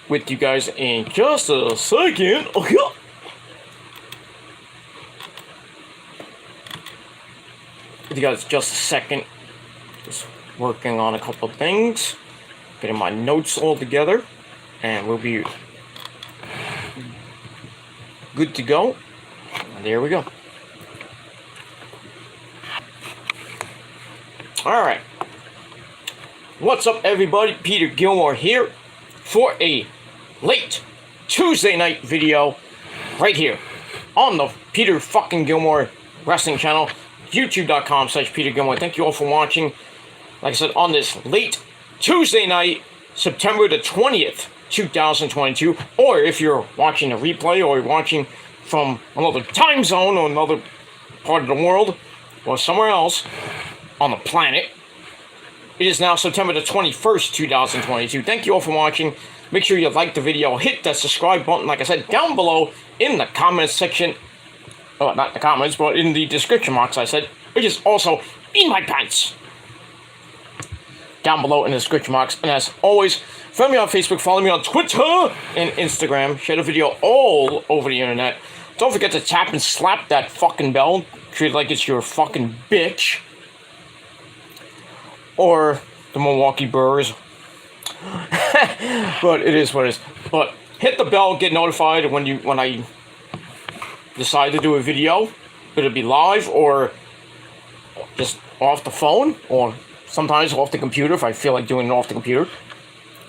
with you guys in just a second. With you guys just a second. Just working on a couple of things, getting my notes all together, and we'll be good to go. And there we go. Alright. What's up, everybody? Peter Gilmore here for a late Tuesday night video right here on the Peter fucking Gilmore Wrestling channel, youtube.com/Peter Gilmore. Thank you all for watching. Like I said, on this late Tuesday night, September the 20th, 2022, or if you're watching a replay or watching from another time zone or another part of the world or somewhere else on the planet, it is now September the 21st, 2022. Thank you all for watching. Make sure you like the video, hit that subscribe button, like I said, down below in the comments section. Oh, not the comments, but in the description box, I said, which is also in my pants. Down below in the description box. And as always, follow me on Facebook, follow me on Twitter and Instagram. Share the video all over the internet. Don't forget to tap and slap that fucking bell. Treat it like it's your fucking bitch. Or the Milwaukee Brewers. But it is what it is. But hit the bell, get notified when I decide to do a video. It'll be live or just off the phone, or sometimes off the computer if I feel like doing it off the computer,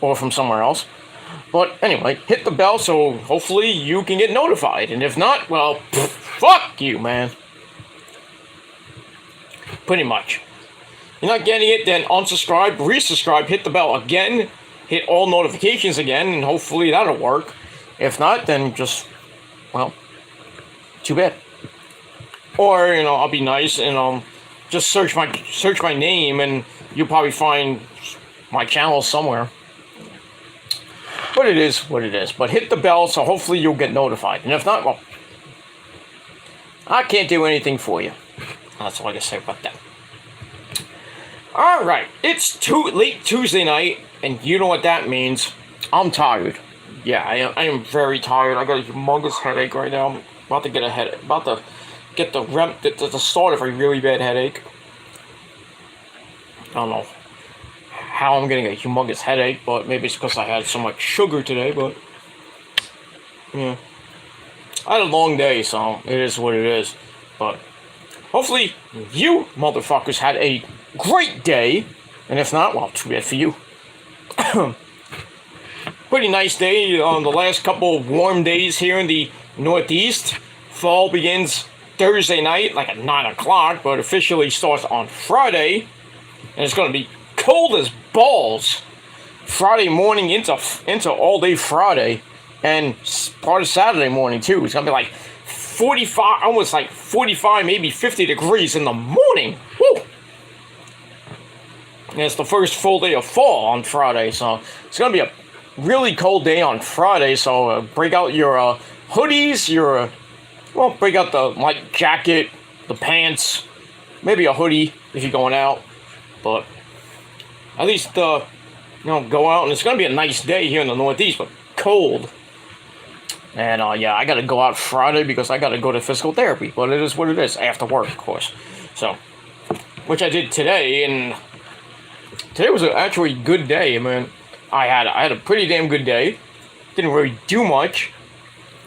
or from somewhere else. But anyway, hit the bell so hopefully you can get notified. And if not, well, fuck you, man. Pretty much. You're not getting it, then unsubscribe, resubscribe, hit the bell again, hit all notifications again, and hopefully that'll work. If not, then just, well, too bad. Or, I'll be nice and just search my name and you'll probably find my channel somewhere. But it is what it is. But hit the bell so hopefully you'll get notified. And if not, well, I can't do anything for you. That's all I can say about that. Alright, it's late Tuesday night, and you know what that means. I'm tired. Yeah, I am very tired. I got a humongous headache right now. I'm about to get a headache. About to get the start of a really bad headache. I don't know how I'm getting a humongous headache, but maybe it's because I had so much sugar today, but yeah. I had a long day, so it is what it is. But hopefully you motherfuckers had a great day, and if not, well, too bad for you. Pretty nice day on the last couple of warm days here in the Northeast. Fall begins Thursday night, like at 9 o'clock, but officially starts on Friday, and it's going to be cold as balls Friday morning into all day Friday, and part of Saturday morning too. It's going to be like 45, almost like 45, maybe 50 degrees in the morning. Woo! And it's the first full day of fall on Friday, so it's going to be a really cold day on Friday, so break out your hoodies, break out the light jacket, the pants, maybe a hoodie if you're going out, but at least, go out, and it's going to be a nice day here in the Northeast, but cold. And, yeah, I got to go out Friday because I got to go to physical therapy, but it is what it is, after work, of course. So, which I did today, and today was actually a good day. I mean, I had a pretty damn good day. Didn't really do much.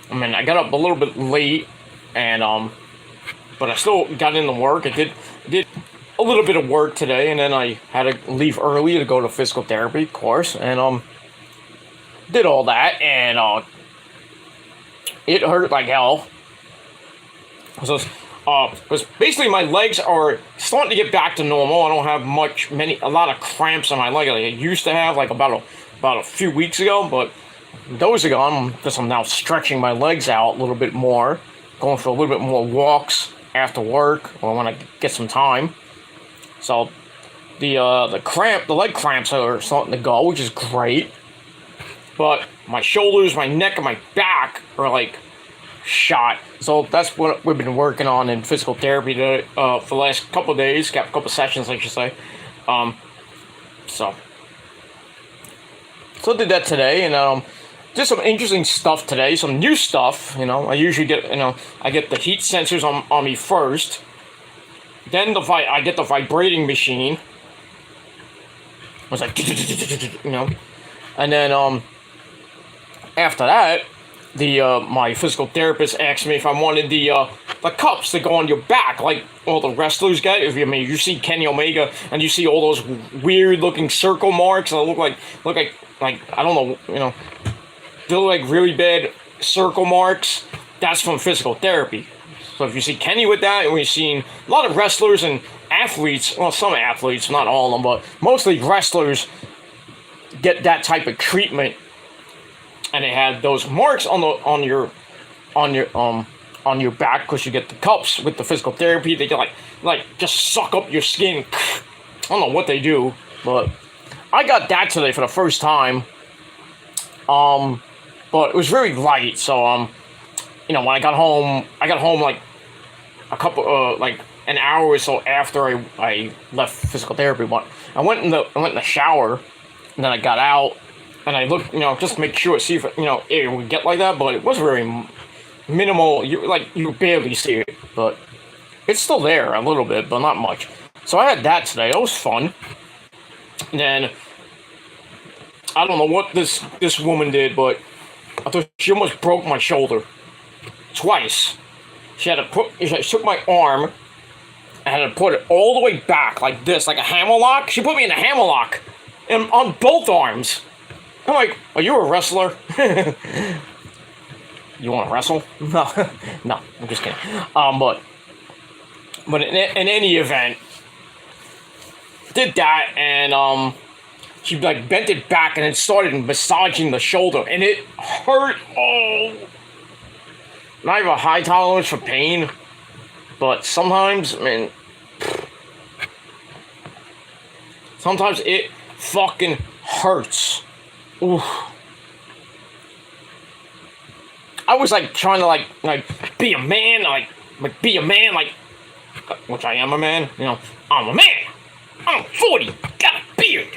I mean, I got up a little bit late, and, but I still got into work. I did a little bit of work today, and then I had to leave early to go to physical therapy, of course, and, did all that, and, it hurt like hell. So, because basically my legs are starting to get back to normal. I don't have a lot of cramps on my leg like I used to have, like about a few weeks ago, but those are gone because I'm now stretching my legs out a little bit more, going for a little bit more walks after work or when I get some time. So the leg cramps are starting to go, which is great. But my shoulders, my neck, and my back are like shot. So that's what we've been working on in physical therapy today, for the last couple of days. Got a couple sessions, I should say. So I did that today, and just some interesting stuff today. Some new stuff. I usually get I get the heat sensors on me first. Then I get the vibrating machine. It was like and then after that, my physical therapist asked me if I wanted the cups that go on your back, like all the wrestlers get. You see Kenny Omega and you see all those weird looking circle marks that look like I don't know, they look like really bad circle marks. That's from physical therapy. So if you see Kenny with that, and we've seen a lot of wrestlers and athletes, well, some athletes, not all of them, but mostly wrestlers get that type of treatment, and they have those marks on your back because you get the cups with the physical therapy. They get like just suck up your skin. I don't know what they do, but I got that today for the first time. But it was very light, so when I got home like a couple like an hour or so after I left physical therapy. But I went in the shower, and then I got out, and I looked, just to make sure, see if it would get like that, but it was very minimal. You barely see it, but it's still there a little bit, but not much. So I had that today. It was fun. And then I don't know what this woman did, but I thought she almost broke my shoulder twice. She took my arm and had to put it all the way back like this, like a hammerlock. She put me in a hammerlock, and on both arms. I'm like, are you a wrestler? You want to wrestle? No, no, I'm just kidding. But in any event, did that, and she bent it back and then started massaging the shoulder, and it hurt. Oh, I have a high tolerance for pain, but sometimes, sometimes it fucking hurts. Oof. I was trying to be a man, be a man, which I am a man. I'm a man. I'm 40, got a beard.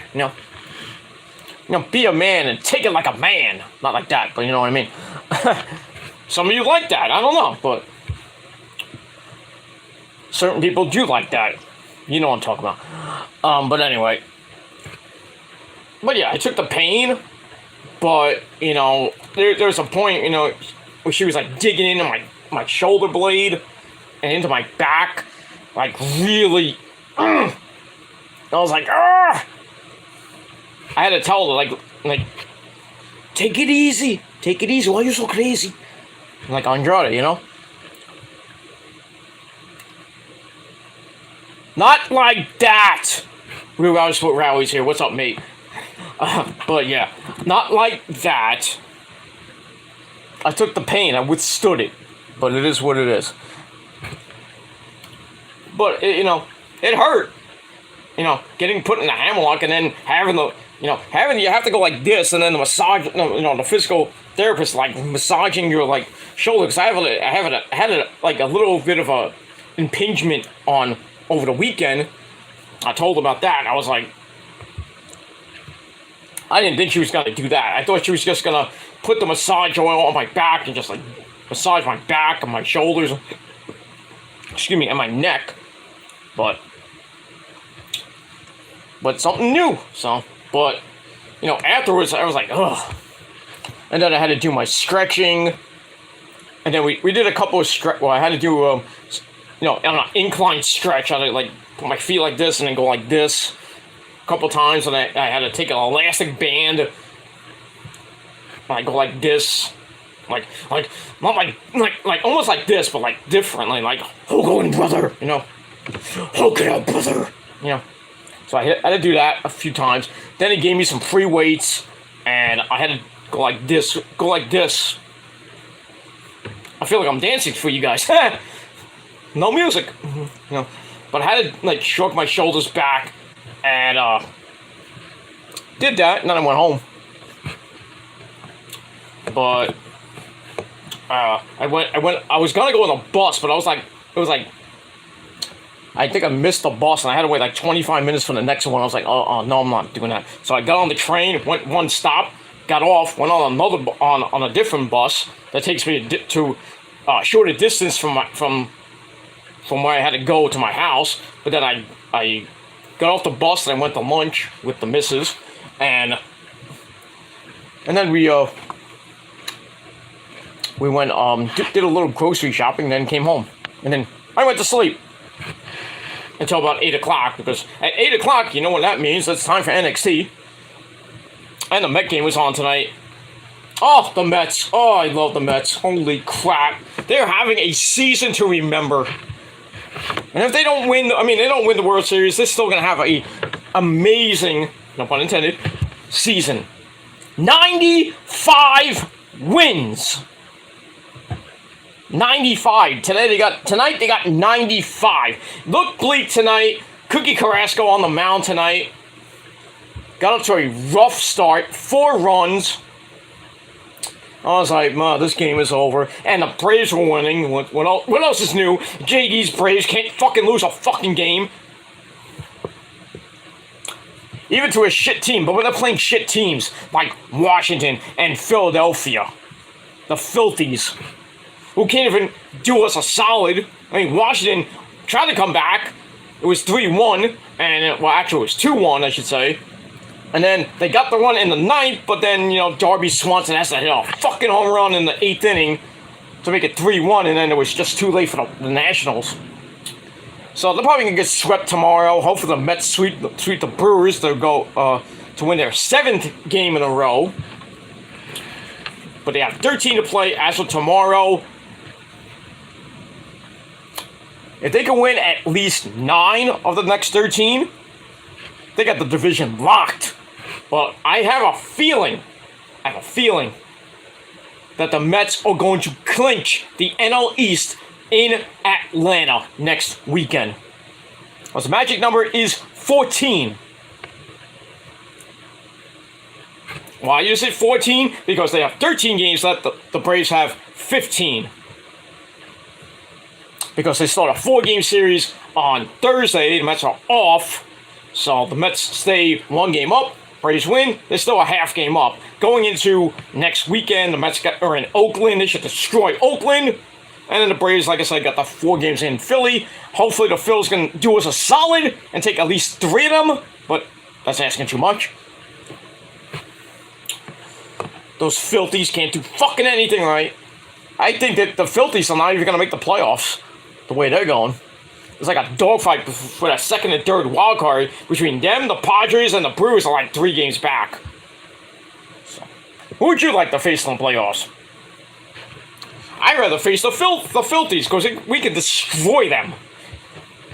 Be a man and take it like a man. Not like that, but you know what I mean. Some of you like that. I don't know, but certain people do like that. You know what I'm talking about. But anyway. But yeah, I took the pain, but there's a point, where she was digging into my shoulder blade and into my back, really. I was like, ah! I had to tell her, take it easy. Take it easy. Why are you so crazy? Like Andrade, Not like that. Real Rowdy Sport Rowdy's here. What's up, mate? But yeah, not like that. I took the pain. I withstood it. But it is what it is. But, it hurt. Getting put in a hammerlock and then having you have to go like this, and then the massage, the physical therapist massaging your shoulder, because I had a little bit of a impingement on over the weekend. I told about that. I was like, I didn't think she was gonna do that. I thought she was just gonna put the massage oil on my back and just massage my back and my shoulders, and my neck, but something new. So, but afterwards I was like, ugh. And then I had to do my stretching, and then we did a couple of I had to do on an incline stretch. I had to put my feet like this and then go like this a couple times, and I had to take an elastic band and I go like this, not almost like this, but differently, Hulk Hogan, brother, Hulk it out, brother, So I had to do that a few times. Then he gave me some free weights, and I had to go like this. I feel like I'm dancing for you guys. No music, But I had to shrug my shoulders back, and did that, and then I went home. But I was gonna go on the bus, but I think I missed the bus, and I had to wait 25 minutes for the next one. I was like, oh no, I'm not doing that. So I got on the train, went one stop, got off, went on on a different bus that takes me to shorter distance from where I had to go to my house. But then I got off the bus and I went to lunch with the missus, and then we went did a little grocery shopping, then came home, and then I went to sleep until about 8 o'clock, because at 8 o'clock, you know what that means? It's time for NXT. And the Met game was on tonight. Oh, the Mets. Oh, I love the Mets. Holy crap. They're having a season to remember. And if they don't win, they don't win the World Series, they're still going to have a amazing, no pun intended, season. 95 wins. 95. Tonight they got 95. Looked bleak tonight. Cookie Carrasco on the mound tonight. Got up to a rough start. 4 runs. I was like, man, this game is over. And the Braves were winning. What else is new? JD's Braves can't fucking lose a fucking game. Even to a shit team. But when they're playing shit teams like Washington and Philadelphia, the Filthies, who can't even do us a solid. Washington tried to come back. It was 3-1, and actually it was 2-1, I should say. And then they got the one in the 9th, but then, Darby Swanson has to hit a fucking home run in the 8th inning to make it 3-1, and then it was just too late for the Nationals. So they're probably going to get swept tomorrow. Hopefully the Mets sweep the Brewers to go to win their 7th game in a row. But they have 13 to play as of tomorrow. If they can win at least 9 of the next 13, they got the division locked. But I have a feeling that the Mets are going to clinch the NL East in Atlanta next weekend. The magic number is 14. Why is it 14? Because they have 13 games left. The Braves have 15. Because they start a 4-game series on Thursday. The Mets are off. So the Mets stay 1 game up. Braves win. They're still a half game up. Going into next weekend, the Mets are in Oakland. They should destroy Oakland. And then the Braves, like I said, got the 4 games in Philly. Hopefully the Phils can do us a solid and take at least 3 of them. But that's asking too much. Those Filthies can't do fucking anything right. I think that the Filthies are not even going to make the playoffs. The way they're going. It's like a dogfight for that 2nd and 3rd wild card between them, the Padres, and the Brewers are like 3 games back. So, who would you like to face in the playoffs? I'd rather face the Filthies, because we can destroy them.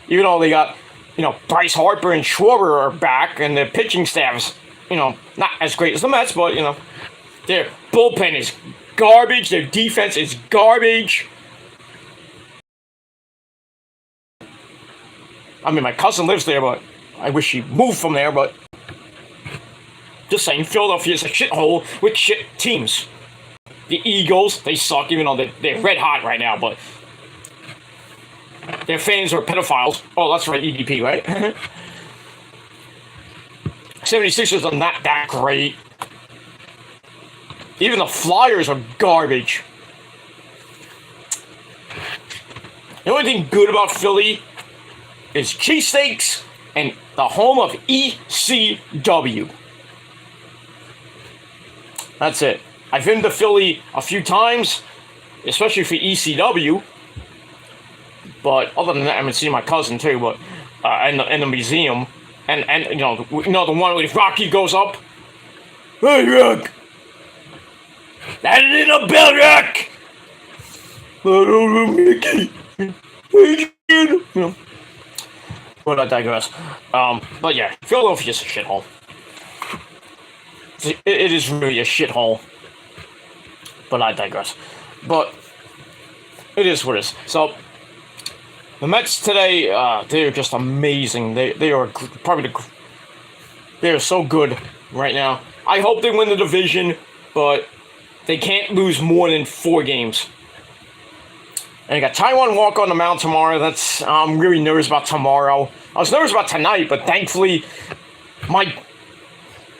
Even though they got, Bryce Harper and Schwarber are back, and their pitching staff's, not as great as the Mets, but, their bullpen is garbage, their defense is garbage. My cousin lives there, but I wish he moved from there, but just saying, Philadelphia is a shithole with shit teams. The Eagles, they suck, even though they're red hot right now, but their fans are pedophiles. Oh, that's right, EDP, right? 76ers are not that great. Even the Flyers are garbage. The only thing good about Philly is cheesesteaks and the home of ECW. That's it. I've been to Philly a few times, especially for ECW. But other than that, I've been seeing my cousin too. But in the museum, and the one where Rocky goes up. Hey, Rock! That little bell, Rock! Mickey. But I digress. But yeah, Philadelphia's a shithole. It is really a shithole. But I digress. But it is what it is. So the Mets today, they're just amazing. They are probably they are so good right now. I hope they win the division, but they can't lose more than 4 games. And I got Taiwan Walker on the mound tomorrow. I'm really nervous about tomorrow. I was nervous about tonight, but thankfully,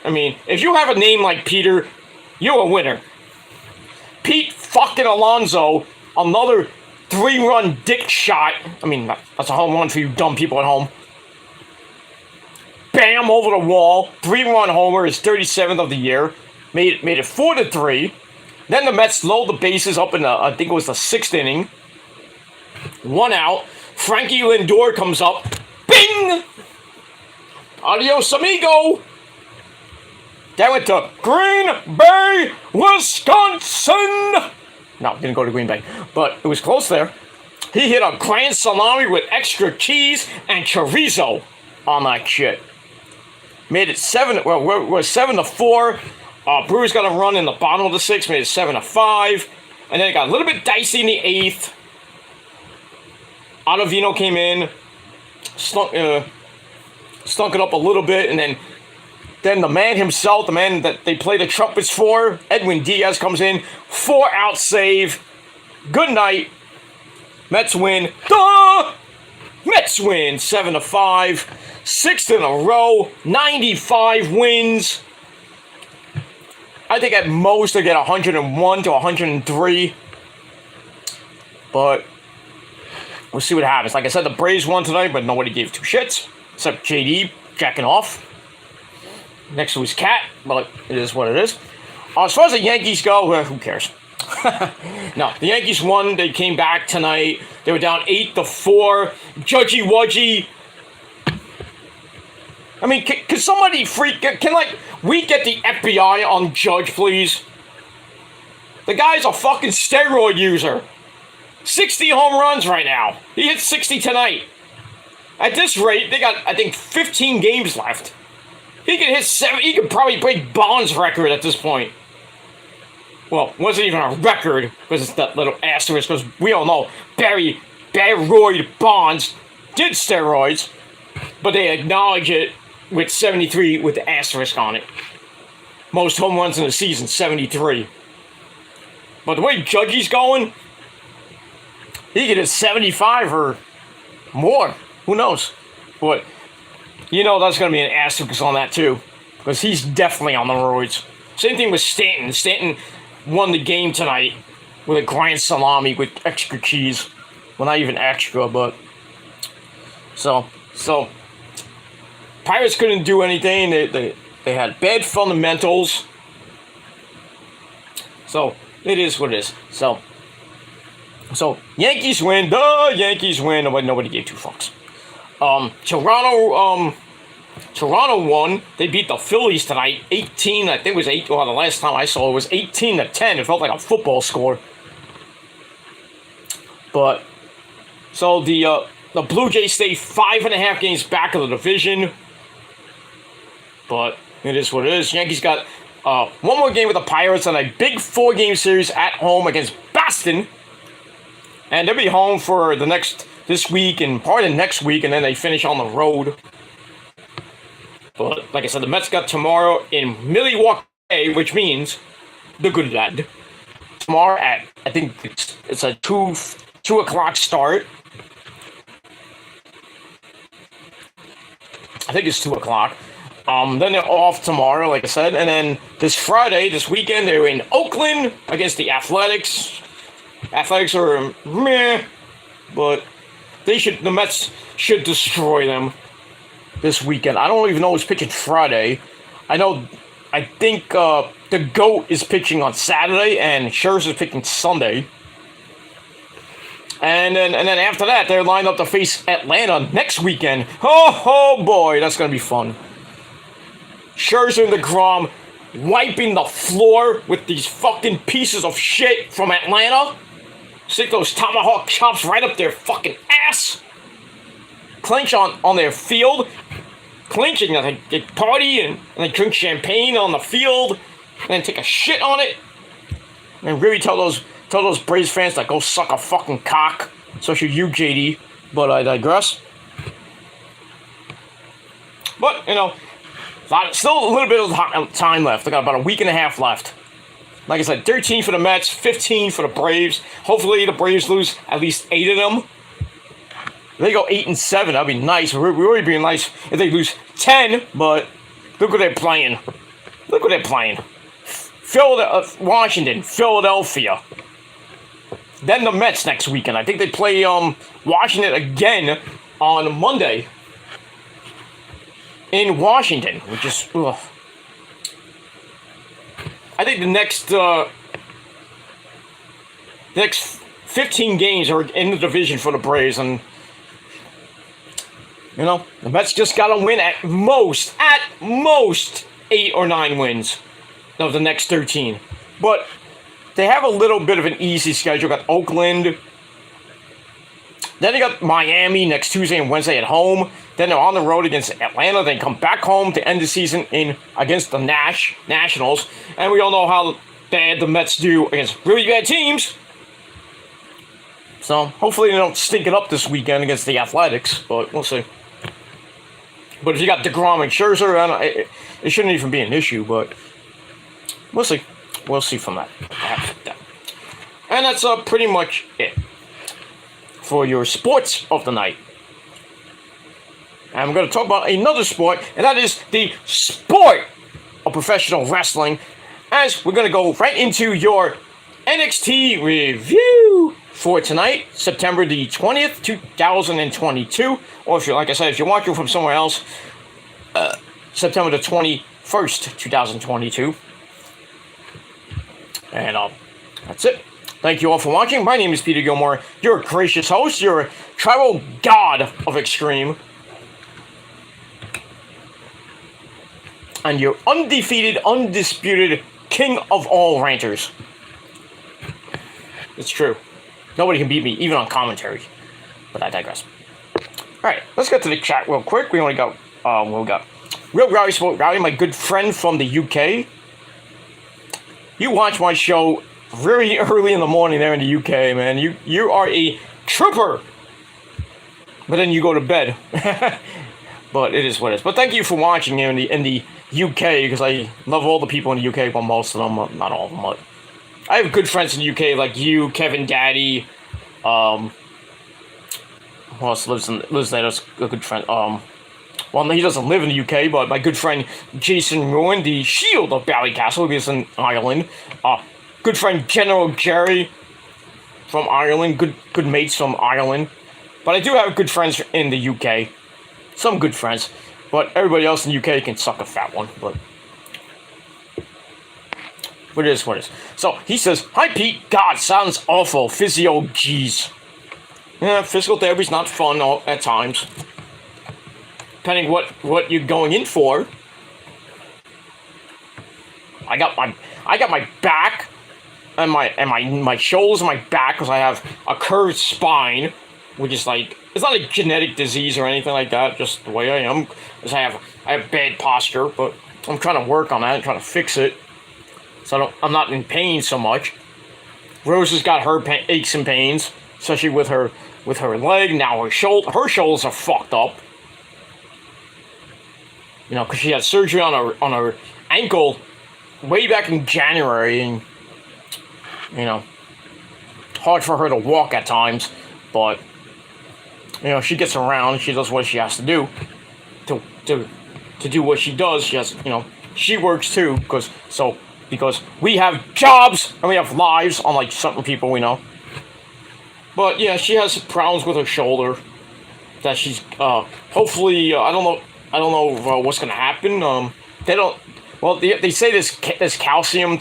if you have a name like Peter, You're a winner. Pete fucking Alonso, another 3-run dick shot. I mean, that's a home run for you dumb people at home. Bam, over the wall. 3-run homer, his 37th of the year. Made it 4-3. Then the Mets load the bases up in I think it was the 6th inning. 1 out. Frankie Lindor comes up. Bing! Adios, amigo! That went to Green Bay, Wisconsin! No, didn't go to Green Bay, but it was close there. He hit a grand salami with extra cheese and chorizo on that shit. Made it 7-4. Brewers got a run in the bottom of the 6th, made it 7-5. And then it got a little bit dicey in the 8th. Ottavino came in, stunk it up a little bit, and then the man himself, the man that they play the trumpets for, Edwin Diaz, comes in, 4-out save. Good night. Mets win. Duh! Mets win 7-5. 6th in a row. 95 wins. I think at most they get 101 to 103. But we'll see what happens. Like I said, the Braves won tonight, but nobody gave 2 shits. Except JD jacking off. Next to his cat, but it is what it is. As far as the Yankees go, who cares? No, the Yankees won. They came back tonight. They were down 8-4. Judgy Wudgy. I mean, can somebody can we get the FBI on Judge, please? The guy's a fucking steroid user. 60 home runs right now. He hit 60 tonight. At this rate, they got, I think, 15 games left. He could hit 7. He could probably break Bond's record at this point. Well, it wasn't even a record, because it's that little asterisk, because we all know Barry Roy Bonds did steroids, but they acknowledge it with 73 with the asterisk on it. Most home runs in the season, 73. But the way Judgy's going, he could hit 75 or more. Who knows? But you know that's going to be an asterisk on that too, because he's definitely on the roids. Same thing with Stanton. Stanton won the game tonight with a grand salami with extra cheese. Well, not even extra, but so Pirates couldn't do anything. They had bad fundamentals. So it is what it is. So Yankees win. The Yankees win. Nobody gave 2 fucks. Toronto won. They beat the Phillies tonight. 18. I think it was 8. Well, the last time I saw it was 18-10. It felt like a football score. But so the Blue Jays stay 5.5 games back of the division. But it is what it is. Yankees got one more game with the Pirates and a big 4-game series at home against Boston. And they'll be home for this week and part of next week, and then they finish on the road. But like I said, the Mets got tomorrow in Milwaukee, which means the good lad. Tomorrow at, I think it's a 2 o'clock start. I think it's 2 o'clock. Then they're off tomorrow, like I said, and then this weekend, they're in Oakland against the Athletics. Athletics are meh, but the Mets should destroy them this weekend. I don't even know who's pitching Friday. I think the GOAT is pitching on Saturday, and Scherzer's pitching Sunday. And then after that, they're lined up to face Atlanta next weekend. Oh boy, that's gonna be fun. Scherzer and DeGrom wiping the floor with these fucking pieces of shit from Atlanta. Stick those tomahawk chops right up their fucking ass. Clinch on their field. Clinching, and they party and they drink champagne on the field. And then take a shit on it. And really tell those Braves fans to go suck a fucking cock. Especially you, JD. But I digress. But, still a little bit of time left. They got about a week and a half left. Like I said, 13 for the Mets, 15 for the Braves. Hopefully the Braves lose at least 8 of them. If they go 8-7, that'd be nice. It would really be nice if they lose 10, but look what they're playing. Washington, Philadelphia. Then the Mets next weekend. I think they play Washington again on Monday in Washington, which is ugh. I think the next 15 games are in the division for the Braves, and you know the Mets just got to win at most 8 or 9 wins of the next 13, but they have a little bit of an easy schedule. Got Oakland, then they got Miami next Tuesday and Wednesday at home. Then they're on the road against Atlanta. Then come back home to end the season against the Nationals. And we all know how bad the Mets do against really bad teams. So hopefully they don't stink it up this weekend against the Athletics, but we'll see. But if you got DeGrom and Scherzer, it shouldn't even be an issue, but we'll see. We'll see from that. And that's pretty much it for your sports of the night. And we're going to talk about another sport, and that is the sport of professional wrestling, as we're going to go right into your NXT review for tonight, September the 20th, 2022. Or if you're, like I said, if you're watching from somewhere else, September the 21st, 2022. And that's it. Thank you all for watching. My name is Peter Gilmore, your gracious host, your tribal god of Extreme, and your undefeated, undisputed king of all ranters. It's true. Nobody can beat me, even on commentary. But I digress. Alright, let's get to the chat real quick. We got Real Rowdy Sport Rowdy, my good friend from the UK. You watch my show very early in the morning there in the UK, man. You are a trooper. But then you go to bed. But it is what it is. But thank you for watching in the UK, because I love all the people in the UK, well, most of them, not all of them. But I have good friends in the UK, like you, Kevin Daddy, who else lives there? That's a good friend. Well, he doesn't live in the UK, but my good friend Jason Rowan, the Shield of Ballycastle, he is in Ireland. Good friend General Jerry from Ireland, good mates from Ireland. But I do have good friends in the UK, some good friends. But everybody else in the UK can suck a fat one. But it is what it is. So he says, "Hi Pete, God, sounds awful. Physio, geez. Yeah, physical therapy's not fun at times. Depending what you're going in for. I got my back and my shoulders and my back, because I have a curved spine, which is like, it's not a genetic disease or anything like that, just the way I am, because I have bad posture, but I'm trying to work on that and trying to fix it, so I'm not in pain so much. Rose has got her aches and pains, especially with her leg. Now her shoulders are fucked up. You know, because she had surgery on her ankle way back in January, and you know, hard for her to walk at times, but you know, she gets around. She does what she has to do to do what she does. She has, you know, she works too, because we have jobs and we have lives, unlike certain people we know. But yeah, she has problems with her shoulder that she's hopefully I don't know what's gonna happen. They don't. Well, they say there's calcium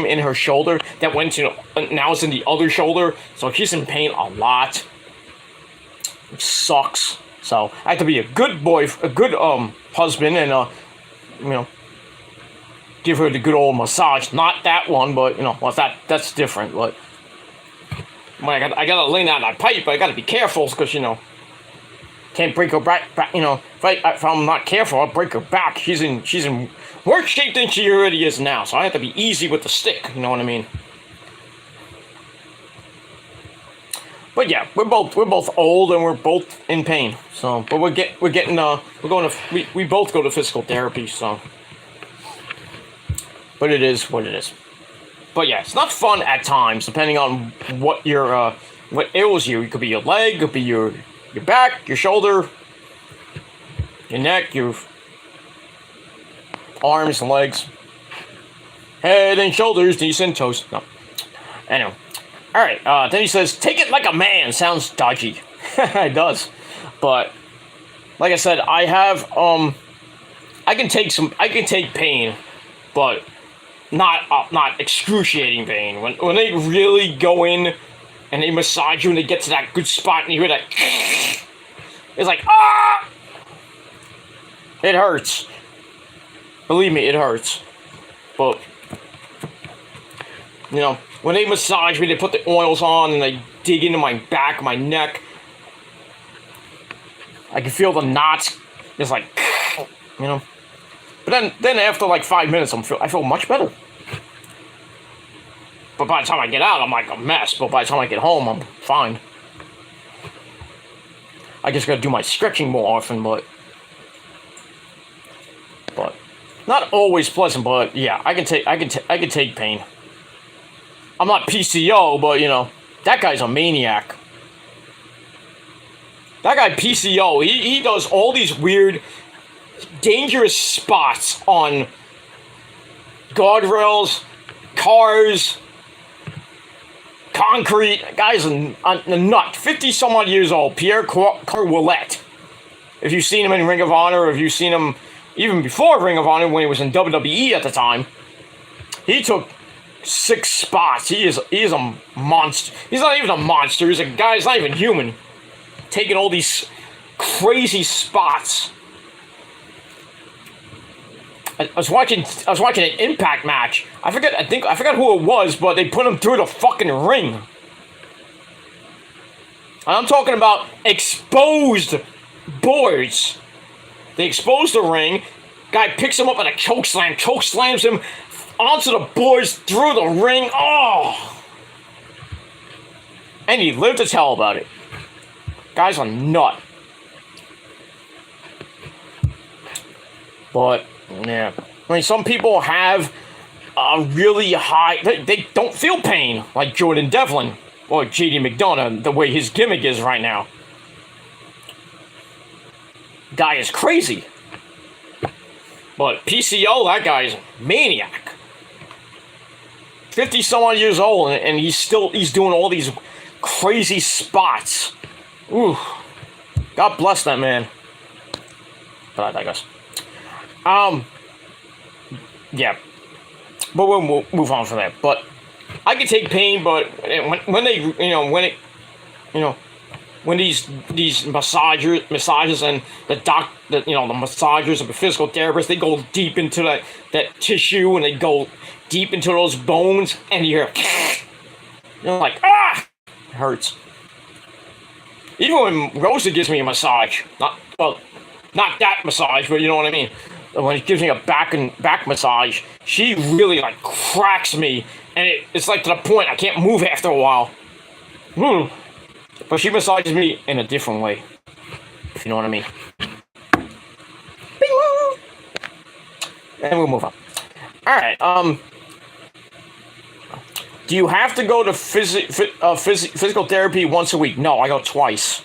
in her shoulder that went to, now it's in the other shoulder, so she's in pain a lot, which sucks. So I have to be a good husband, and you know, give her the good old massage. Not that one, but you know, well, that's different. But I gotta lay down that pipe, but I gotta be careful, because you know, can't break her back. You know, if I'm not careful, I'll break her back. She's in worse shape than she already is now, so I have to be easy with the stick. You know what I mean? But yeah, we're both old and we're both in pain. So, but we both go to physical therapy. So, but it is what it is. But yeah, it's not fun at times, depending on what ails you. It could be your leg, it could be your back, your shoulder, your neck, your arms and legs. Head and shoulders, knees and toes. No. Anyway. Alright, then he says, take it like a man. Sounds dodgy. It does. But, like I said, I have, I can take pain, but not excruciating pain. When they really go in and they massage you and they get to that good spot and you hear that, it's like, ah! It hurts. Believe me, it hurts. But, you know, when they massage me, they put the oils on and they dig into my back, my neck. I can feel the knots. It's like, you know. But then after like 5 minutes, I feel much better. But by the time I get out, I'm like a mess. But by the time I get home, I'm fine. I just gotta do my stretching more often, but not always pleasant. But yeah, I can take pain. I'm not PCO, but you know, that guy's a maniac. That guy PCO, he does all these weird, dangerous spots on guardrails, cars, concrete. Guy's a nut. 50 some odd years old. Pierre Carwillette. If you've seen him in Ring of Honor, or if you've seen him even before Ring of Honor when he was in WWE at the time, he took 6 spots. He is a monster. He's not even a monster. He's a guy. He's not even human. Taking all these crazy spots. I was watching an Impact match. I forgot who it was, but they put him through the fucking ring. And I'm talking about exposed boards. They expose the ring. Guy picks him up in a choke slams him onto the boards, through the ring. Oh! And he lived to tell about it. Guy's a nut. But, yeah. I mean, some people have a really high... They don't feel pain, like Jordan Devlin or JD McDonough, the way his gimmick is right now. Guy is crazy. But PCO, that guy's a maniac. 50 some odd years old, and he's doing all these crazy spots. Ooh. God bless that man. But I digress. Yeah. But we'll move on from that. But I can take pain, but when these massages and the massagers and the physical therapists, they go deep into that tissue and they go deep into those bones, and you're like, ah, it hurts. Even when Rosa gives me a massage, not that massage, but you know what I mean. When she gives me a back massage, she really like cracks me, and it's like to the point I can't move after a while. But she massages me in a different way, if you know what I mean. And we'll move on. All right. Do you have to go to physical therapy once a week? No, I go twice.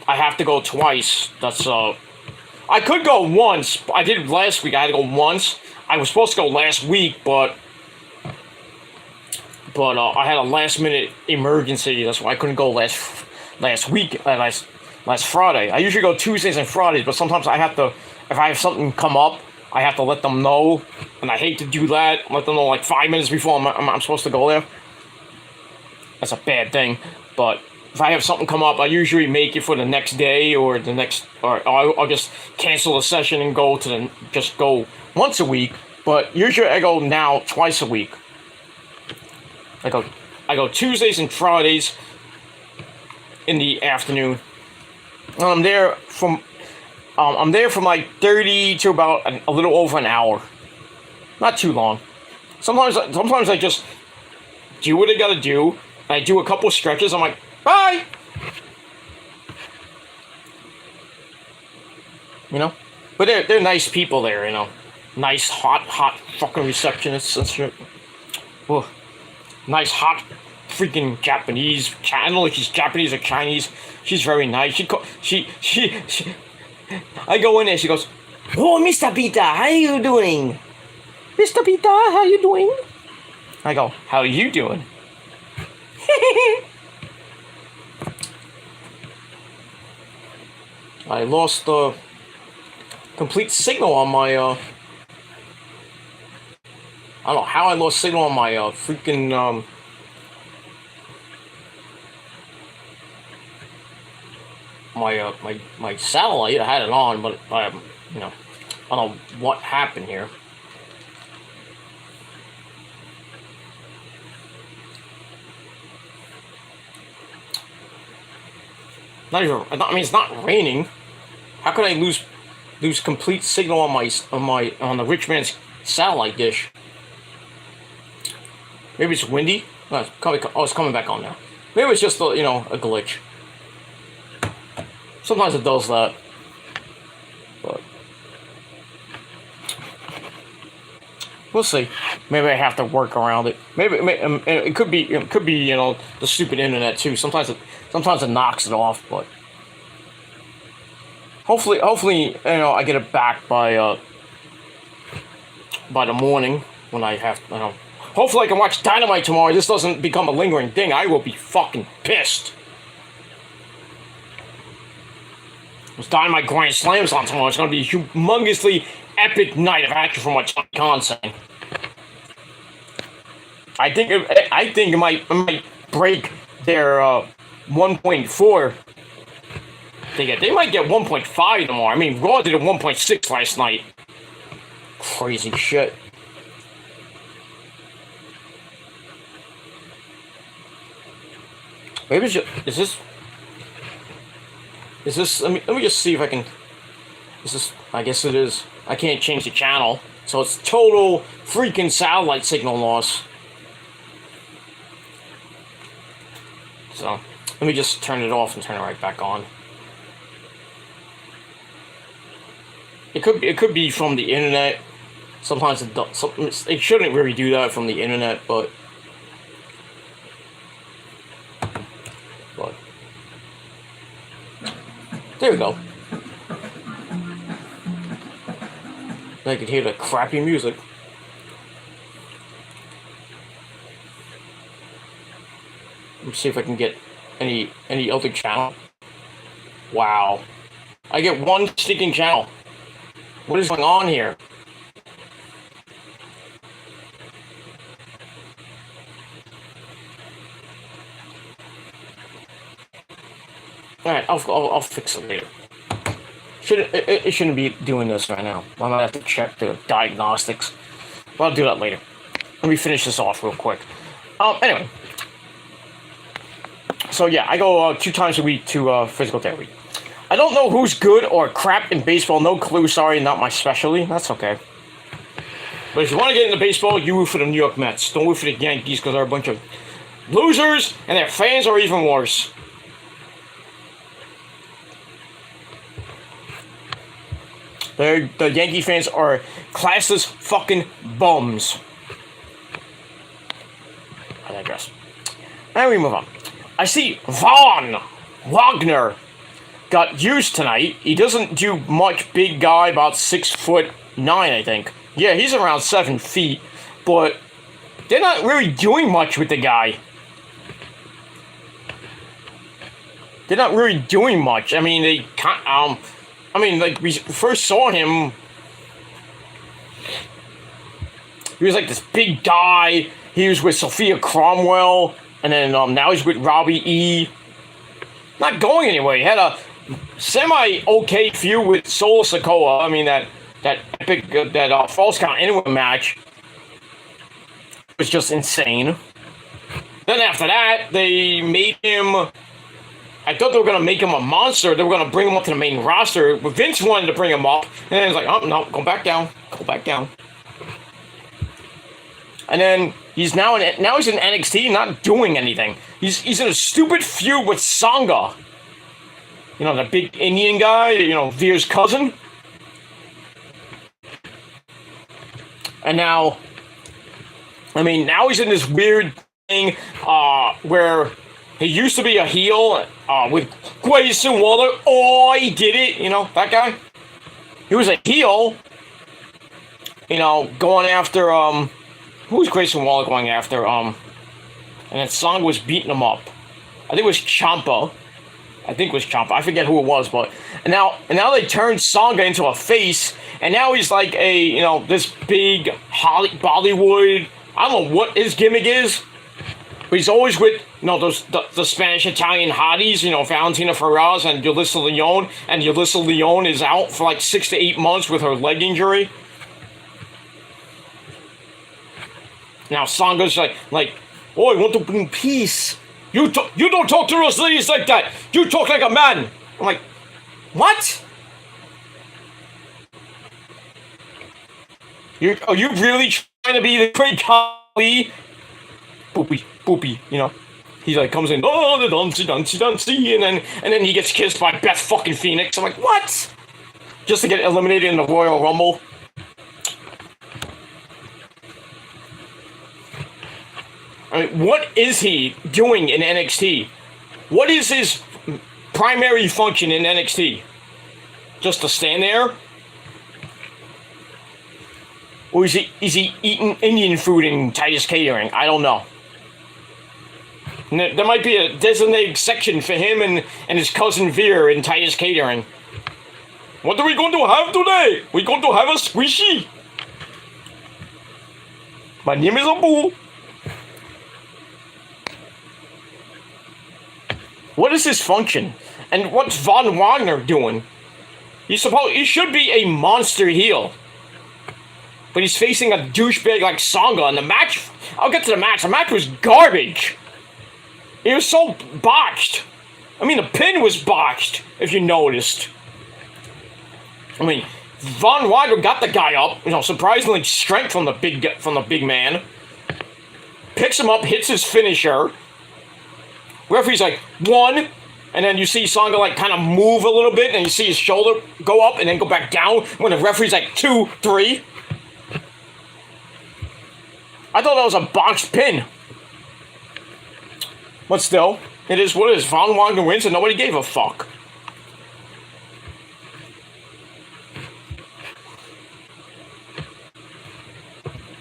I have to go twice. That's I could go once. I did last week. I had to go once. I was supposed to go last week, but I had a last minute emergency. That's why I couldn't go last Friday. I usually go Tuesdays and Fridays, but sometimes I have to, if I have something come up, I have to let them know, and I hate to do that. Let them know like 5 minutes before I'm supposed to go there. That's a bad thing, but if I have something come up, I usually make it for the next day or I'll just cancel the session and just go once a week. But usually I go now twice a week. I go Tuesdays and Fridays in the afternoon. And I'm there from like 30 to about a little over an hour. Not too long. Sometimes I just do what I gotta do. I do a couple stretches. I'm like, bye. You know, but they're nice people there. You know, nice hot fucking receptionists and shit. Ugh. Nice hot freaking Japanese. I don't know if she's Japanese or Chinese. She's very nice. She I go in there. She goes, "Oh, Mr. Peter, how are you doing?" Mr. Peter, how you doing? I go, how are you doing? I lost the complete signal on my, I don't know how I lost signal on my, freaking, my satellite. I had it on, but, you know, I don't know what happened here. Not even, I mean, it's not raining. How could I lose complete signal on the rich man's satellite dish? Maybe it's windy. No, it's coming back on now. Maybe it's just a glitch. Sometimes it does that. But we'll see. Maybe I have to work around it. Maybe it could be the stupid internet too. Sometimes it knocks it off, but hopefully I get it back by the morning when I have hopefully I can watch Dynamite tomorrow. This doesn't become a lingering thing. I will be fucking pissed. There's Dynamite Grand Slams on tomorrow. It's going to be a humongously epic night of action from what Johnny Khan's saying. I think it might break their 1.4. They might get 1.5 tomorrow. I mean, Raw did a 1.6 last night. Crazy shit. Maybe it's just, is this? Let me just see if I can. Is this? I guess it is. I can't change the channel, so it's total freaking satellite signal loss. So let me just turn it off and turn it right back on. It could be from the internet. Sometimes it does. It shouldn't really do that from the internet, but there we go. I could hear the crappy music. Let me see if I can get any other channel. Wow. I get one stinking channel. What is going on here? Alright, I'll fix it later. It shouldn't be doing this right now. I might have to check the diagnostics. But I'll do that later. Let me finish this off real quick. Anyway. So yeah, I go 2 times a week to physical therapy. I don't know who's good or crap in baseball. No clue. Sorry, not my specialty. That's okay. But if you want to get into baseball, you root for the New York Mets. Don't root for the Yankees because they're a bunch of losers and their fans are even worse. The Yankee fans are classless fucking bums. I digress. And we move on. I see Wagner got used tonight. He doesn't do much. Big guy, about 6'9", I think. Yeah, he's around 7 feet, but they're not really doing much with the guy. They're not really doing much. I mean, they can't. Like, we first saw him, he was like this big guy. He was with Sophia Cromwell, and then now he's with Robbie E. Not going anywhere. He had a semi-okay feud with Solo Sikoa. I mean, that epic, Falls Count Anywhere match was just insane. Then after that, they made him... I thought they were going to make him a monster. They were going to bring him up to the main roster. But Vince wanted to bring him up. And then he's like, oh, no, go back down. Go back down. And then he's now in NXT, not doing anything. He's in a stupid feud with Sangha. You know, the big Indian guy, Veer's cousin. And now he's in this weird thing where... He used to be a heel with Grayson Waller. Oh, he did it. That guy. He was a heel going after who was Grayson Waller going after and then Song was beating him up. I think it was Ciampa. I forget who it was, but and now they turned Songa into a face, and now he's like a this big Bollywood. I don't know what his gimmick is, but he's always with those the Spanish Italian hotties, Valentina Ferraz and Yulissa Leone, and Yulissa Leone is out for like 6 to 8 months with her leg injury. Now Songa's like, oh, I want to bring peace. You don't talk to those ladies like that. You talk like a man. I'm like, what? Are you really trying to be the great Kali? Boopy, He's like comes in, oh, the dancey, and then he gets kissed by Beth fucking Phoenix. I'm like, what? Just to get eliminated in the Royal Rumble. I mean, what is he doing in NXT? What is his primary function in NXT? Just to stand there? Or is he eating Indian food in Titus Catering? I don't know. There might be a designated section for him and his cousin Veer in Titus Catering. What are we going to have today? We're going to have a squishy. My name is Abu. What is his function? And what's Von Wagner doing? He should be a monster heel. But he's facing a douchebag like Songa in the match. I'll get to the match. The match was garbage. It was so botched. I mean, the pin was botched, if you noticed. I mean, Von Wagner got the guy up, surprisingly strength from the big man. Picks him up, hits his finisher. Referee's like, 1, and then you see Songa like kind of move a little bit, and you see his shoulder go up and then go back down when the referee's like 2, 3. I thought that was a botched pin. But still, it is what it is. Von Wagner wins and nobody gave a fuck.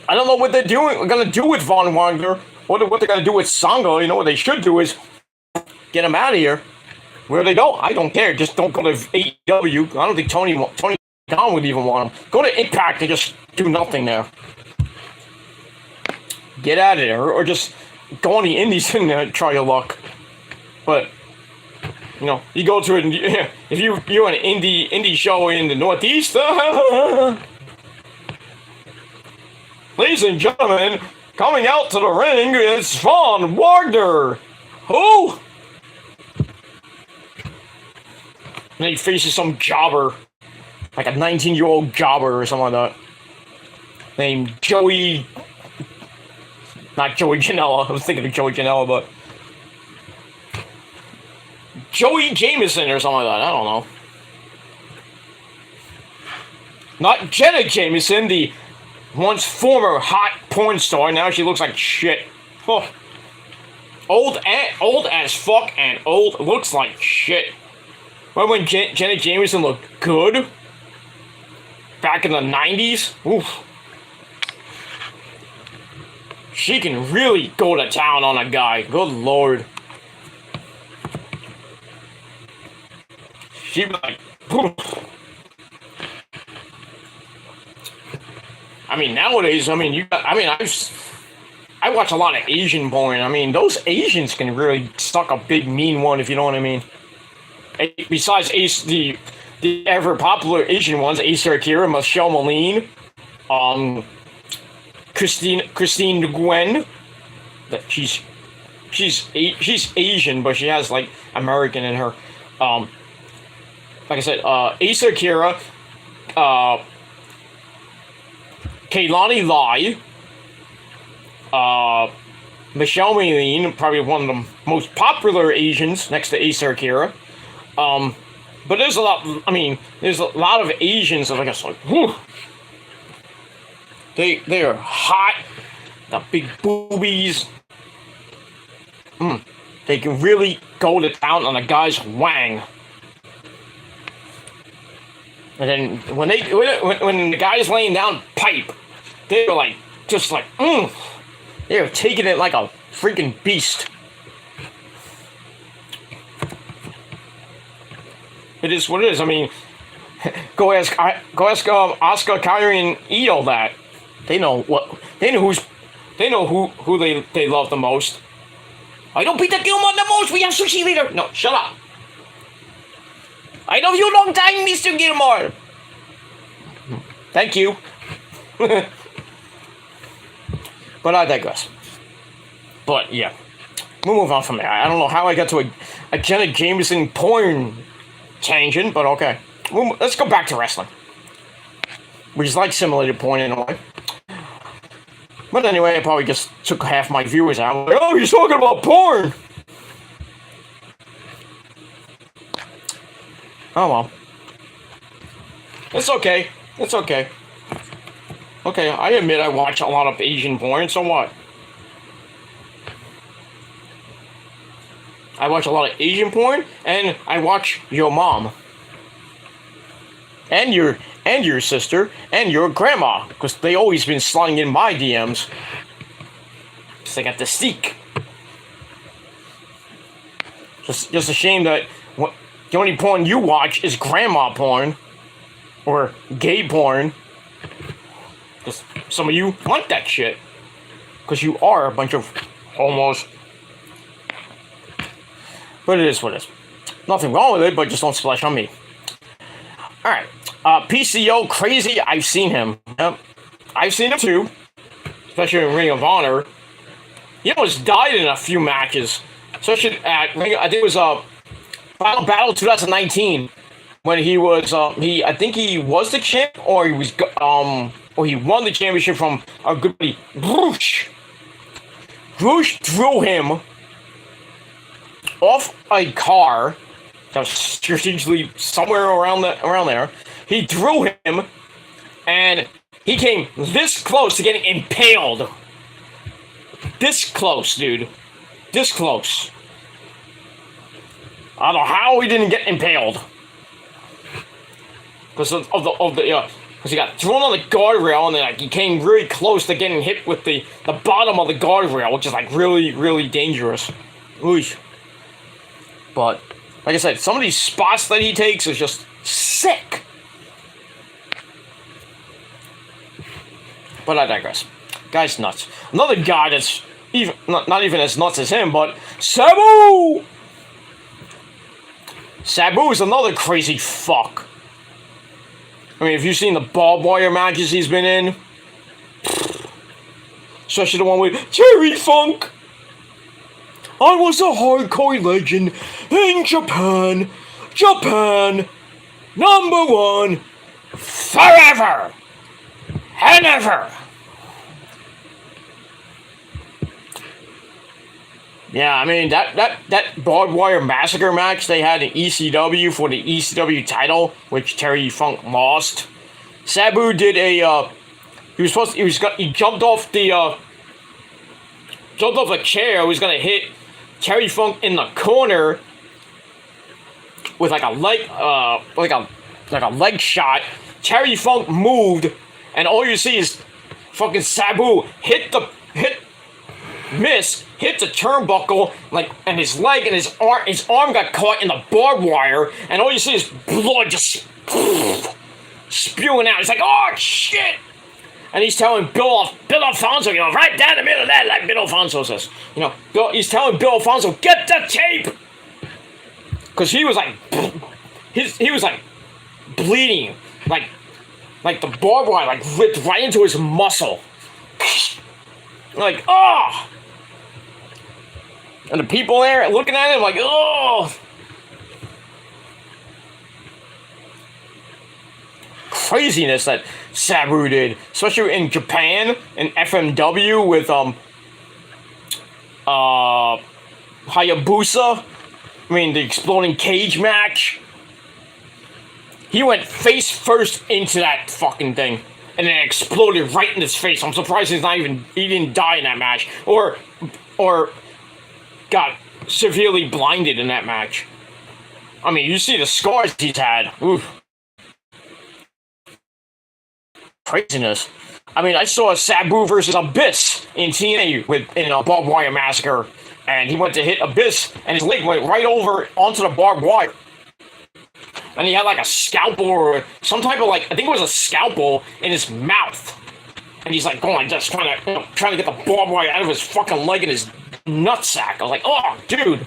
I don't know what they're gonna do with Von Wagner. What they're gonna do with Songa. What they should do is get him out of here. Where they go, I don't care. Just don't go to AEW. I don't think Tony Khan would even want him. Go to Impact and just do nothing there. Get out of there, or just go on the indies and try your luck. But you go to it. If you're an indie show in the Northeast, ladies and gentlemen, coming out to the ring is Von Wagner. Who? And he faces some jobber, like a 19-year-old jobber or something like that, named Joey. Not Joey Janela. I was thinking of Joey Janela, but Joey Jameson or something like that. I don't know. Not Jenna Jameson, the once former hot porn star. Now she looks like shit. Oh. Old as fuck and looks like shit. Remember when Jenna Jameson looked good? Back in the 90s? Oof. She can really go to town on a guy. Good lord. She'd be like, poof. I mean, nowadays, I watch a lot of Asian porn. I mean, those Asians can really suck a big mean one, if you know what I mean. Besides the ever popular Asian ones, Ace Akira, Michelle Moline, Christine Nguyen. That she's Asian, but she has like American in her. Like I said, Ace Akira, Kaylani Lai, Michelle Moline, probably one of the most popular Asians next to Ace Akira. But there's a lot. I mean, there's a lot of Asians that I guess like, whew. They are hot. Got big boobies. They can really go to town on a guy's wang. And then when the guy's laying down pipe, they were like, just like, they were taking it like a freaking beast. It is what it is. I mean, go ask Oscar, Kyrie, and Ito that. They know who they love the most. I don't beat the Gilmore the most. We have sushi later. No, shut up. I love you long time, Mr. Gilmore. Thank you. But I digress. But yeah, we'll move on from there. I don't know how I got to a Jenna Jameson porn tangent, but okay. Let's go back to wrestling, which is like simulated porn in a way. But anyway, I probably just took half my viewers out. Like, oh, he's talking about porn! Oh well. It's okay. It's okay. Okay, I admit I watch a lot of Asian porn, so what? I watch a lot of Asian porn, and I watch your mom. And your sister, and your grandma, because they always been sliding in my DMs. Because they got the seek. Just a shame that the only porn you watch is grandma porn, or gay porn. Because some of you want that shit. Because you are a bunch of homos. But it is what it is. Nothing wrong with it, but just don't splash on me. Alright. PCO Crazy, I've seen him. Yep. I've seen him too. Especially in Ring of Honor. He almost died in a few matches. Especially at, I think it was Final Battle 2019. When he was, I think he was the champ, or he was, or he won the championship from our good buddy, Bruce. Bruce threw him off a car that was strategically somewhere around there. He threw him, and he came this close to getting impaled. This close, dude. This close. I don't know how he didn't get impaled. Because because he got thrown on the guardrail, and then like, he came really close to getting hit with the bottom of the guardrail, which is like really, really dangerous. Oosh. But like I said, some of these spots that he takes is just sick. But I digress. Guy's nuts. Another guy that's even not even as nuts as him, but Sabu. Sabu is another crazy fuck. I mean, if you've seen the barbed wire matches he's been in, especially the one with Terry Funk. I was a hardcore legend in Japan. Japan, #1, forever and ever. Yeah, I mean, that barbed wire massacre match they had in ECW for the ECW title, which Terry Funk lost. Sabu did a, he jumped off a chair, he was gonna hit Terry Funk in the corner with like a leg, like a leg shot. Terry Funk moved, and all you see is fucking Sabu hit the turnbuckle, like, and his leg and his arm got caught in the barbed wire, and all you see is blood just spewing out. He's like, oh shit! And he's telling Bill Alfonso, right down the middle of that, like Bill Alfonso says. He's telling Bill Alfonso, get the tape! Because he was like, he was like bleeding, like the barbed wire, like ripped right into his muscle. Like, oh! And the people there looking at him like, oh! Craziness that Sabu did, especially in Japan and FMW with Hayabusa. I mean, the exploding cage match. He went face first into that fucking thing, and then exploded right in his face. I'm surprised he didn't die in that match, or got severely blinded in that match. I mean, you see the scars he's had. Oof. craziness. I mean, I saw Sabu versus Abyss in TNA in a barbed wire massacre, and he went to hit Abyss, and his leg went right over onto the barbed wire. And he had like a scalpel or some type of I think it was a scalpel in his mouth. And he's like going just trying to get the barbed wire out of his fucking leg and his nutsack. I was like, oh, dude.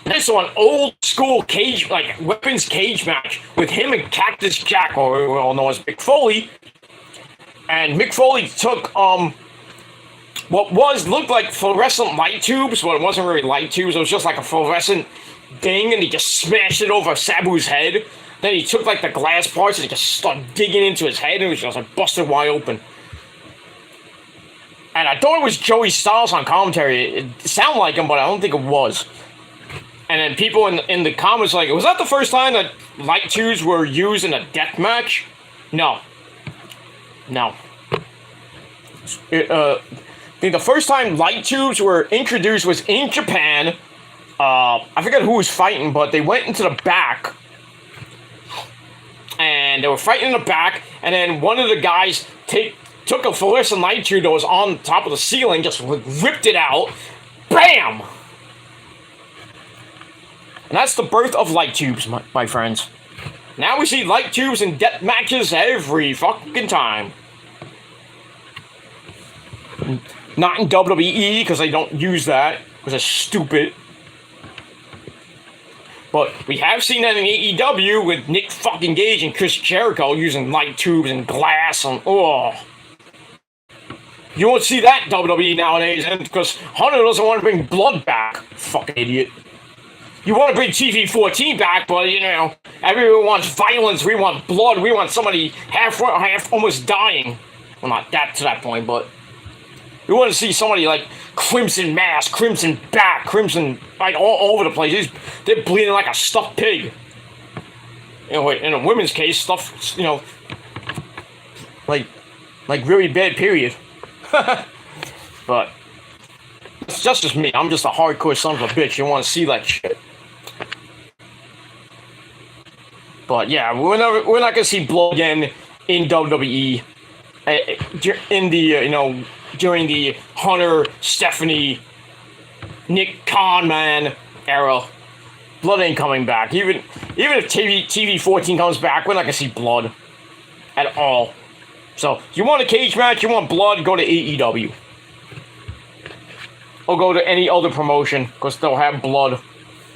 And I saw an old school cage, weapons cage match with him and Cactus Jack, or we all know as Mick Foley. And Mick Foley took what looked like fluorescent light tubes, but it wasn't really light tubes. It was just like a fluorescent thing, and he just smashed it over Sabu's head. Then he took the glass parts and he just started digging into his head, and it was just busted wide open. And I thought it was Joey Styles on commentary. It sounded like him, but I don't think it was. And then people in the comments was that the first time that light tubes were used in a death match? No. I think the first time light tubes were introduced was in Japan. I forget who was fighting, but they went into the back. And they were fighting in the back, and then one of the guys took a fluorescent light tube that was on top of the ceiling, just ripped it out. Bam! And that's the birth of light tubes, my friends. Now we see light tubes in death matches every fucking time. Not in WWE, because they don't use that, because it's stupid. But we have seen that in AEW with Nick fucking Gage and Chris Jericho using light tubes and glass and You won't see that in WWE nowadays, and because Hunter doesn't want to bring blood back. Fucking idiot. You want to bring TV-14 back, but everyone wants violence. We want blood. We want somebody half almost dying. Well, not that to that point, but we want to see somebody crimson mask, crimson back, crimson all over the place. They're bleeding like a stuffed pig. In a women's case, stuff really bad. Period. But it's just me. I'm just a hardcore son of a bitch. You want to see that shit. But yeah, we're not gonna see blood again in WWE. In the during the Hunter, Stephanie, Nick Khanman era, blood ain't coming back. Even if TV-14 comes back, we're not gonna see blood at all. So you want a cage match, you want blood, go to AEW. Or go to any other promotion, because they'll have blood.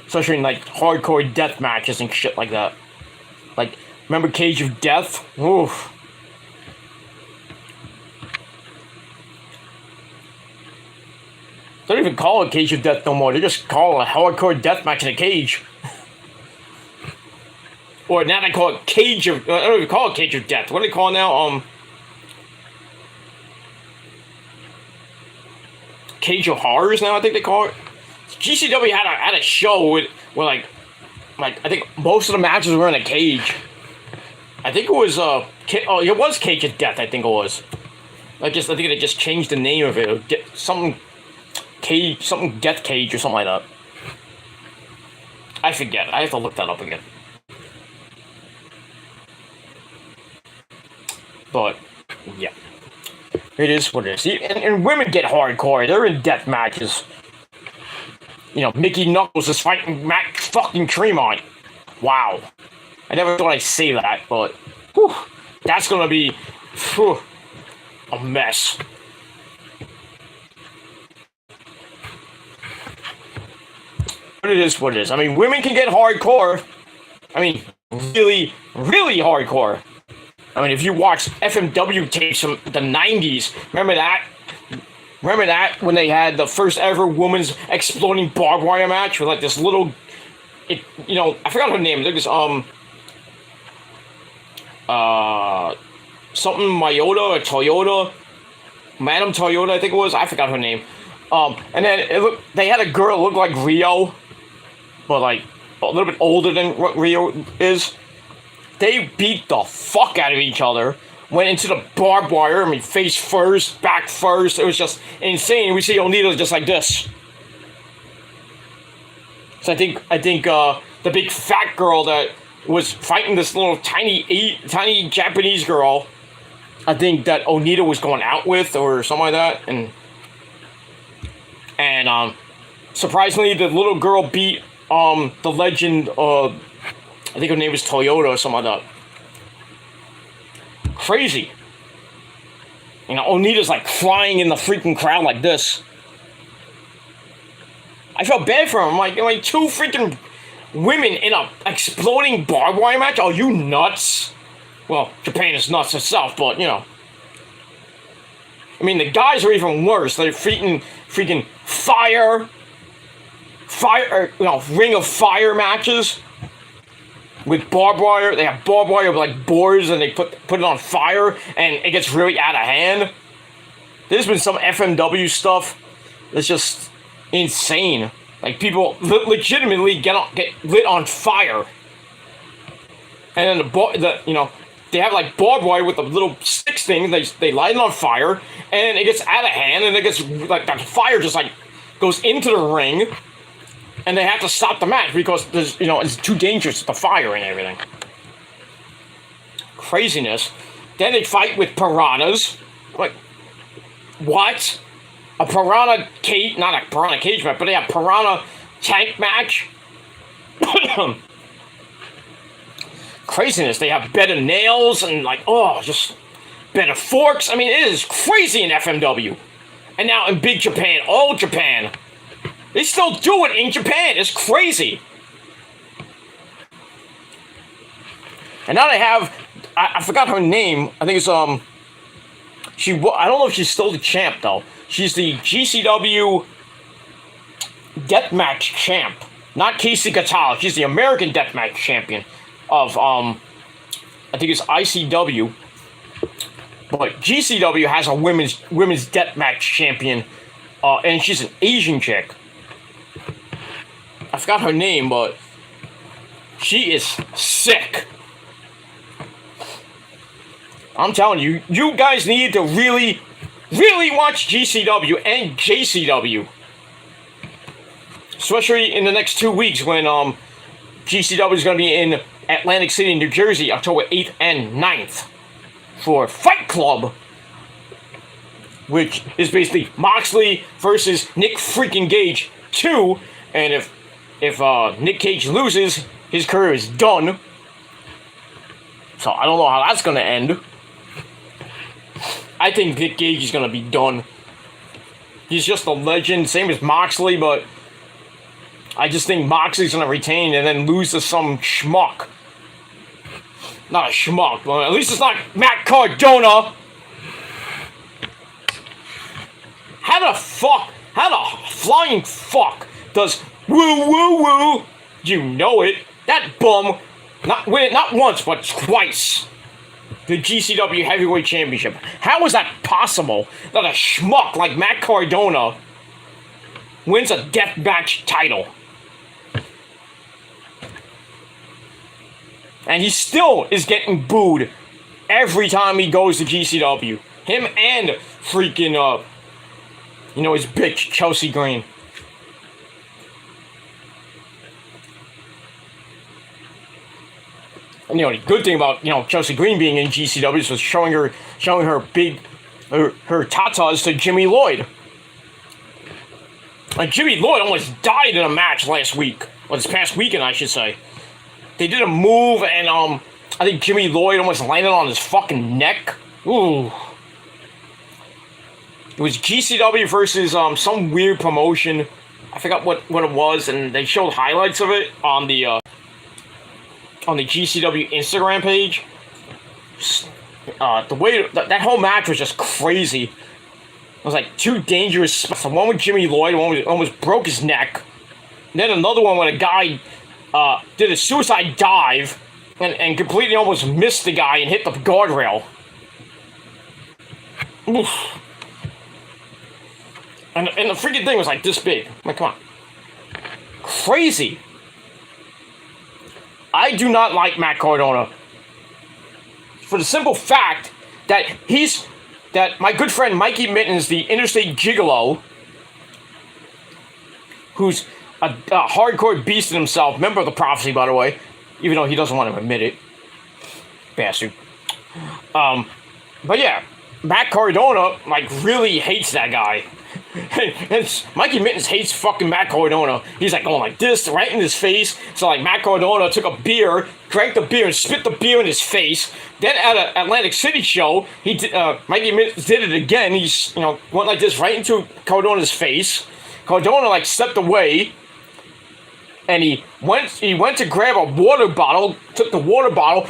Especially in hardcore death matches and shit like that. Remember Cage of Death? Oof. They don't even call it Cage of Death no more. They just call it a hardcore death match in a cage. Or now they call it Cage of... I don't even call it Cage of Death. What do they call it now? Cage of Horrors now, I think they call it. GCW had a show where I think most of the matches were in a cage. I think it was it was Cage of Death. I think it was. I think they just changed the name of it. Something Death Cage or something like that. I forget. I have to look that up again. But yeah, it is what it is. And women get hardcore. They're in death matches. Mickey Knuckles is fighting Matt fucking Tremont. Wow. I never thought I'd say that, but that's gonna be a mess. But it is what it is. I mean, women can get hardcore. I mean, really, really hardcore. I mean, if you watch FMW tapes from the 90s, remember that? Remember that when they had the first ever women's exploding barbed wire match with this little, I forgot her name. It was something Mayota or Toyota, Madam Toyota, I think it was. I forgot her name. And then they had a girl look like Rio, but a little bit older than what Rio is. They beat the fuck out of each other. Went into the barbed wire. I mean, face first, back first. It was just insane. We see Onita just like this. So I think the big fat girl that was fighting this little tiny Japanese girl. I think that Onita was going out with or something like that, and surprisingly, the little girl beat the legend. I think her name was Toyota or something like that. Crazy. You know, Onita's like flying in the freaking crowd like this. I felt bad for him. Like two freaking women in a exploding barbed wire match. Are you nuts? Well, Japan is nuts itself, but you know. I mean, the guys are even worse. They're freaking fire, ring of fire matches with barbed wire. They have barbed wire with like boards, and they put it on fire, and it gets really out of hand. There's been some FMW stuff that's just insane. Like people legitimately get lit on fire, and then they have like barbed wire with a little sticks thing. They light it on fire, and it gets out of hand, and it gets like the fire just like goes into the ring, and they have to stop the match because there's it's too dangerous with the fire and everything. Craziness. Then they fight with piranhas. Like what? A piranha cage, not a piranha cage match, but they have piranha tank match. Craziness. They have better nails and just better forks. I mean, it is crazy in FMW. And now in Big Japan, All Japan, they still do it in Japan. It's crazy. And now they have, I forgot her name. I think it's I don't know if she's still the champ though. She's the GCW Deathmatch champ, not Casey Gatala. She's the American Deathmatch champion of I think it's ICW, but GCW has a women's Deathmatch champion, and she's an Asian chick. I forgot her name, but she is sick. I'm telling you, you guys need to really watch GCW and JCW. Especially in the next 2 weeks when GCW is going to be in Atlantic City, New Jersey, October 8th and 9th for Fight Club, which is basically Moxley versus Nick freaking Gage 2, and if Nick Cage loses, his career is done. So I don't know how that's going to end. I think Nick Gage is going to be done. He's just a legend, same as Moxley, but I just think Moxley's going to retain and then lose to some schmuck. Not a schmuck, but at least it's not Matt Cardona. How the flying fuck does woo woo woo? You know it. That bum, not win it not once, but twice. The GCW Heavyweight Championship. How is that possible that a schmuck like Matt Cardona wins a deathmatch title? And he still is getting booed every time he goes to GCW. Him and freaking, his bitch, Chelsea Green. And, the good thing about, Chelsea Green being in GCW was showing her big, her tatas to Jimmy Lloyd. And Jimmy Lloyd almost died in a match last week. Or this past weekend, I should say. They did a move, and I think Jimmy Lloyd almost landed on his fucking neck. Ooh. It was GCW versus some weird promotion. I forgot what it was, and they showed highlights of it on the GCW Instagram page. The way that whole match was just crazy. It was like two dangerous spots. One with Jimmy Lloyd, one almost broke his neck. And then another one when a guy did a suicide dive and completely almost missed the guy and hit the guardrail. Oof. And the freaking thing was like this big. Like, come on. Crazy. I do not like Matt Cardona. For the simple fact that my good friend Mikey Mittens, the Interstate Gigolo, who's a hardcore beast in himself, member of the Prophecy, by the way, even though he doesn't want to admit it. Bastard. But yeah, Matt Cardona, like, really hates that guy. And Mikey Mittens hates fucking Matt Cardona. He's like going like this, right in his face. So like Matt Cardona took a beer, drank the beer, and spit the beer in his face. Then at an Atlantic City show, Mikey Mittens did it again. He's, went like this right into Cardona's face. Cardona like stepped away, and he went to grab a water bottle, took the water bottle,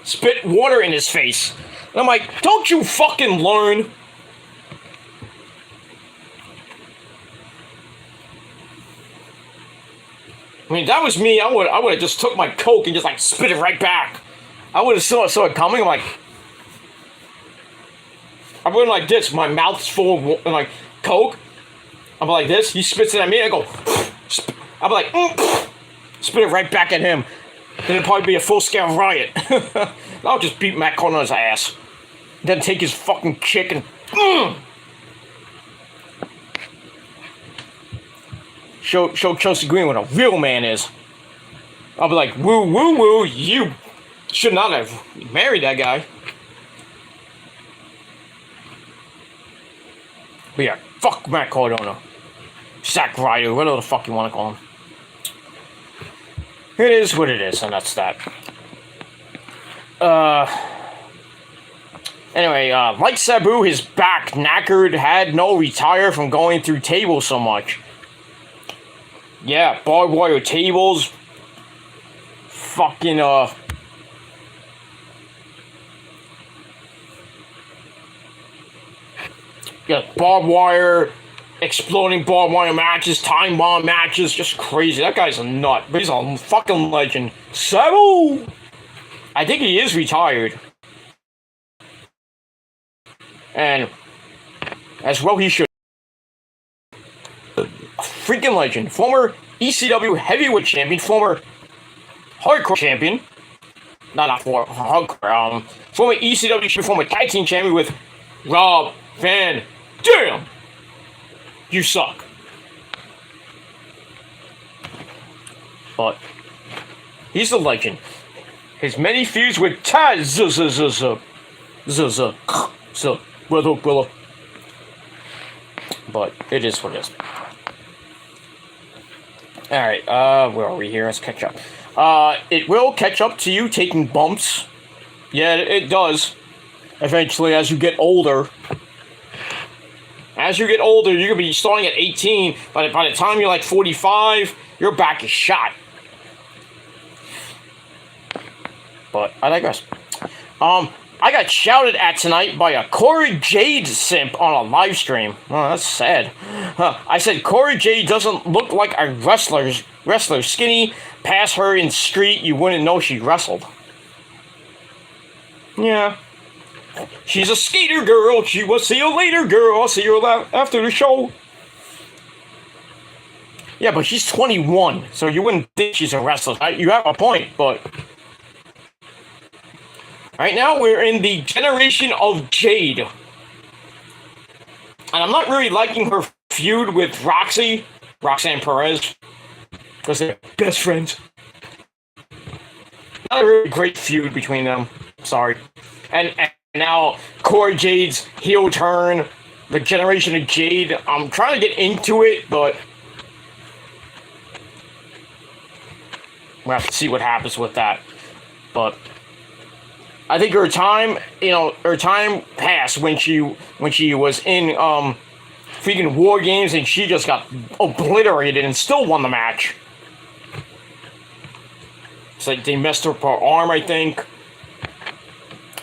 spit water in his face. And I'm like, don't you fucking learn? I mean, that was me. I would have just took my Coke and just like spit it right back. I would have saw it coming. I'm like, I went like this. My mouth's full of like Coke. I'm like this. He spits it at me. I go. I'm like, spit it right back at him. Then it'd probably be a full-scale riot. I'll just beat Matt Cardona's ass. Then take his fucking chicken. Show Chelsea Green what a real man is. I'll be like, woo, woo, woo, you should not have married that guy. But yeah, fuck Matt Cardona. Zack Ryder, whatever the fuck you want to call him. It is what it is, and that's that. Anyway, like Sabu, his back knackered, had no retire from going through tables so much. Yeah, barbed wire tables. Fucking, yeah, barbed wire, exploding barbed wire matches, time bomb matches, just crazy. That guy's a nut, but he's a fucking legend. Sabu! I think he is retired. And as well he should. A freaking legend. Former ECW heavyweight champion, former hardcore champion. Not for hardcore. Former ECW champion, former tag team champion with Rob Van Dam. You suck. But he's a legend. His many feuds with Taz. Willow. But it is what it is. Alright, where are we here? Let's catch up. It will catch up to you taking bumps. Yeah, it does. Eventually, as you get older. As you get older, you're going to be starting at 18. But by the time you're like 45, your back is shot. But I digress. I got shouted at tonight by a Corey Jade simp on a live stream. Oh, that's sad. I said Corey Jade doesn't look like a wrestler. Skinny, pass her in street, you wouldn't know she wrestled. Yeah. She's a skater girl. She will see you later, girl. I'll see you after the show. Yeah, but she's 21, so you wouldn't think she's a wrestler. You have a point, but... Right now, we're in the generation of Jade. And I'm not really liking her feud with Roxanne Perez. Because they're best friends. Not a really great feud between them. Sorry. And now, Corey Jade's heel turn. The generation of Jade. I'm trying to get into it, but... we'll have to see what happens with that. But... I think her time passed when she was in freaking War Games and she just got obliterated and still won the match. It's like they messed up her arm, I think.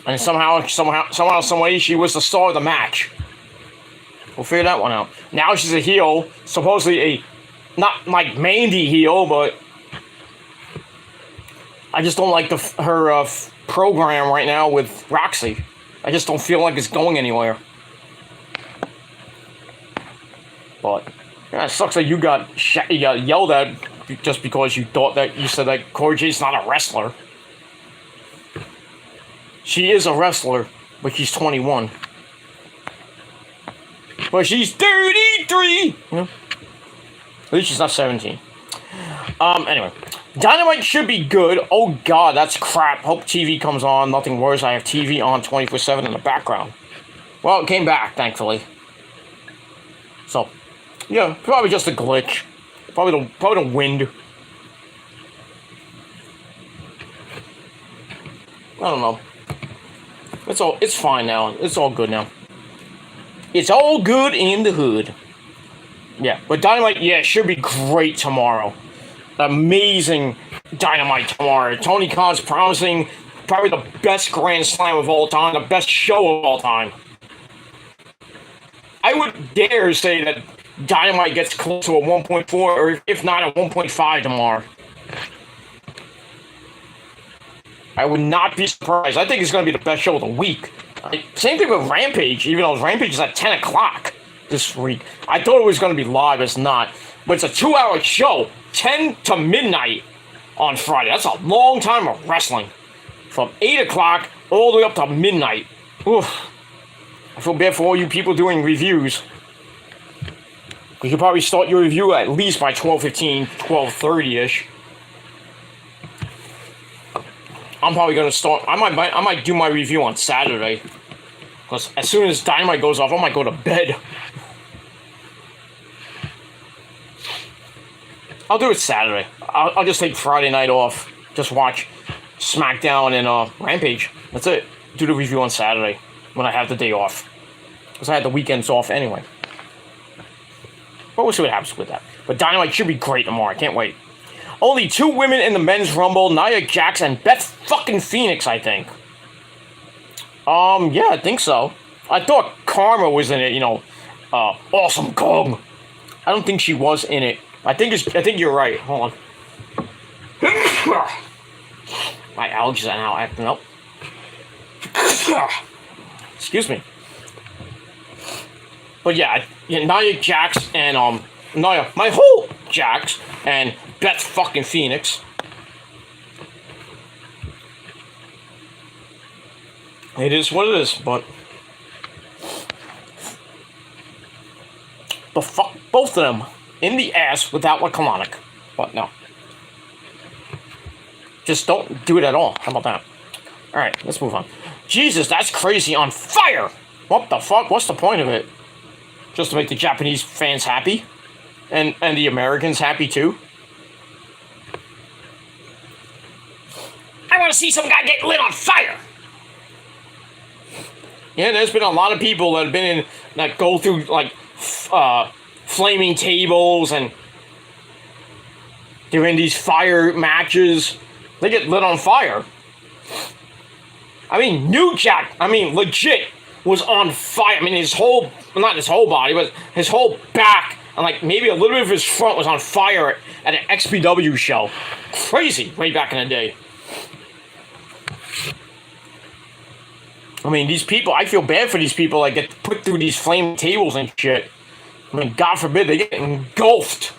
And somehow, some way, she was the star of the match. We'll figure that one out. Now she's a heel, supposedly not like Mandy heel, but I just don't like her program right now with Roxy. I just don't feel like it's going anywhere. But yeah, it sucks that you got yelled at just because you said that Corey Jade's not a wrestler. She is a wrestler, but she's 21. But she's 33. At least she's not 17. Anyway. Dynamite should be good. Oh god, that's crap. Hope TV comes on. Nothing worse. I have TV on 24/7 in the background. Well, it came back, thankfully. So, yeah, probably just a glitch. Probably the wind. I don't know. It's fine now. It's all good now. It's all good in the hood. Yeah, but Dynamite, yeah, should be great tomorrow. Amazing Dynamite tomorrow. Tony Khan's promising probably the best Grand Slam of all time, the best show of all time. I would dare say that Dynamite gets close to a 1.4, or if not a 1.5 tomorrow. I would not be surprised. I think it's going to be the best show of the week. Same thing with Rampage, even though Rampage is at 10 o'clock this week. I thought it was going to be live, it's not. But it's a 2-hour show, 10 to midnight on Friday. That's a long time of wrestling. From 8 o'clock all the way up to midnight. Oof. I feel bad for all you people doing reviews. You could probably start your review at least by 12:15, 12:30-ish. I'm probably going to start... I might do my review on Saturday. Because as soon as Dynamite goes off, I might go to bed. I'll do it Saturday. I'll just take Friday night off. Just watch SmackDown and Rampage. That's it. Do the review on Saturday when I have the day off. Because I had the weekends off anyway. But we'll see what happens with that. But Dynamite should be great tomorrow. I can't wait. Only 2 women in the men's rumble. Nia Jax and Beth fucking Phoenix, I think. Yeah, I think so. I thought Karma was in it, Awesome Kong. I don't think she was in it. I think you're right. Hold on. My allergies are now acting up. Excuse me. But yeah, Nia Jax and my whole Jax and Beth fucking Phoenix. It is what it is, but the fuck both of them in the ass without Laconic. But no. Just don't do it at all. How about that? Alright, let's move on. Jesus, that's crazy on fire! What the fuck? What's the point of it? Just to make the Japanese fans happy? And the Americans happy too? I want to see some guy get lit on fire! Yeah, there's been a lot of people that have been in, that go through, like, flaming tables, and they're in these fire matches. They get lit on fire. I mean, New Jack, legit was on fire. I mean, his whole, well, not his whole body, but his whole back, and, like, maybe a little bit of his front was on fire at an XPW show. Crazy, way back in the day. I mean, these people, I feel bad for these people that get put through these flaming tables and shit. I mean, God forbid, they get engulfed.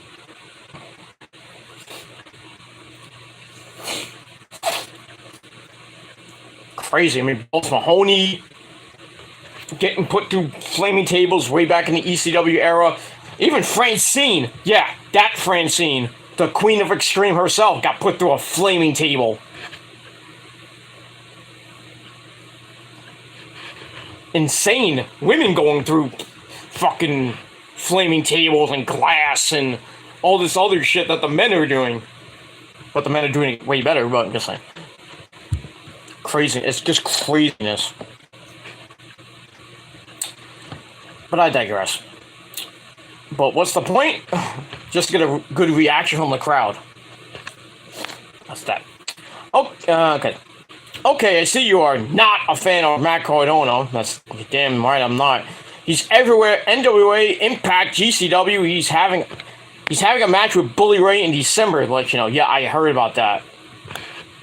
Crazy. I mean, both Mahoney getting put through flaming tables way back in the ECW era. Even Francine, yeah, that Francine, the Queen of Extreme herself, got put through a flaming table. Insane women going through fucking flaming tables and glass and all this other shit that the men are doing. But the men are doing it way better, but I'm just saying. Crazy. It's just craziness. But I digress. But what's the point? Just to get a good reaction from the crowd. That's that. Oh, okay. Okay, I see you are not a fan of Matt Cardona. That's damn right I'm not. He's everywhere. NWA, Impact, GCW. He's having a match with Bully Ray in December. But yeah, I heard about that.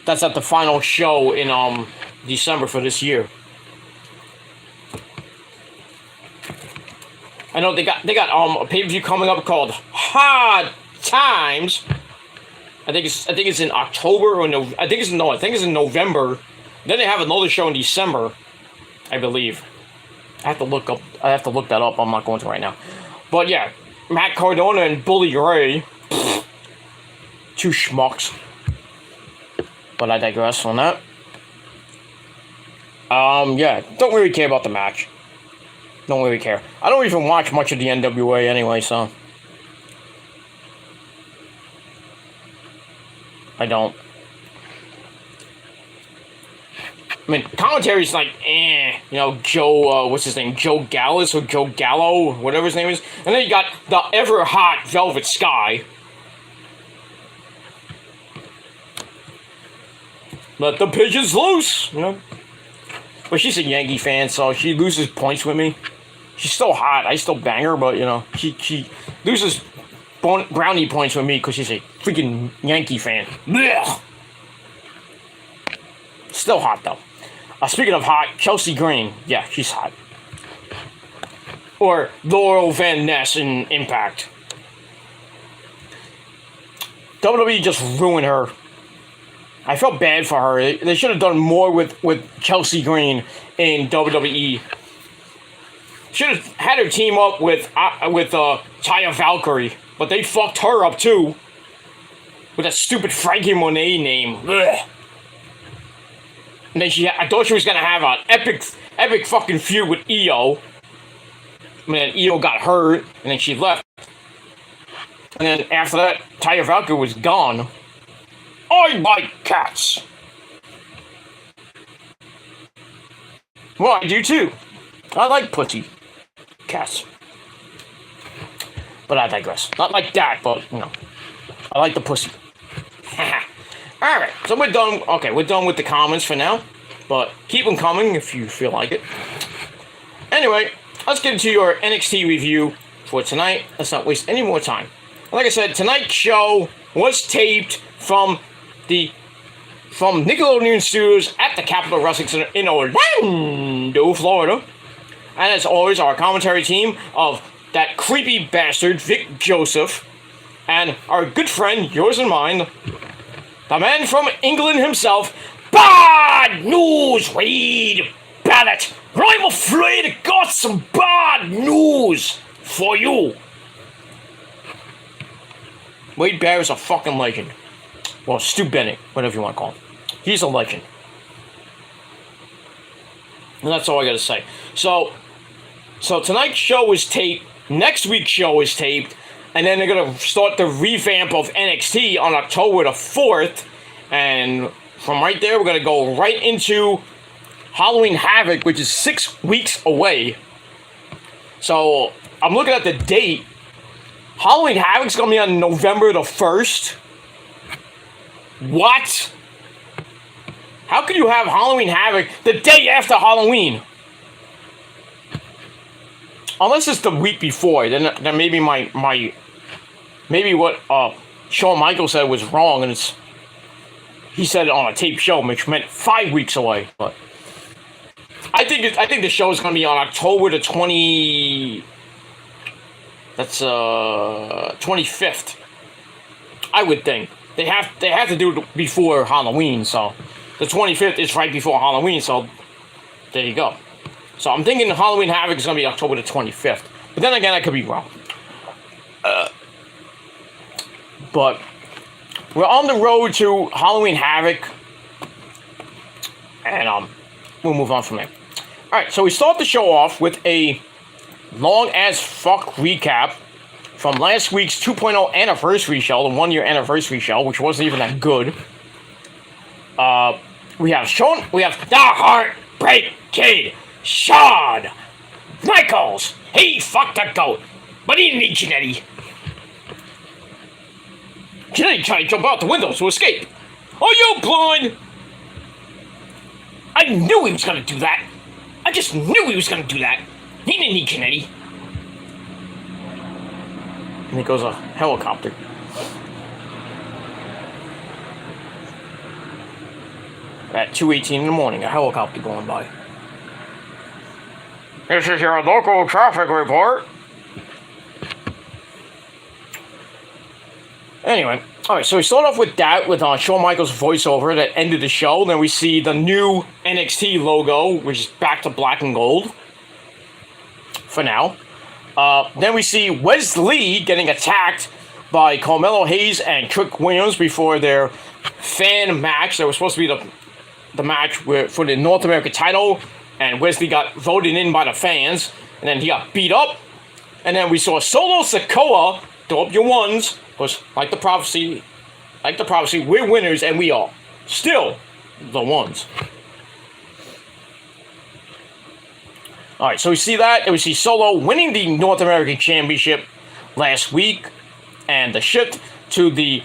That's at the final show in December for this year. I know they got a pay-per-view coming up called Hard Times. I think it's in October or no. I think it's in November. Then they have another show in December, I believe. I have to look that up. I'm not going to right now. But yeah, Matt Cardona and Bully Ray, two schmucks. But I digress on that. Yeah, don't really care about the match. Don't really care. I don't even watch much of the NWA anyway, so I don't. I mean, commentary's like, Joe, what's his name? Joe Gallus or Joe Gallo, whatever his name is. And then you got the ever-hot Velvet Sky. Let the pigeons loose, But she's a Yankee fan, so she loses points with me. She's still hot. I still bang her, but, she loses brownie points with me because she's a freaking Yankee fan. Blech. Still hot, though. Speaking of hot, Chelsea Green. Yeah, she's hot. Or Laurel Van Ness in Impact. WWE just ruined her. I felt bad for her. They should have done more with Chelsea Green in WWE. Should have had her team up with Taya Valkyrie. But they fucked her up, too. With that stupid Frankie Monet name. Ugh. And then I thought she was gonna have an epic fucking feud with Io. And then Io got hurt, and then she left. And then after that, Taya Valkyrie was gone. I like cats. Well, I do too. I like pussy. Cats. But I digress. Not like that, but, I like the pussy. Alright, so we're done. Okay, we're done with the comments for now. But keep them coming if you feel like it. Anyway, let's get into your NXT review for tonight. Let's not waste any more time. Like I said, tonight's show was taped from Nickelodeon Studios at the Capitol Wrestling Center in Orlando, Florida. And as always, our commentary team of that creepy bastard, Vic Joseph, and our good friend, yours and mine, the man from England himself, Bad News Wade Barrett. I'm afraid I got some bad news for you. Wade Barrett's a fucking legend. Well, Stu Bennett, whatever you want to call him. He's a legend. And that's all I gotta say. So tonight's show is taped, next week's show is taped, and then they're gonna start the revamp of NXT on October the 4th, and from right there, we're gonna go right into Halloween Havoc, which is 6 weeks away. So, I'm looking at the date. Halloween Havoc's gonna be on November the 1st. What? How can you have Halloween Havoc the day after Halloween? Unless it's the week before, then maybe maybe what Shawn Michaels said was wrong, and he said it on a tape show, which meant 5 weeks away. But I think the show is going to be on October the 25th. I would think they have to do it before Halloween, so the 25th is right before Halloween. So there you go. So I'm thinking Halloween Havoc is going to be October the 25th. But then again, I could be wrong. But we're on the road to Halloween Havoc. And we'll move on from there. Alright, so we start the show off with a long-as-fuck recap from last week's 2.0 anniversary show, the 1-year anniversary show, which wasn't even that good. We have the Heartbreak Kid, Shawn Michaels. He fucked a goat, but he didn't eat Janetti. Janetti tried to jump out the window to escape. Are you blind? I knew he was gonna do that. I just knew he was gonna do that. He didn't eat Janetti. And he goes a helicopter. At 2:18 in the morning, a helicopter going by. This is your local traffic report. Anyway, alright, so we start off with that, with Shawn Michaels' voiceover that ended the show. Then we see the new NXT logo, which is back to black and gold. For now. Then we see Wesley getting attacked by Carmelo Hayes and Trick Williams before their fan match that was supposed to be the match for the North American title, and Wesley got voted in by the fans, and then he got beat up, and then we saw Solo Sikoa throw up your ones, because like the prophecy, we're winners, and we are still the ones. Alright, so we see that, and we see Solo winning the North American Championship last week, and the shift to the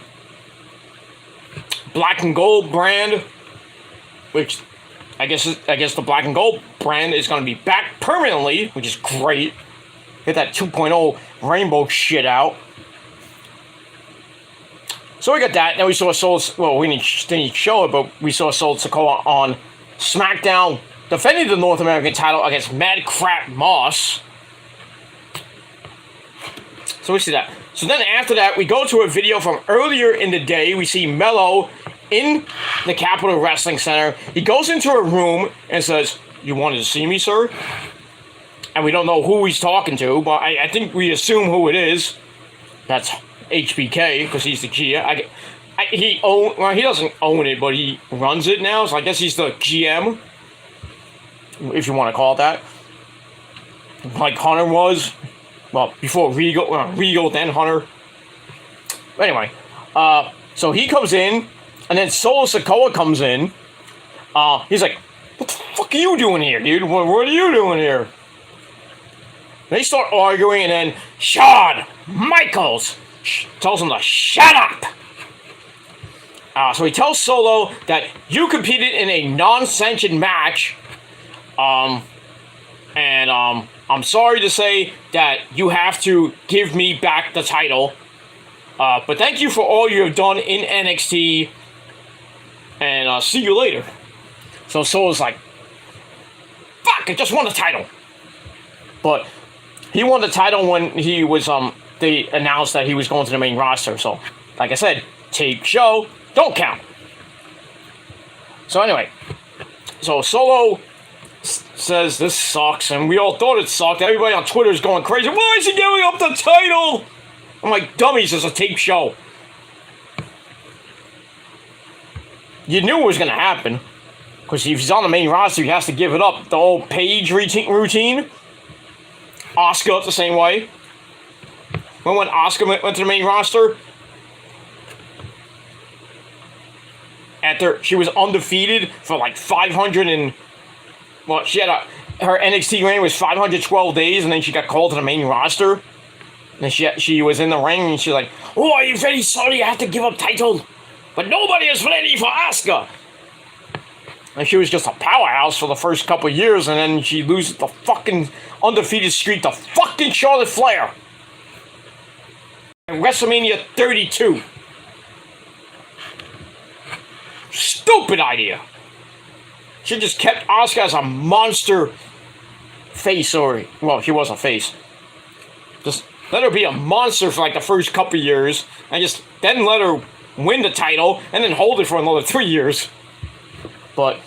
black and gold brand, which I guess the black and gold brand is going to be back permanently, which is great. Get that 2.0 rainbow shit out. So we got that. Then we saw Solo, well, we didn't show it, but we saw Solo Sikoa on SmackDown defending the North American title against Mad Crap Moss. So we see that. So then after that, we go to a video from earlier in the day. We see Mello in the Capitol Wrestling Center. He goes into a room and says, "You wanted to see me, sir?" And we don't know who he's talking to, but I think we assume who it is. That's HBK, because he's the GM. He doesn't own it, but he runs it now, so I guess he's the GM, if you want to call it that. Like Hunter was. Well, before Regal, then Hunter. But anyway, so he comes in, and then Solo Sikoa comes in. He's like, "What the fuck are you doing here, dude? What are you doing here?" They start arguing, and then Shawn Michaels tells him to shut up. So he tells Solo that you competed in a non-sanctioned match, and I'm sorry to say that you have to give me back the title, but thank you for all you have done in NXT, and see you later. So Solo's like, fuck, I just won the title. But he won the title when he was, they announced that he was going to the main roster. So, like I said, tape show, don't count. So anyway, so Solo says this sucks, and we all thought it sucked. Everybody on Twitter is going crazy. Why is he giving up the title? I'm like, dummies, it's a tape show. You knew it was going to happen, because if he's on the main roster, he has to give it up. The old Paige routine. Asuka the same way. When Asuka went to the main roster, after she was undefeated for like 500 and... Well, her NXT reign was 512 days, and then she got called to the main roster. And she was in the ring, and she's like, "Oh, are you very sorry I have to give up title? But nobody is ready for Asuka." And she was just a powerhouse for the first couple of years, and then she loses the fucking undefeated streak to fucking Charlotte Flair. At WrestleMania 32. Stupid idea. She just kept Asuka as a monster face, well, she was a face. Just let her be a monster for like the first couple of years, and just then let her win the title, and then hold it for another 3 years. But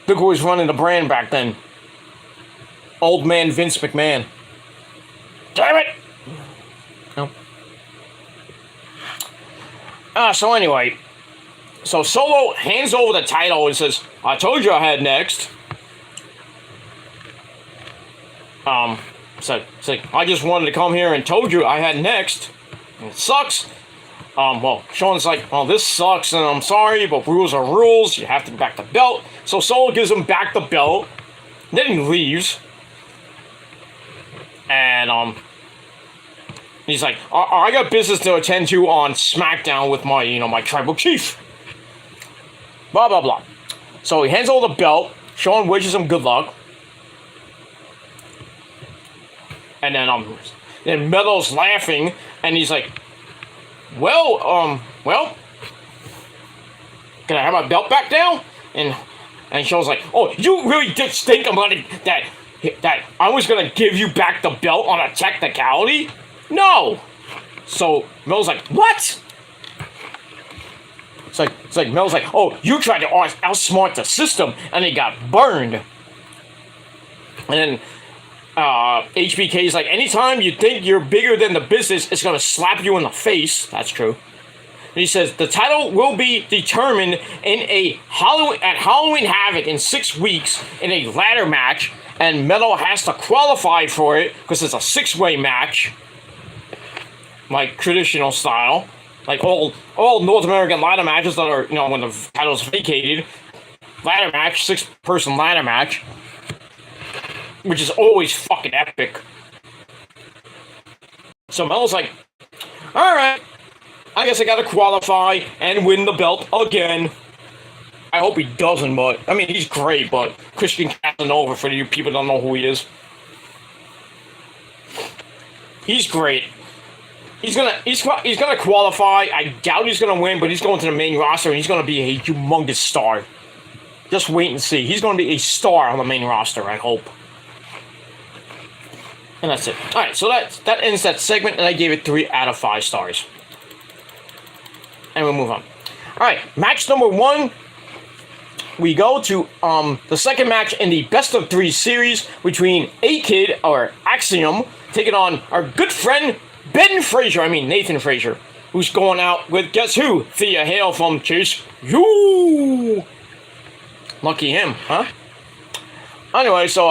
look who was running the brand back then. Old man Vince McMahon. Damn it! No. So anyway, so Solo hands over the title and says, "I told you I had next." So I just wanted to come here and told you I had next. It sucks. Well, Shawn's like, "Well, this sucks, and I'm sorry, but rules are rules. You have to get back the belt." So Solo gives him back the belt. Then he leaves. And, he's like, I got business to attend to on SmackDown with my, my tribal chief. Blah, blah, blah. So he hands over the belt. Shawn wishes him good luck. And then Meadows laughing, and he's like, well, can I have my belt back now? And Shawn's like, "Oh, you really did think about it, that I was gonna give you back the belt on a technicality? No." So Mel's like, "What?" It's like Mel's like, "Oh, you tried to outsmart the system, and it got burned." And then HBK's like, "Anytime you think you're bigger than the business, it's gonna slap you in the face." That's true. He says the title will be determined in at Halloween Havoc in 6 weeks in a ladder match, and Metal has to qualify for it because it's a 6-way match, like traditional style, like all North American ladder matches that are, when the title's vacated, ladder match, 6-person ladder match, which is always fucking epic. So Metal's like, all right, I guess I gotta qualify and win the belt again. I hope he doesn't, but I mean, he's great, but Christian Casanova, for you people don't know who he is. He's great. He's gonna qualify. I doubt he's gonna win, but he's going to the main roster and he's gonna be a humongous star. Just wait and see. He's gonna be a star on the main roster, I hope. And that's it. Alright, so that ends that segment, and I gave it 3 out of 5 stars. And we'll move on. Alright, match number 1. We go to the second match in the best of 3 series between A-Kid, or Axiom, taking on our good friend Nathan Frazier, who's going out with, guess who? Thea Hale from Chase U. Lucky him, huh? Anyway, so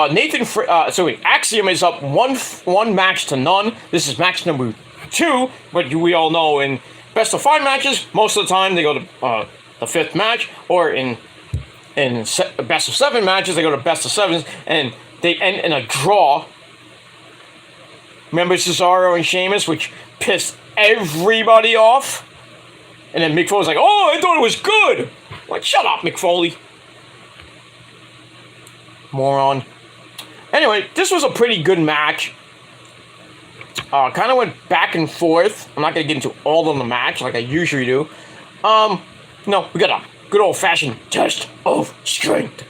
Axiom is up one match to none. This is match number 2, but we all know in best of 5 matches, most of the time they go to the 5th match, or in best of 7 matches, they go to best of 7s, and they end in a draw. Remember Cesaro and Sheamus, which pissed everybody off? And then Mick Foley's like, oh, I thought it was good! Like, shut up, Mick Foley. Moron. Anyway, this was a pretty good match. Kind of went back and forth. I'm not going to get into all of the match like I usually do. No, we got a good old-fashioned test of strength.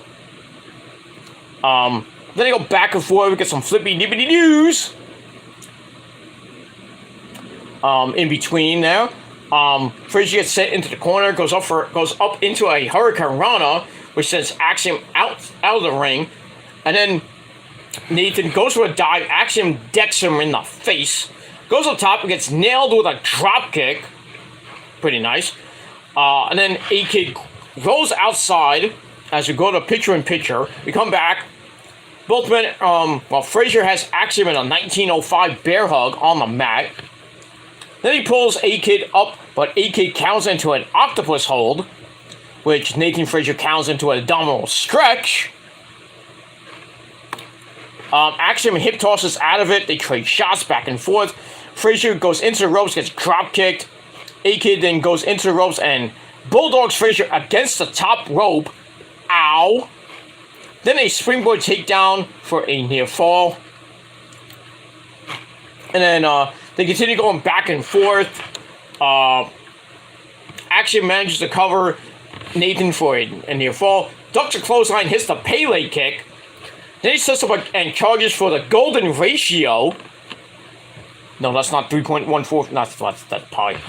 Then they go back and forth. We get some flippy-dippity news. In between there. Frazier gets sent into the corner, goes up into a Hurricane Rana, which sends Axiom out of the ring. And then Nathan goes for a dive. Axiom decks him in the face. Goes up top and gets nailed with a drop kick. Pretty nice. And then A-Kid goes outside as we go to picture-in-picture. We come back. Both men, Frazier has Axiom in a 1905 bear hug on the mat. Then he pulls A-Kid up, but A-Kid counts into an octopus hold, which Nathan Frazier counts into an abdominal stretch. Axiom hip tosses out of it. They trade shots back and forth. Frazier goes into the ropes, gets drop kicked. A-Kid then goes into the ropes and bulldogs Frazier against the top rope. Ow. Then a springboard takedown for a near fall. And then they continue going back and forth. Axiom manages to cover Nathan for a near fall. Ducks a clothesline, hits the Pele kick. Then he sets up and charges for the golden ratio. No, that's not 3.14. That's pi.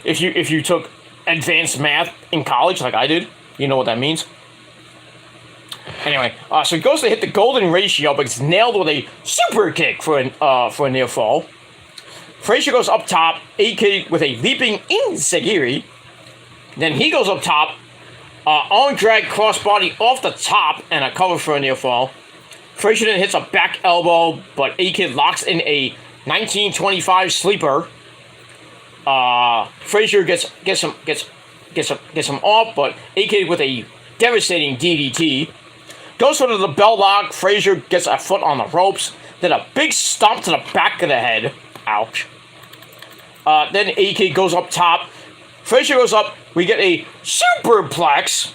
If you took advanced math in college like I did, you know what that means. Anyway, so he goes to hit the golden ratio, but gets nailed with a super kick for a near fall. Frazier goes up top, A-Kid with a leaping enziguri. Then he goes up top, arm drag crossbody off the top, and a cover for a near fall. Frazier then hits a back elbow, but A-Kid locks in a 1925 sleeper. Frazier gets him off, but A-Kid with a devastating DDT. Goes for the bell lock. Frazier gets a foot on the ropes. Then a big stomp to the back of the head. Ouch. Then A-Kid goes up top. Frazier goes up. We get a superplex.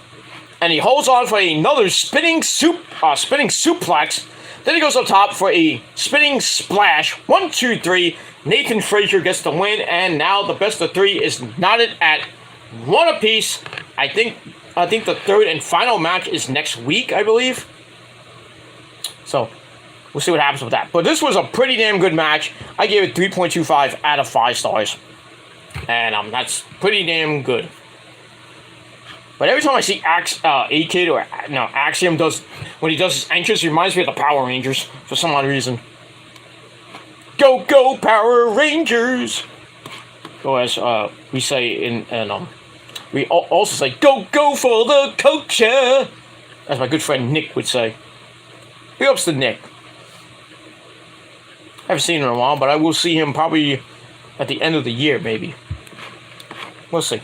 And he holds on for another spinning suplex. Then he goes up top for a spinning splash. 1, 2, 3. Nathan Frazier gets the win. And now the best of 3 is knotted at 1 apiece. I think the third and final match is next week, I believe. So, we'll see what happens with that. But this was a pretty damn good match. I gave it 3.25 out of 5 stars. And that's pretty damn good. But every time I see A-Kid or Axiom when he does his entrance, it reminds me of the Power Rangers for some odd reason. Go, go, Power Rangers! or as we say we also say, go for the culture, as my good friend Nick would say. Big ups to Nick. I haven't seen him in a while, but I will see him probably at the end of the year, maybe. We'll see.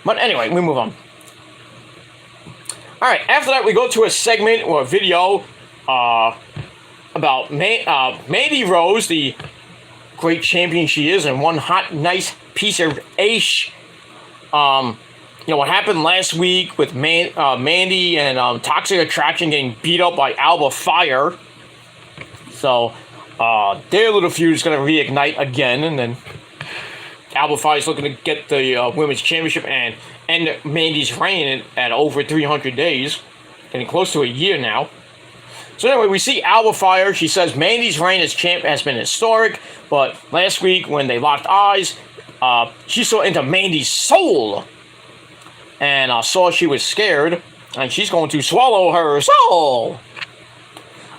But anyway, we move on. Alright, after that we go to a segment or a video about Mandy Rose, the great champion she is, and one hot, nice piece of ace. What happened last week with Mandy and Toxic Attraction getting beat up by Alba Fire. So, their little feud is going to reignite again, and then Alba Fire is looking to get the Women's Championship and end Mandy's reign at over 300 days, getting close to a year now. So anyway, we see Alba Fire. She says Mandy's reign as champ has been historic, but last week when they locked eyes, she saw into Mandy's soul and saw she was scared, and she's going to swallow her soul.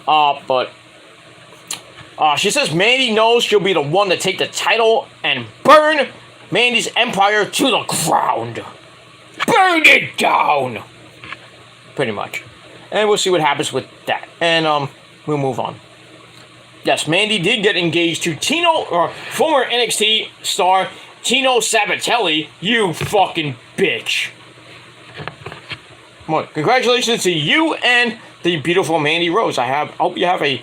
But she says Mandy knows she'll be the one to take the title and burn Mandy's empire to the ground. Burn it down! Pretty much. And we'll see what happens with that. And we'll move on. Yes, Mandy did get engaged to former NXT star Tino Sabatelli. You fucking bitch. Well, congratulations to you and the beautiful Mandy Rose. I hope you have a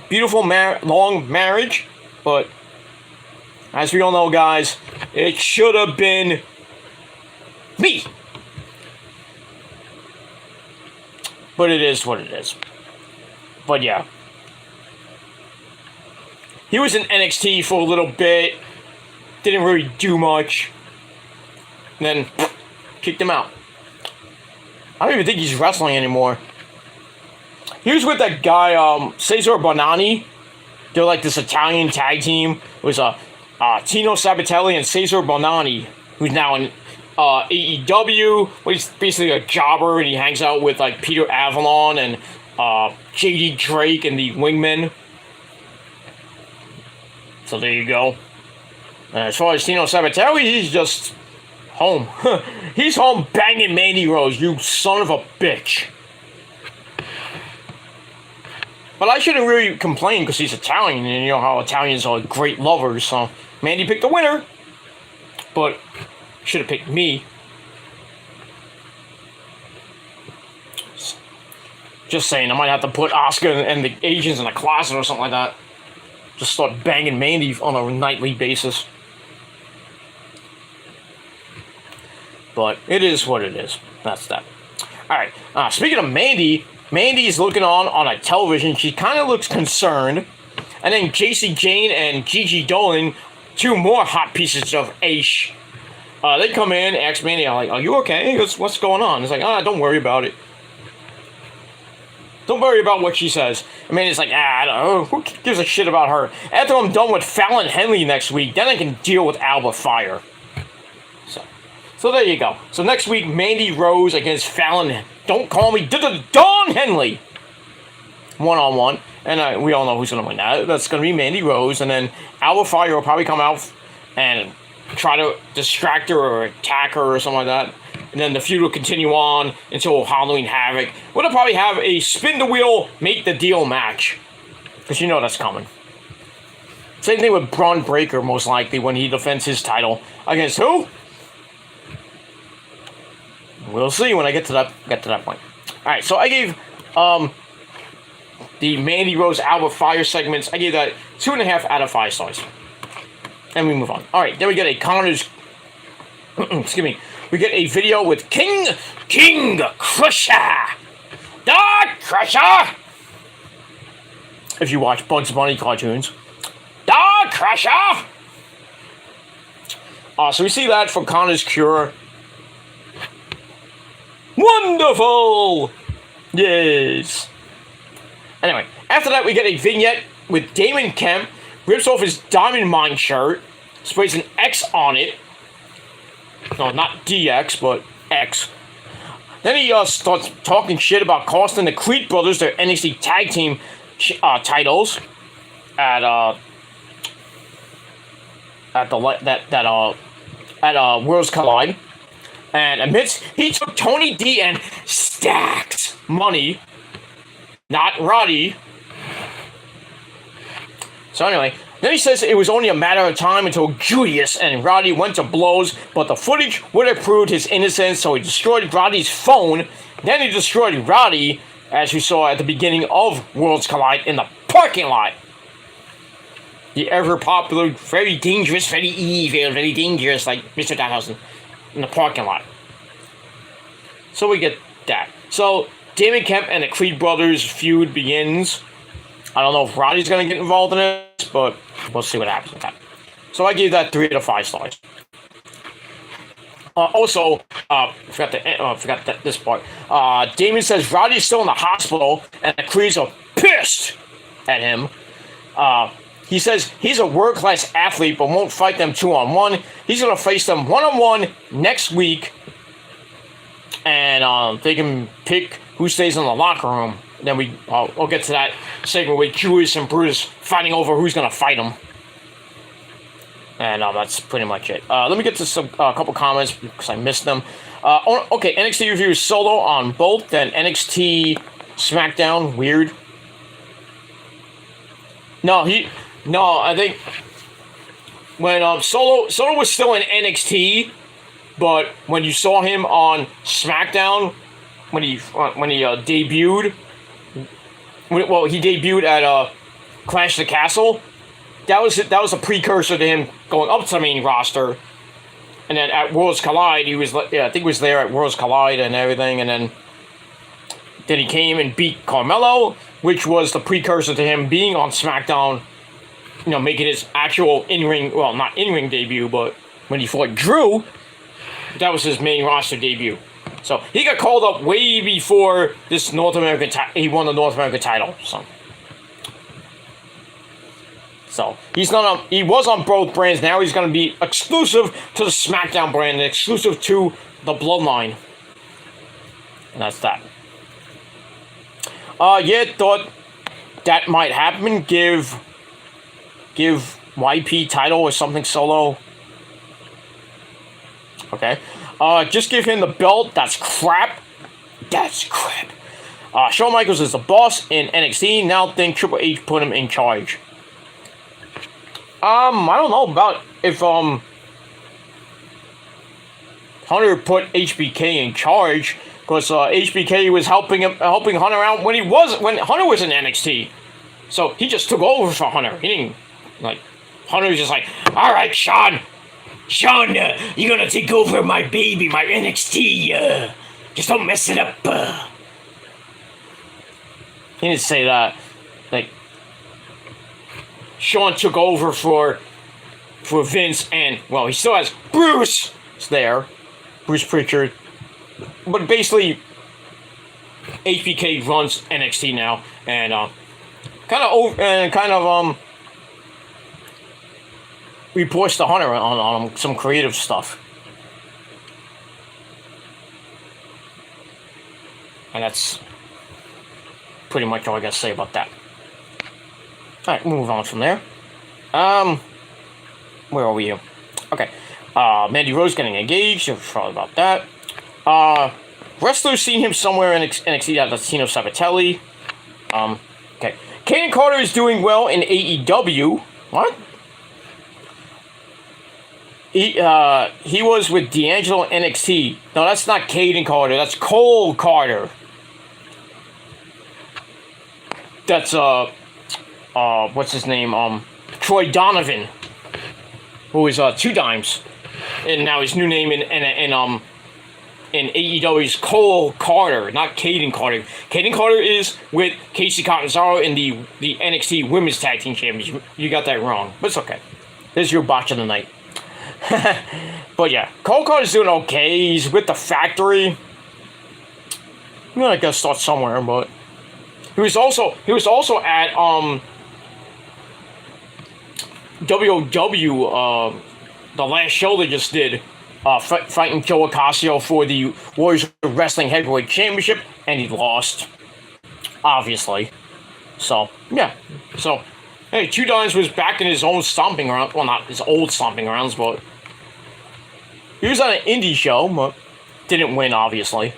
beautiful long marriage, but as we all know, guys, it should have been me. But it is what it is. But yeah. He was in NXT for a little bit. Didn't really do much. And then kicked him out. I don't even think he's wrestling anymore. He was with that guy, Cesar Bonani. They're like this Italian tag team. It was Tino Sabatelli and Cesar Bonani, who's now in AEW. Well, he's basically a jobber, and he hangs out with like Peter Avalon and JD Drake and the Wingmen. So there you go. And as far as Tino Sabatelli, he's just home. He's home banging Mandy Rose, you son of a bitch. But I shouldn't really complain because he's Italian, and you know how Italians are great lovers, so Mandy picked the winner. But should have picked me. Just saying, I might have to put Oscar and the Asians in a closet or something like that. Just start banging Mandy on a nightly basis. But it is what it is. That's that. Alright, speaking of Mandy, Mandy's looking on a television. She kind of looks concerned. And then JC Jane and Gigi Dolan, two more hot pieces of ace. They come in, ask Mandy, like, are you okay? What's going on? It's like, don't worry about it. Don't worry about what she says. I mean, it's like, I don't know. Who gives a shit about her? After I'm done with Fallon Henley next week, then I can deal with Alba Fire. So there you go. So next week, Mandy Rose against Fallon. Don't call me Dawn Henley. 1-on-1. And we all know who's going to win that. That's going to be Mandy Rose. And then Alba Fire will probably come out and try to distract her or attack her or something like that. And then the feud will continue on until Halloween Havoc. We'll probably have a spin the wheel, make the deal match. Because you know that's coming. Same thing with Braun Breaker, most likely, when he defends his title. Against who? We'll see when I get to that point. Alright, so I gave the Mandy Rose Alba Fire segments, I gave that 2.5 out of 5 stars. And we move on. Alright, then we get a Connor's excuse me. We get a video with King Crusher. The Crusher! If you watch Bugs Bunny cartoons. The Crusher! So we see that for Connor's Cure. Wonderful! Yes. Anyway, after that we get a vignette with Damon Kemp. Rips off his Diamond Mine shirt. Sprays an X on it. No, not DX, but X. Then he starts talking shit about costing the Creed brothers their NXT Tag Team titles at at Worlds Collide, and admits he took Tony D and stacked money, not Roddy. So anyway, then he says it was only a matter of time until Julius and Roddy went to blows, but the footage would have proved his innocence, so he destroyed Roddy's phone. Then he destroyed Roddy, as we saw at the beginning of Worlds Collide, in the parking lot. The ever-popular, very dangerous, very evil, very dangerous, like Mr. Danhausen, in the parking lot. So we get that. So, Damon Kemp and the Creed brothers feud begins. I don't know if Roddy's going to get involved in this, but we'll see what happens with that. So I gave that 3 out of 5 stars. Forgot this part. Damon says Roddy's still in the hospital, and the Creeds are pissed at him. He says he's a world-class athlete, but won't fight them 2-on-1. He's going to face them 1-on-1 next week, and they can pick who stays in the locker room. Then we'll get to that segment with Julius and Brutus fighting over who's going to fight them. And that's pretty much it. Let me get to a couple comments because I missed them. Okay, NXT review Solo on both, then NXT SmackDown, weird. No, I think when Solo was still in NXT, but when you saw him on SmackDown, when he debuted, he debuted at Clash of the Castle. That was a precursor to him going up to the main roster, and then at Worlds Collide, I think he was there at Worlds Collide and everything, and then he came and beat Carmelo, which was the precursor to him being on SmackDown, making his actual not in-ring debut, but when he fought Drew, that was his main roster debut. So he got called up way before this North American he won the North American title. So he was on both brands. Now he's going to be exclusive to the SmackDown brand and exclusive to the Bloodline. And that's that. Thought that might happen. Give YP title or something Solo. Okay. Just give him the belt. That's crap. Shawn Michaels is the boss in NXT. Now think Triple H put him in charge. I don't know about if Hunter put HBK in charge, because HBK was helping Hunter out when Hunter was in NXT. So he just took over for Hunter. He didn't Hunter was just like, all right, Sean, you're gonna take over my baby, my NXT. Just don't mess it up. He didn't say that. Sean took over for Vince, and he still has Bruce Pritchard, but basically HBK runs NXT now, and reports to Hunter on some creative stuff, and that's pretty much all I gotta say about that. Alright, move on from there. Where are we here? Okay. Mandy Rose getting engaged. You're probably about that. Wrestlers seen him somewhere in NXT at Latino Sabatelli. Okay. Kaden Carter is doing well in AEW. What? He was with D'Angelo in NXT. No, that's not Kaden Carter. That's Cole Carter. That's, what's his name? Troy Donovan, who is 2 Dimes, and now his new name in AEW is Cole Carter, not Kaden Carter. Kaden Carter is with Casey Catanzaro in the NXT Women's Tag Team Champions. You got that wrong, but it's okay. There's your botch of the night. But yeah, Cole Carter's doing okay. He's with the Factory. I gotta start somewhere, but he was also at WOW, the last show they just did, fighting Joe Ocasio for the Warriors Wrestling Heavyweight Championship, and he lost, obviously. So, yeah. So, Hey, Two Dimes was back in his own stomping ground. Well, not his old stomping grounds, but he was on an indie show, but didn't win, obviously.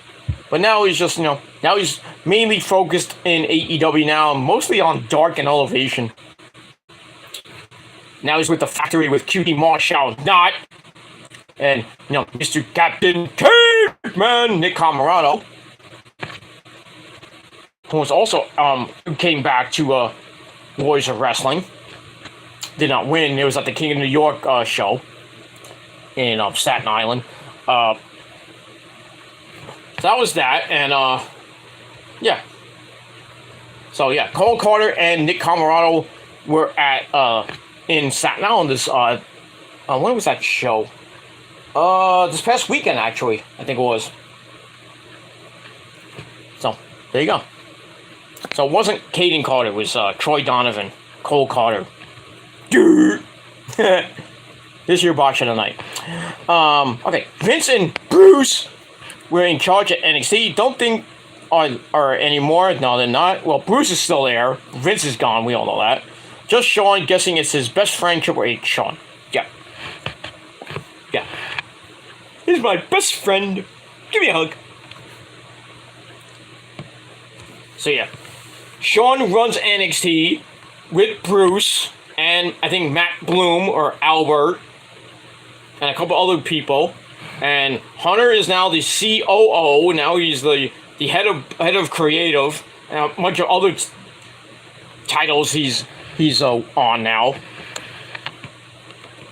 But now he's just, now he's mainly focused in AEW now, mostly on Dark and Elevation. Now he's with the Factory with QT Marshall Not. And, Mr. Captain Caveman, Nick Comoroto. Who was also, came back to, Warriors of Wrestling. Did not win. It was at the King of New York, show. In, Staten Island. So that was that, and, yeah. So, yeah, Cole Carter and Nick Comoroto were at, in Staten Island this, when was that show? This past weekend, actually, I think it was. So, there you go. So, it wasn't Caden Carter, it was, Troy Donovan, Cole Carter. This is your botch of the night. Okay, Vince and Bruce were in charge at NXT. Don't think are anymore. No, they're not. Well, Bruce is still there. Vince is gone. We all know that. Just Sean, guessing it's his best friend, Triple H. Sean. Yeah. Yeah. He's my best friend. Give me a hug. So, yeah. Sean runs NXT with Bruce and I think Matt Bloom or Albert and a couple other people. And Hunter is now the COO. Now he's the head of creative and a bunch of other titles he's on now.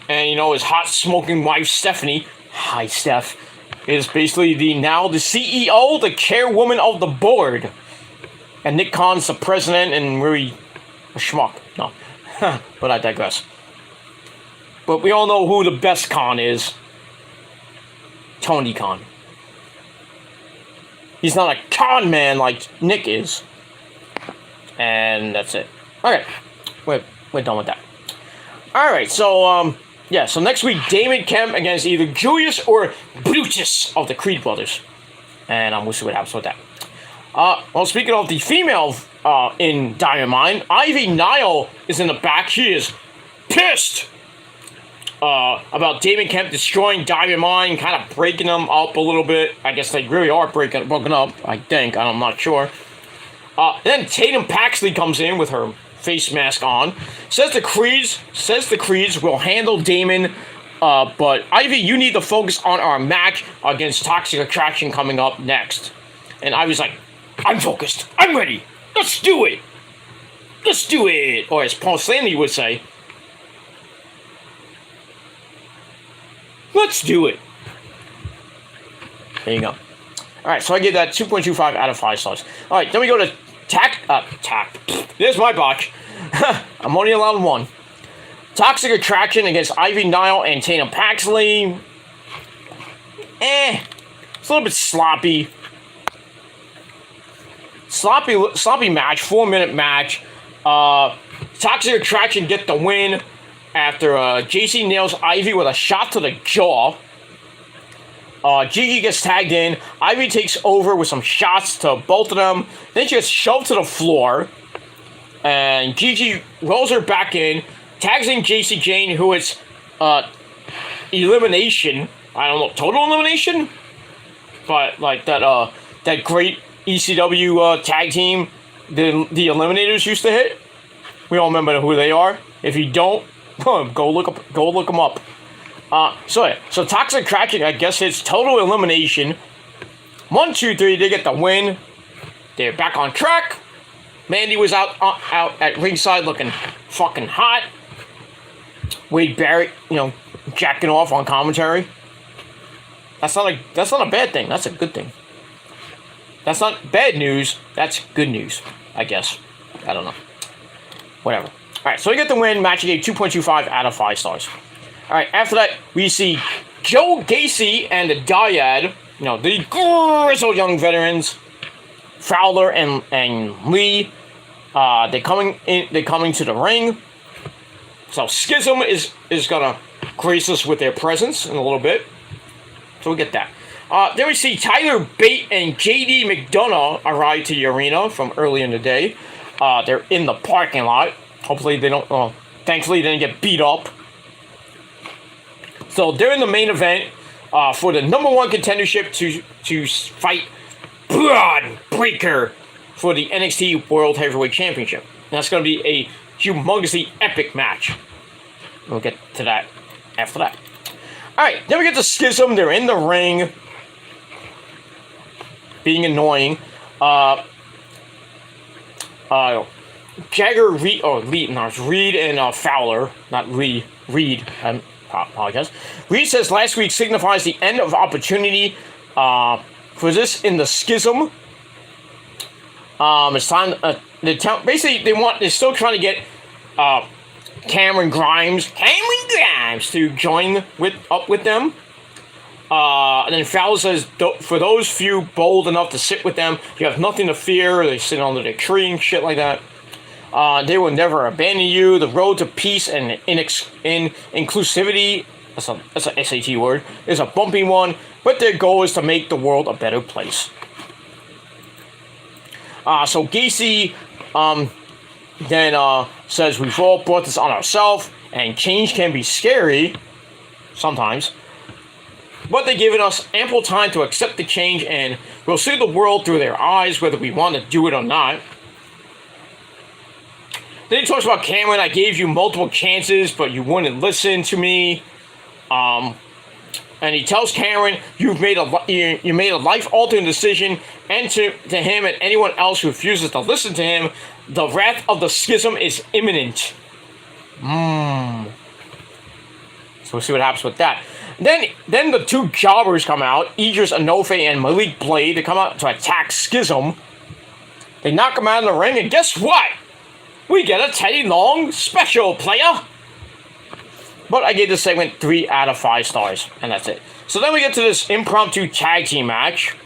And his hot smoking wife Stephanie, hi Steph, is basically the CEO, the chairwoman of the board. And Nick Khan's the president and really a schmuck. No. But I digress. But we all know who the best Khan is. Tony Khan. He's not a con man like Nick is. And that's it. Okay. We're done with that. Alright, so, yeah, so next week, Damon Kemp against either Julius or Brutus of the Creed Brothers. And we'll see what happens with that. Well, speaking of the female in Diamond Mine, Ivy Nile is in the back. She is pissed about Damon Kemp destroying Diamond Mine, kind of breaking them up a little bit. I guess they really are broken up, I think. I'm not sure. Then Tatum Paxley comes in with her face mask on. Says the Creeds will handle Damon, but Ivy, you need to focus on our match against Toxic Attraction coming up next. And Ivy's like, I'm focused. I'm ready. Let's do it. Let's do it. Or as Paul Stanley would say, let's do it. There you go. Alright, so I give that 2.25 out of 5 stars. Alright, then we go to Tack. There's my botch. I'm only allowed one. Toxic Attraction against Ivy Nile and Tatum Paxley. It's a little bit sloppy. Sloppy match, 4-minute match. Toxic Attraction get the win after JC nails Ivy with a shot to the jaw. Gigi gets tagged in. Ivy takes over with some shots to both of them. Then she gets shoved to the floor. And Gigi rolls her back in. Tags in JC Jane, who is elimination. I don't know, total elimination? But like that great ECW tag team the Eliminators used to hit. We all remember who they are. If you don't, go look them up. So Toxic Attraction, I guess it's total elimination. 1, 2, 3, they get the win. They're back on track. Mandy was out at ringside looking fucking hot. Wade Barrett, jacking off on commentary. That's not a bad thing. That's a good thing. That's not bad news. That's good news, I guess. I don't know. Whatever. Alright, so we get the win. Match gave 2.25 out of 5 stars. Alright, after that, we see Joe Gacy and the Dyad, the grizzled young veterans, Fowler and Lee. They're coming to the ring. So Schism is gonna grace us with their presence in a little bit. So we get that. Then we see Tyler Bate and JD McDonough arrive to the arena from early in the day. They're in the parking lot. Hopefully they don't. Thankfully they didn't get beat up. So they're in the main event for the #1 contendership to fight Braun Breaker for the NXT World Heavyweight Championship. And that's going to be a humongously epic match. We'll get to that after that. Alright, then we get to Schism. They're in the ring. Being annoying. Jagger, Reed, Reed and Fowler. Not Lee. Reed. I apologize. Reed says last week signifies the end of opportunity for this in the Schism. It's time. Basically, they're still trying to get Cameron Grimes to join up with them. And then Fowler says, for those few bold enough to sit with them, you have nothing to fear. They sit under the tree and shit like that. They will never abandon you. The road to peace and inclusivity, that's a SAT word, is a bumpy one, but their goal is to make the world a better place. So Gacy then says we've all brought this on ourselves, and change can be scary sometimes, but they've given us ample time to accept the change, and we'll see the world through their eyes, whether we want to do it or not. Then he talks about Cameron. I gave you multiple chances, but you wouldn't listen to me. And he tells Cameron, you made a life-altering decision, and to him and anyone else who refuses to listen to him, the wrath of the Schism is imminent. So we'll see what happens with that. Then the two jobbers come out, Idris Enofe and Malik Blade. They come out to attack Schism. They knock him out of the ring, and guess what? We get a Teddy Long special, player. But I gave this segment 3 out of 5 stars, and that's it. So then we get to this impromptu tag team match,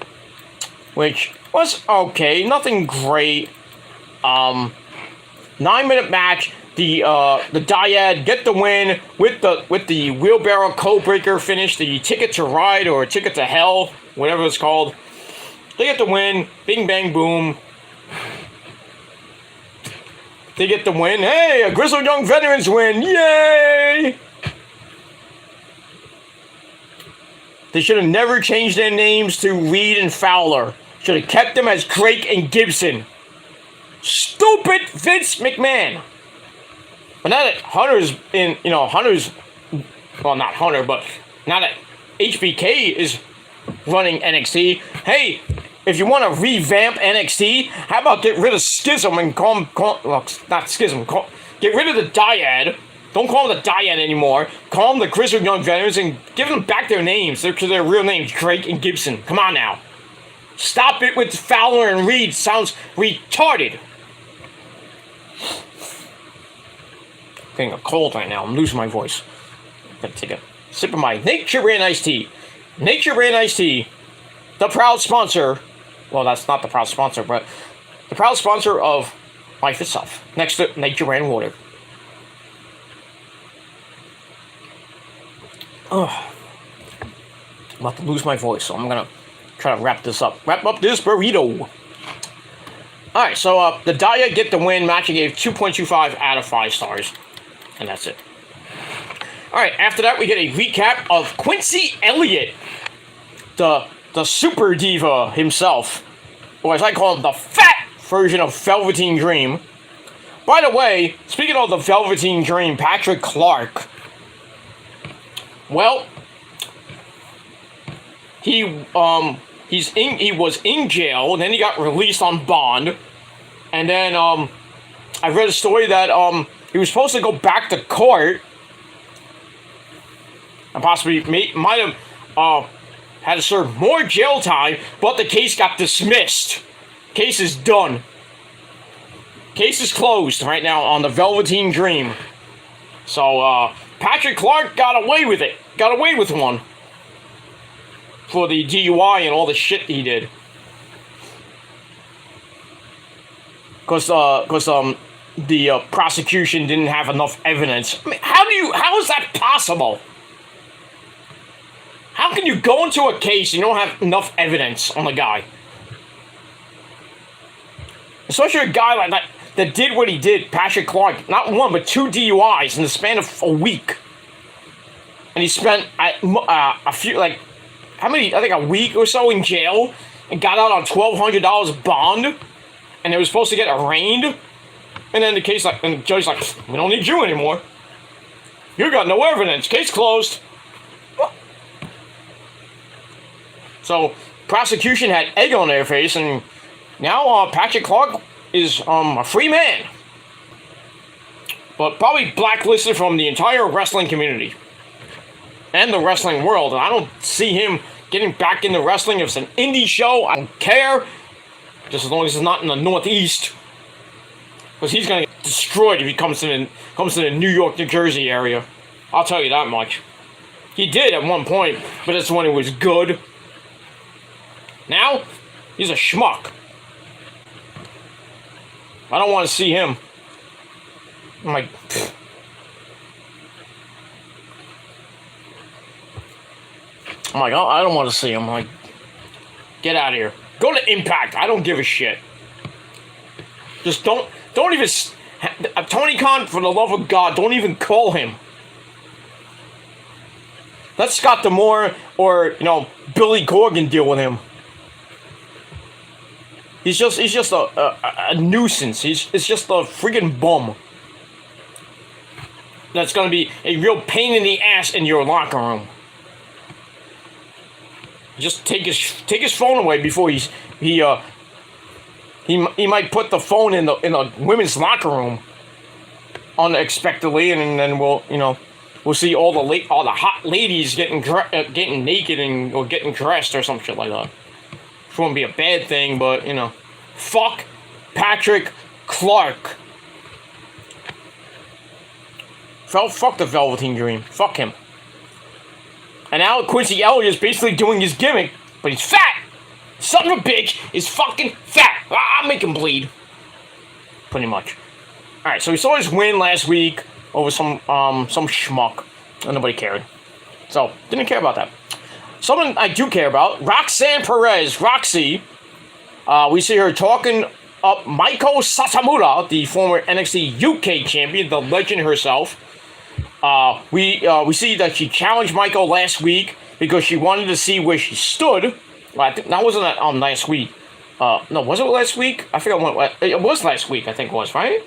which was okay, nothing great. 9-minute match. The Dyad get the win with the wheelbarrow codebreaker finish, the ticket to ride or ticket to hell, whatever it's called. They get the win. Bing bang boom. They get the win. Hey, a Grizzled Young Veterans win. Yay! They should have never changed their names to Reed and Fowler. Should have kept them as Drake and Gibson. Stupid Vince McMahon. But now that Hunter's well, not Hunter, but now that HBK is running NXT, hey, if you want to revamp NXT, how about get rid of Schism and not Schism, get rid of the Dyad. Don't call them the Dyad anymore. Call them the Grizzled Young Veterans and give them back their names. Their real names, Drake and Gibson. Come on now. Stop it with Fowler and Reed. Sounds retarded. I'm getting a cold right now. I'm losing my voice. I'm going to take a sip of my Nature Brand Iced Tea. Nature Brand Iced Tea. The proud sponsor. Well, that's not the proud sponsor, but the proud sponsor of life itself. Next to Nature Brand Water. I'm about to lose my voice, so I'm going to try to wrap this up. Wrap up this burrito. Alright, so the Daya get the win. Match I gave 2.25 out of 5 stars. And that's it. Alright, after that we get a recap of Quincy Elliott. The super diva himself. Or as I call him, the fat version of Velveteen Dream. By the way, speaking of the Velveteen Dream, Patrick Clark. Well, he was in jail, and then he got released on bond. And then I read a story that he was supposed to go back to court and possibly might have had to serve more jail time, but the case got dismissed. Case is done. Case is closed right now on the Velveteen Dream. So Patrick Clark got away with it. Got away with one. For the DUI and all the shit he did. Because the prosecution didn't have enough evidence. I mean, how is that possible? How can you go into a case and you don't have enough evidence on the guy? Especially a guy like that. that did what he did, Patrick Clark, not one, but 2 DUIs in the span of a week. And he spent a few, like, how many, I think a week or so in jail, and got out on $1,200 bond, and it was supposed to get arraigned. And then and the judge's like, we don't need you anymore. You got no evidence. Case closed. So, prosecution had egg on their face, and now Patrick Clark is a free man. But probably blacklisted from the entire wrestling community. And the wrestling world. And I don't see him getting back into wrestling. If it's an indie show, I don't care. Just as long as it's not in the Northeast. Because he's going to get destroyed if he comes to the New York, New Jersey area. I'll tell you that much. He did at one point, but that's when it was good. Now, he's a schmuck. I don't want to see him. I'm like, pfft. I'm like, oh, I don't want to see him. I'm like, get out of here. Go to Impact. I don't give a shit. Just don't even, Tony Khan, for the love of God, don't even call him. Let Scott D'Amore or, Billy Corgan deal with him. He's just a nuisance. It's just a friggin' bum. That's gonna be a real pain in the ass in your locker room. Just take his phone away before he might put the phone in the women's locker room unexpectedly, and then we'll see all the hot ladies getting naked or getting dressed or some shit like that. It wouldn't be a bad thing, but fuck Patrick Clark. Fuck the Velveteen Dream. Fuck him. And now Quincy Elliott is basically doing his gimmick, but he's fat. Son of a bitch is fucking fat. I'll make him bleed. Pretty much. All right, so we saw his win last week over some schmuck, and nobody cared. So didn't care about that. Someone I do care about, Roxanne Perez, Roxy. We see her talking up Maiko Sasamura, the former NXT UK champion, the legend herself. We see that she challenged Maiko last week because she wanted to see where she stood. Well, I think that wasn't last week. No, was it last week? I forget when it was last week. I think it was, right?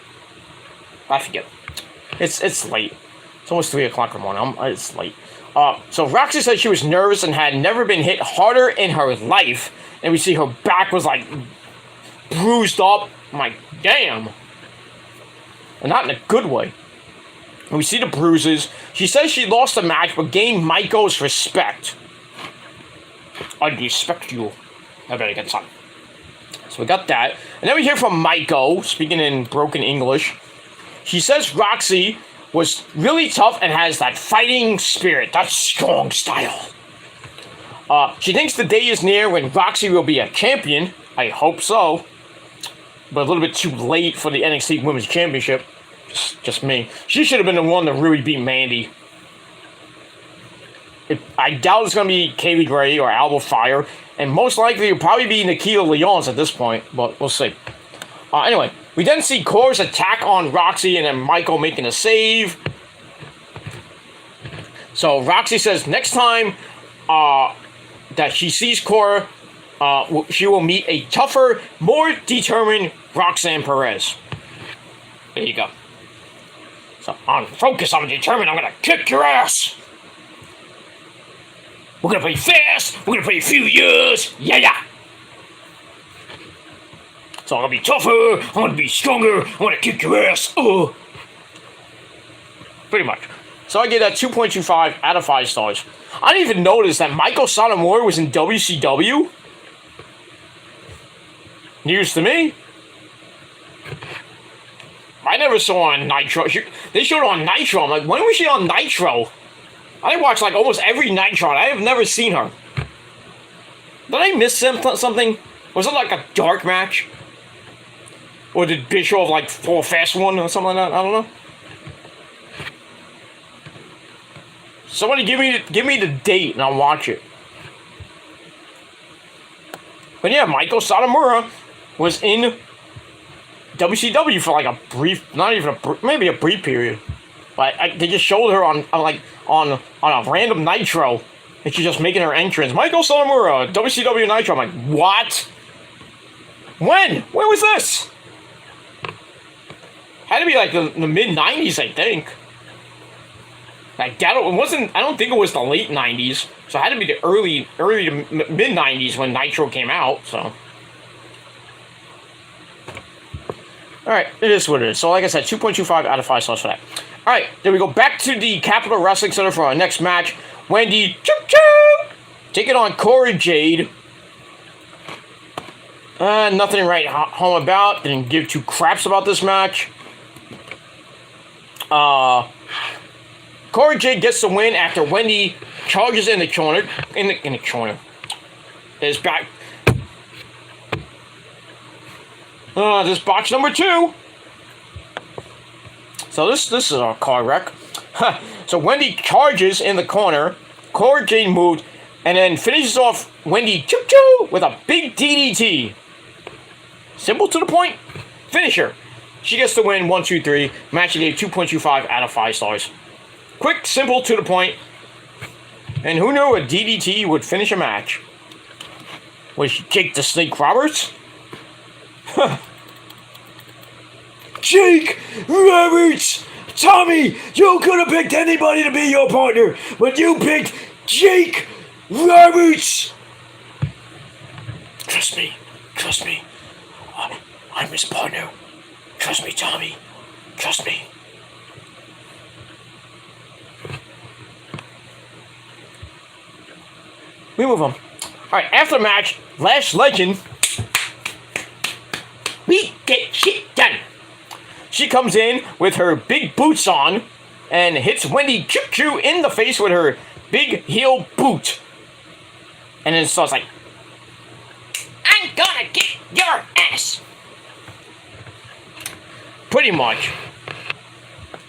I forget. It's late. It's almost 3 o'clock in the morning. It's late. So Roxy said she was nervous and had never been hit harder in her life. And we see her back was like bruised up. I'm like, damn. And not in a good way. And we see the bruises. She says she lost the match but gained Maiko's respect. I respect you. I better get some. So we got that. And then we hear from Maiko, speaking in broken English. She says Roxy was really tough and has that fighting spirit, that strong style. She thinks the day is near when Roxy will be a champion. I hope so. But a little bit too late for the NXT Women's Championship. Just me. She should have been the one to really beat Mandy. I doubt it's going to be Kaylee Ray or Alba Fire. And most likely it'll probably be Nikita Lyons at this point. But we'll see. Anyway, we then see Cora's attack on Roxy and then Maiko making a save. So Roxy says next time that she sees Cora, she will meet a tougher, more determined Roxanne Perez. There you go. So I'm focused, I'm determined, I'm gonna kick your ass. We're gonna play fast, we're gonna play a few years, yeah. So I'm gonna be tougher, I'm gonna be stronger, I'm gonna kick your ass, Pretty much. So I give that 2.25 out of 5 stars. I didn't even notice that Maiko Satomura was in WCW. News to me. I never saw her on Nitro. They showed her on Nitro. I'm like, when was she on Nitro? I watched like almost every Nitro. I have never seen her. Did I miss something? Was it like a dark match? Or did Bischoff like pull a fast one or something like that? I don't know. Somebody give me the date and I'll watch it. But yeah, Maiko Satomura was in WCW for like a brief, not even maybe a brief period. But they just showed her on a random Nitro, and she's just making her entrance. Michael Satomura, WCW Nitro. I'm like, what? When? When was this? Had to be like the mid '90s, I think. Like that, it wasn't. I don't think it was the late '90s. So it had to be the early to mid '90s when Nitro came out. So. Alright, it is what it is. So like I said, 2.25 out of 5 stars for that. Alright, then we go back to the Capitol Wrestling Center for our next match. Wendy Choo-Choo taking on Cora Jade. Nothing to write home about. Didn't give two craps about this match. Cora Jade gets the win after Wendy charges in the corner. In the corner. Is back. This box number 2. So this is a car wreck. So Wendy charges in the corner. Cora Jade moved, and then finishes off Wendy Choo-Choo with a big DDT. Simple to the point. Finisher. She gets the win. 1, 2, 3. Match gave 2.25 out of 5 stars. Quick, simple, to the point. And who knew a DDT would finish a match? Was Jake the Snake Roberts? Jake Roberts! Tommy, you could have picked anybody to be your partner, but you picked Jake Roberts! Trust me. I'm his partner. Trust me, Tommy. Trust me. We move on. Alright, after the match, Lash Legend. We get shit done. She comes in with her big boots on and hits Wendy Choo-Choo in the face with her big heel boot. And then starts like, I'm gonna kick your ass. Pretty much.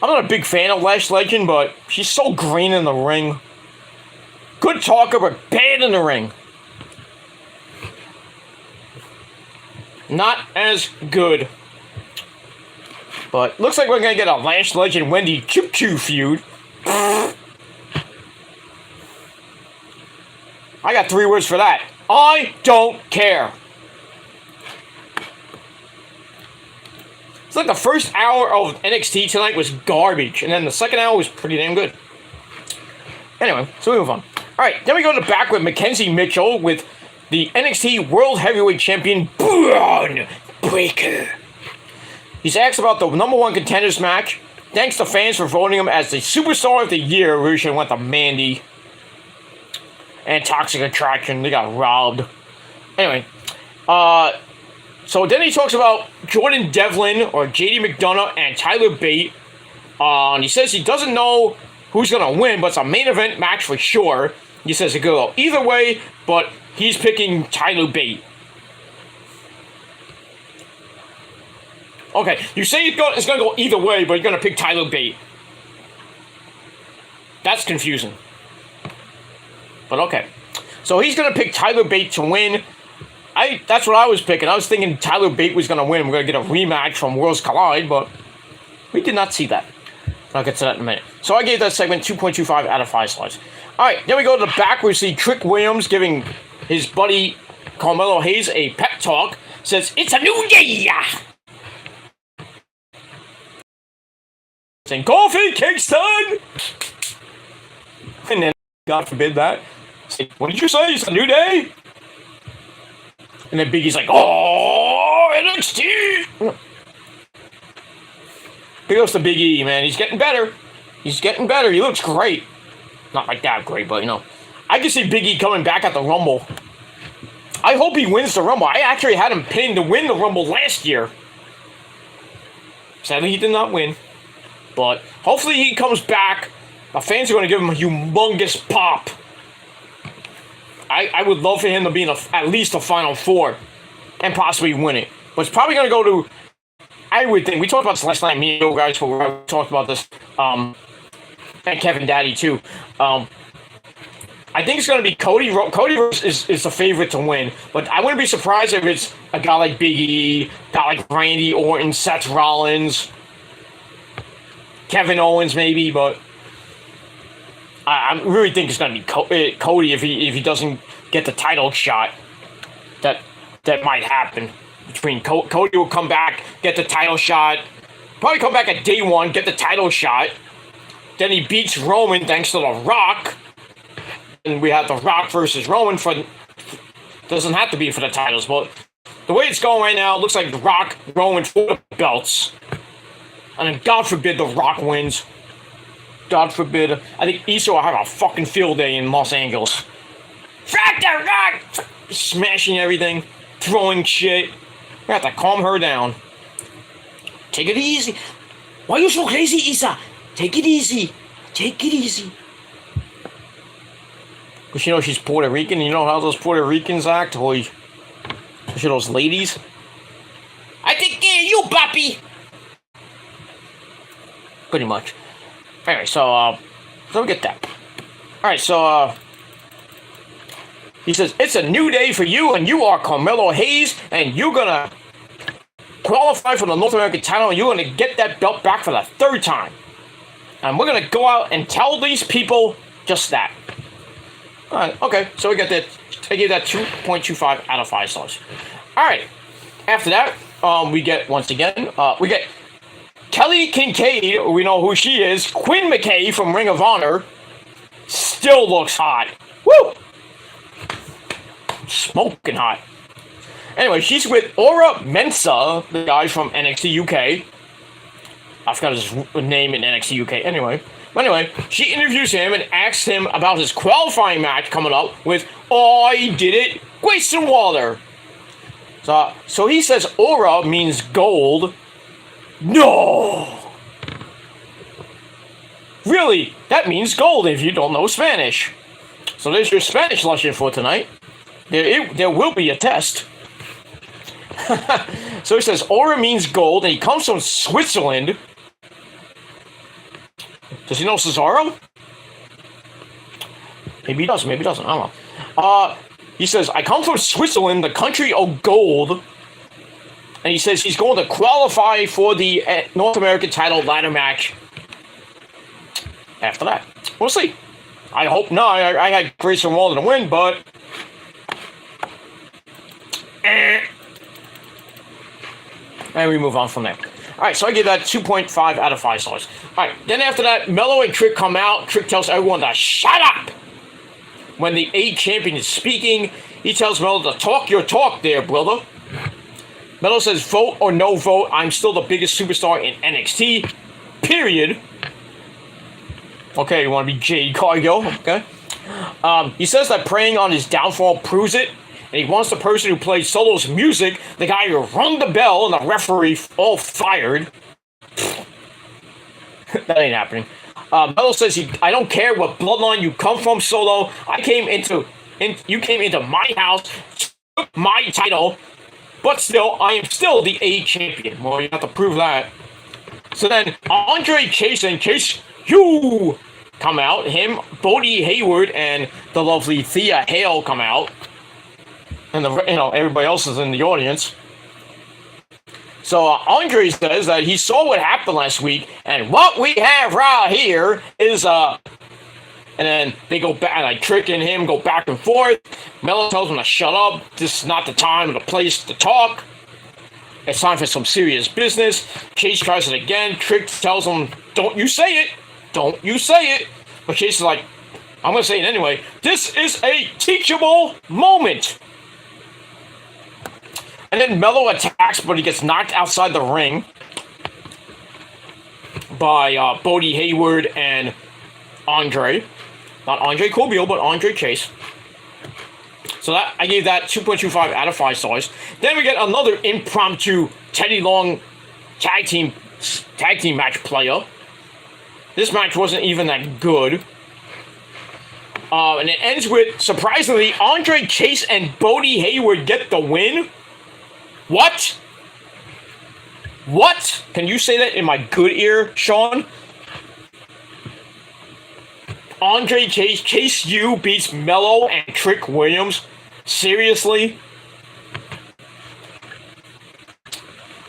I'm not a big fan of Lash Legend, but she's so green in the ring. Good talker, but bad in the ring. Not as good. But looks like we're going to get a Lash Legend Wendy Choo-Choo feud. I got 3 words for that. I don't care. It's like the first hour of NXT tonight was garbage, and then the second hour was pretty damn good. Anyway, so we move on. Alright, then we go to the back with Mackenzie Mitchell with the NXT World Heavyweight Champion, Braun Breaker. He's asked about the number 1 contenders match. Thanks to fans for voting him as the Superstar of the Year. We should have went to Mandy. And Toxic Attraction. They got robbed. Anyway. So then he talks about Jordan Devlin or JD McDonough and Tyler Bate. And he says he doesn't know who's going to win, but it's a main event match for sure. He says it could go either way, but he's picking Tyler Bate. Okay, you say it's going to go either way, but you're going to pick Tyler Bate. That's confusing. But okay. So he's going to pick Tyler Bate to win. That's what I was picking. I was thinking Tyler Bate was going to win. We're going to get a rematch from Worlds Collide, but we did not see that. I'll get to that in a minute. So I gave that segment 2.25 out of 5 stars. Alright, then we go to the back where we see Trick Williams giving his buddy Carmelo Hayes a pep talk. Says, it's a new day! Saying, Coffee Kingston! And then, God forbid that. Say, what did you say? It's a new day? And then Biggie's like, oh, NXT! Big ups to Big E, man. He's getting better. He's getting better. He looks great. Not like that great, but, you know. I can see Big E coming back at the Rumble. I hope he wins the Rumble. I actually had him pinned to win the Rumble last year. Sadly, he did not win. But hopefully he comes back. The fans are going to give him a humongous pop. I would love for him to be in at least a Final Four. And possibly win it. But it's probably going to go to... I would think, we talked about this last night, me and you guys, we talked about this, and Kevin Daddy too. I I think it's going to be Cody. Cody is the favorite to win, but I wouldn't be surprised if it's a guy like Big E, a guy like Randy Orton, Seth Rollins, Kevin Owens maybe, but I really think it's going to be Cody if he doesn't get the title shot. That might happen. Between Cody will come back, get the title shot, probably come back at day one, get the title shot. Then he beats Roman thanks to The Rock. And we have The Rock versus Roman doesn't have to be for the titles, but the way it's going right now, it looks like The Rock, Roman for the belts. And then God forbid The Rock wins. God forbid. I think Issa will have a fucking field day in Los Angeles. Fuck The Rock! Smashing everything, throwing shit. We have to calm her down. Take it easy. Why are you so crazy, Issa? Take it easy. Take it easy. Because you know she's Puerto Rican. You know how those Puerto Ricans act? Holy. Especially those ladies. I take care of you, Boppy. Pretty much. Anyway, so we get that. Alright, so, he says, it's a new day for you, and you are Carmelo Hayes, and you're gonna qualify for the North American title, and you're gonna get that belt back for the third time. And we're gonna go out and tell these people just that. Alright, okay, so we got that. I gave that 2.25 out of 5 stars. Alright, after that, we get, once again, we get Kelly Kincaid, we know who she is, Quinn McKay from Ring of Honor, still looks hot. Woo! Smoking hot. Anyway, she's with Aura Mensa, the guy from NXT UK. I forgot his name in NXT UK. Anyway, she interviews him and asks him about his qualifying match coming up with I Did It, Grayson Waller. So he says Aura means gold. No! Really, that means gold if you don't know Spanish. So there's your Spanish lesson for tonight. There will be a test. So he says Aura means gold, and he comes from Switzerland. Does he know Cesaro? Maybe he does, maybe he doesn't. I don't know. He says, I come from Switzerland, the country of gold. And he says he's going to qualify for the North American title ladder match after that. We'll see. I hope not. I had Grayson Waller to win, but... And we move on from there. Alright, so I give that 2.5 out of 5 stars. Alright, then after that, Mello and Trick come out. Trick tells everyone to shut up! When the A champion is speaking, he tells Mello to talk your talk there, brother. Mello says, vote or no vote, I'm still the biggest superstar in NXT. Period. Okay, you want to be Jade Cargill, okay? He says that preying on his downfall proves it. And he wants the person who played Solo's music, the guy who rung the bell, and the referee all fired. That ain't happening. Mello says, I don't care what bloodline you come from, Solo. You came into my house, took my title, but still, I am still the A champion. Well, you have to prove that. So then, Andre Chase and Chase Hugh come out. Him, Bodie Hayward, and the lovely Thea Hale come out. And everybody else is in the audience. So Andre says that he saw what happened last week, and what we have right here is and then they go back, like Trick and him go back and forth. Mello tells him to shut up. This is not the time or the place to talk. It's time for some serious business. Chase tries it again. Trick tells him, "Don't you say it? Don't you say it?" But Chase is like, "I'm gonna say it anyway. This is a teachable moment." And then Mello attacks, but he gets knocked outside the ring by Bodie Hayward and Andre. Not Andre Corbeil, but Andre Chase. So that I gave that 2.25 out of 5 stars. Then we get another impromptu Teddy Long tag team match player. This match wasn't even that good. And it ends with, surprisingly, Andre Chase and Bodie Hayward get the win. What? What? Can you say that in my good ear, Sean? Andre Case U beats Mello and Trick Williams. Seriously?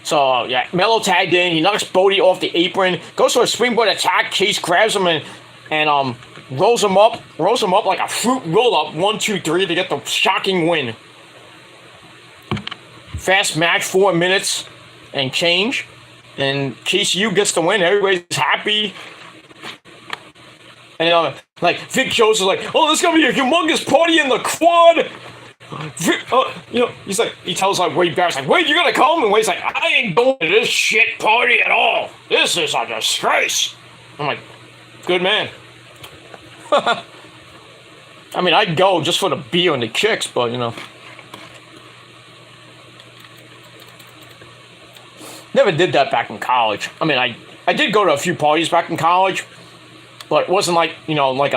So, yeah, Mello tagged in. He knocks Bodie off the apron. Goes for a springboard attack. Case grabs him and rolls him up like a fruit roll-up. 1, 2, 3 to get the shocking win. Fast match, 4 minutes and change. And Case U gets the win. Everybody's happy. And, like, Vic Jones is like, oh, this is going to be a humongous party in the quad. He's like, he tells like Wade Barrett's like, Wade, you gonna come? And Wade's like, I ain't going to this shit party at all. This is a disgrace. I'm like, good man. I mean, I'd go just for the beer and the chicks, but never did that back in college. I mean, I did go to a few parties back in college, but it wasn't like like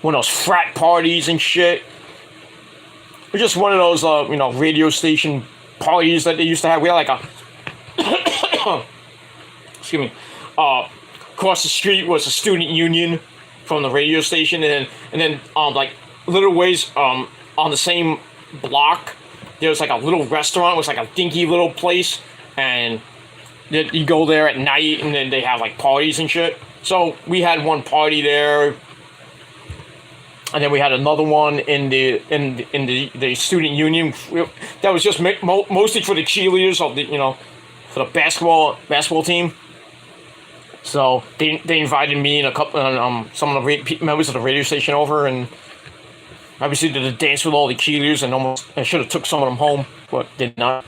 one of those frat parties and shit. It was just one of those, radio station parties that they used to have. We had like a, excuse me, across the street was a student union from the radio station, and then like little ways on the same block, there was like a little restaurant. It was like a dinky little place, and you go there at night, and then they have like parties and shit. So we had one party there. And then we had another one in the student union that was just mostly for the cheerleaders of the for the basketball team. So they invited me and a couple some of the members of the radio station over, and obviously did a dance with all the cheerleaders, and I should have took some of them home, but did not.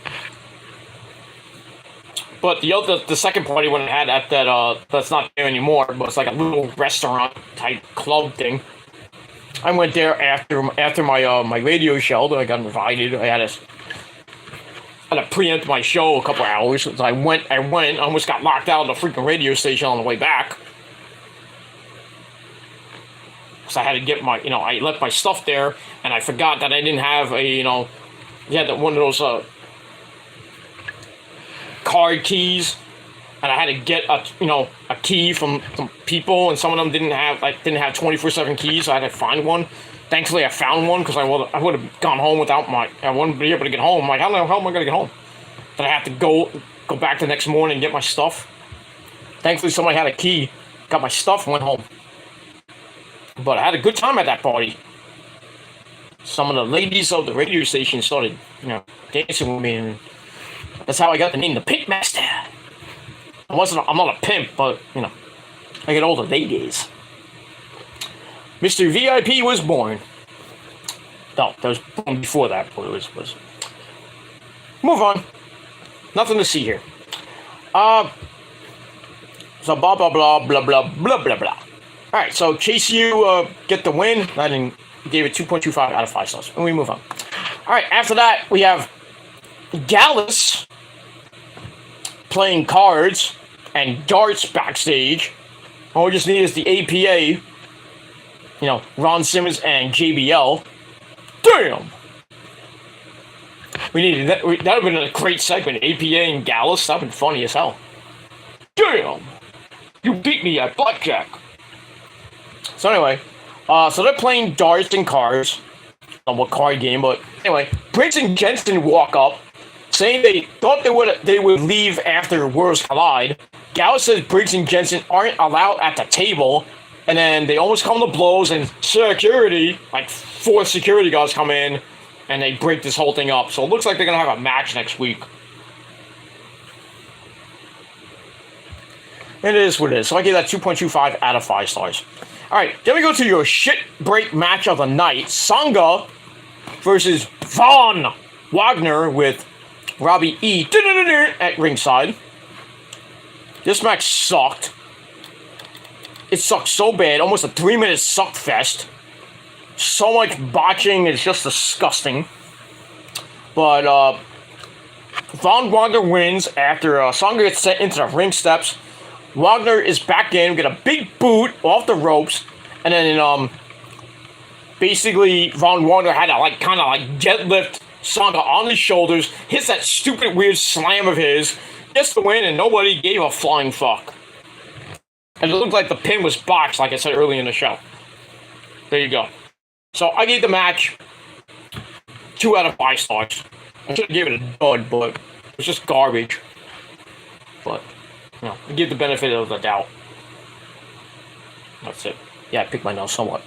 But the second party when I had at that's not there anymore, but it's like a little restaurant type club thing. I went there after my radio show that I got invited. I had to preempt my show a couple hours. So I went, almost got locked out of the freaking radio station on the way back. So I had to get my, I left my stuff there, and I forgot that I didn't have you had one of those card keys. And I had to get a key from some people, and some of them didn't have 24/7 keys, so I had to find one. Thankfully, I found one because I would have gone home without I wouldn't be able to get home. I'm like, how the hell am I going to get home? Then I have to go back the next morning and get my stuff. Thankfully, somebody had a key, got my stuff, and went home. But I had a good time at that party. Some of the ladies of the radio station started, dancing with me, and that's how I got the name, the Pink Master. I'm not a pimp, but, I get all the ladies. Mr. VIP was born. No, that was born before that, but it was. Move on. Nothing to see here. So blah, blah, blah, blah, blah, blah, blah, blah. Alright, so Chase U get the win. I gave it 2.25 out of 5 stars. And we move on. Alright, after that, we have Gallus playing cards and darts backstage. All we just need is the APA, Ron Simmons and JBL. Damn! We needed that. That would have been a great segment. APA and Gallus. That would have been funny as hell. Damn! You beat me at blackjack. So anyway, so they're playing darts and cards. I don't know what card game, but anyway, Briggs and Jensen walk up, saying they thought they would leave after Worlds Collide. Gallus says Briggs and Jensen aren't allowed at the table, and then they almost come to blows, and security, like 4 security guards come in, and they break this whole thing up. So it looks like they're going to have a match next week. It is what it is. So I give that 2.25 out of 5 stars. Alright, then we go to your shit break match of the night. Sangha versus Von Wagner with Robbie E. at ringside. This match sucked. It sucked so bad. Almost a 3-minute suck fest. So much botching. It's just disgusting. But Von Wagner wins after Sangha gets sent into the ring steps. Wagner is back in, get a big boot off the ropes, and then basically Von Wagner had to kind of deadlift Sangha on his shoulders, hits that stupid weird slam of his, gets the win, and nobody gave a flying fuck. And it looked like the pin was botched, like I said earlier in the show. there you go. So I gave the match 2 out of 5 stars. I should have given it a dud, but it's just garbage. But, I give the benefit of the doubt. That's it. Yeah, I picked my nose somewhat.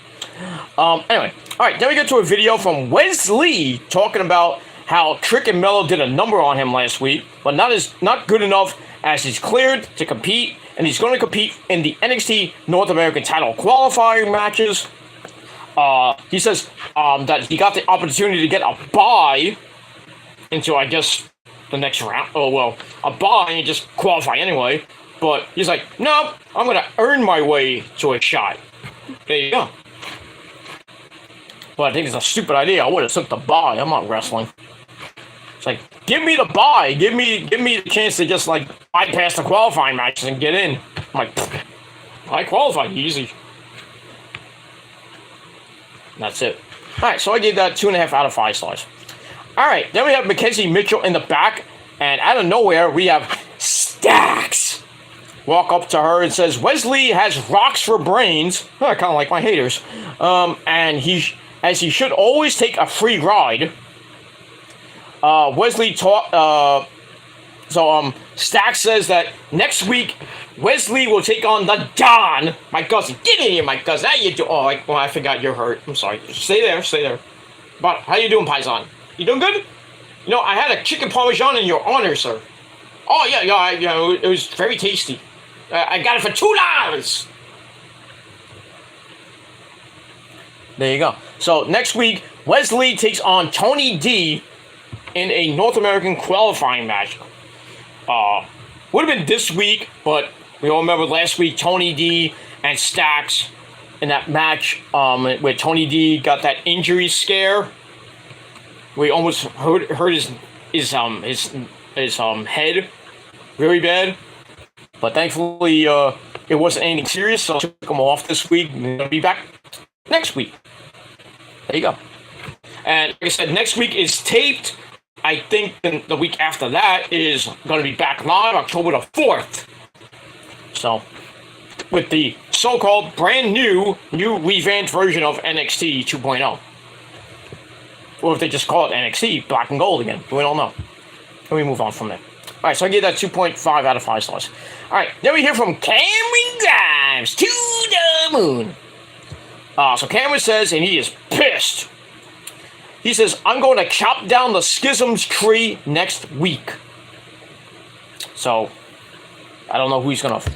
Anyway, alright, then we get to a video from Wesley talking about how Trick and Mello did a number on him last week, but not good enough as he's cleared to compete, and he's going to compete in the NXT North American title qualifying matches. He says that he got the opportunity to get a bye into, I guess, the next round. Oh, well, a bye and just qualify anyway. But he's like, no, I'm going to earn my way to a shot. There you go. But I think it's a stupid idea. I would have took the bye. I'm not wrestling. It's like, give me the bye. Give me the chance to just, like, bypass the qualifying matches and get in. I'm like, I qualified easy. That's it. Alright, so I gave that 2.5 out of 5 stars. Alright, then we have Mackenzie Mitchell in the back, and out of nowhere, we have Stacks walk up to her and says, Wesley has rocks for brains. I kind of like my haters. And he should always take a free ride. Wesley taught, Stacks says that next week, Wesley will take on the Don, my cousin. Get in here, my cousin. How you doing? Oh, I forgot you're hurt. I'm sorry. Stay there. But how you doing, Paisan? You doing good? I had a chicken parmesan in your honor, sir. Oh, yeah, it was very tasty. I got it for $2. There you go. So, next week, Wesley takes on Tony D in a North American qualifying match. Would have been this week, but we all remember last week, Tony D and Stacks in that match where Tony D got that injury scare. We almost hurt his head very bad. But thankfully, it wasn't anything serious, so I took him off this week. And he'll be back next week. There you go. And like I said, next week is taped. I think the week after that is going to be back live, October the 4th. So, with the so-called brand new revamped version of NXT 2.0. Or if they just call it NXT Black and Gold again. We don't know. And we move on from there. Alright, so I gave that 2.5 out of 5 stars. Alright, then we hear from Cameron Grimes to the moon. So Cameron says, and he is pissed. He says, I'm going to chop down the Schisms tree next week. So, I don't know who he's going to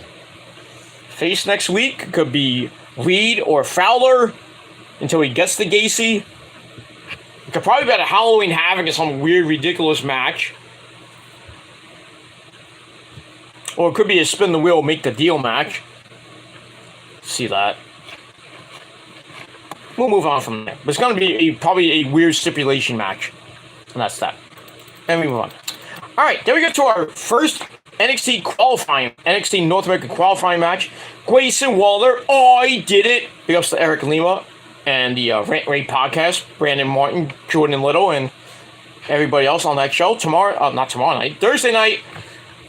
face next week. It could be Reed or Fowler until he gets to Gacy. It could probably be at a Halloween Havoc in some weird, ridiculous match. Or it could be a spin the wheel, make the deal match. See that. We'll move on from there. But it's going to be probably a weird stipulation match. And that's that. And we move on. Alright, then we get to our first NXT North American qualifying match. Grayson Waller, I did it. Big ups to Eric Lima and the Rant Rate podcast. Brandon Martin, Jordan Little, and everybody else on that show. Thursday night.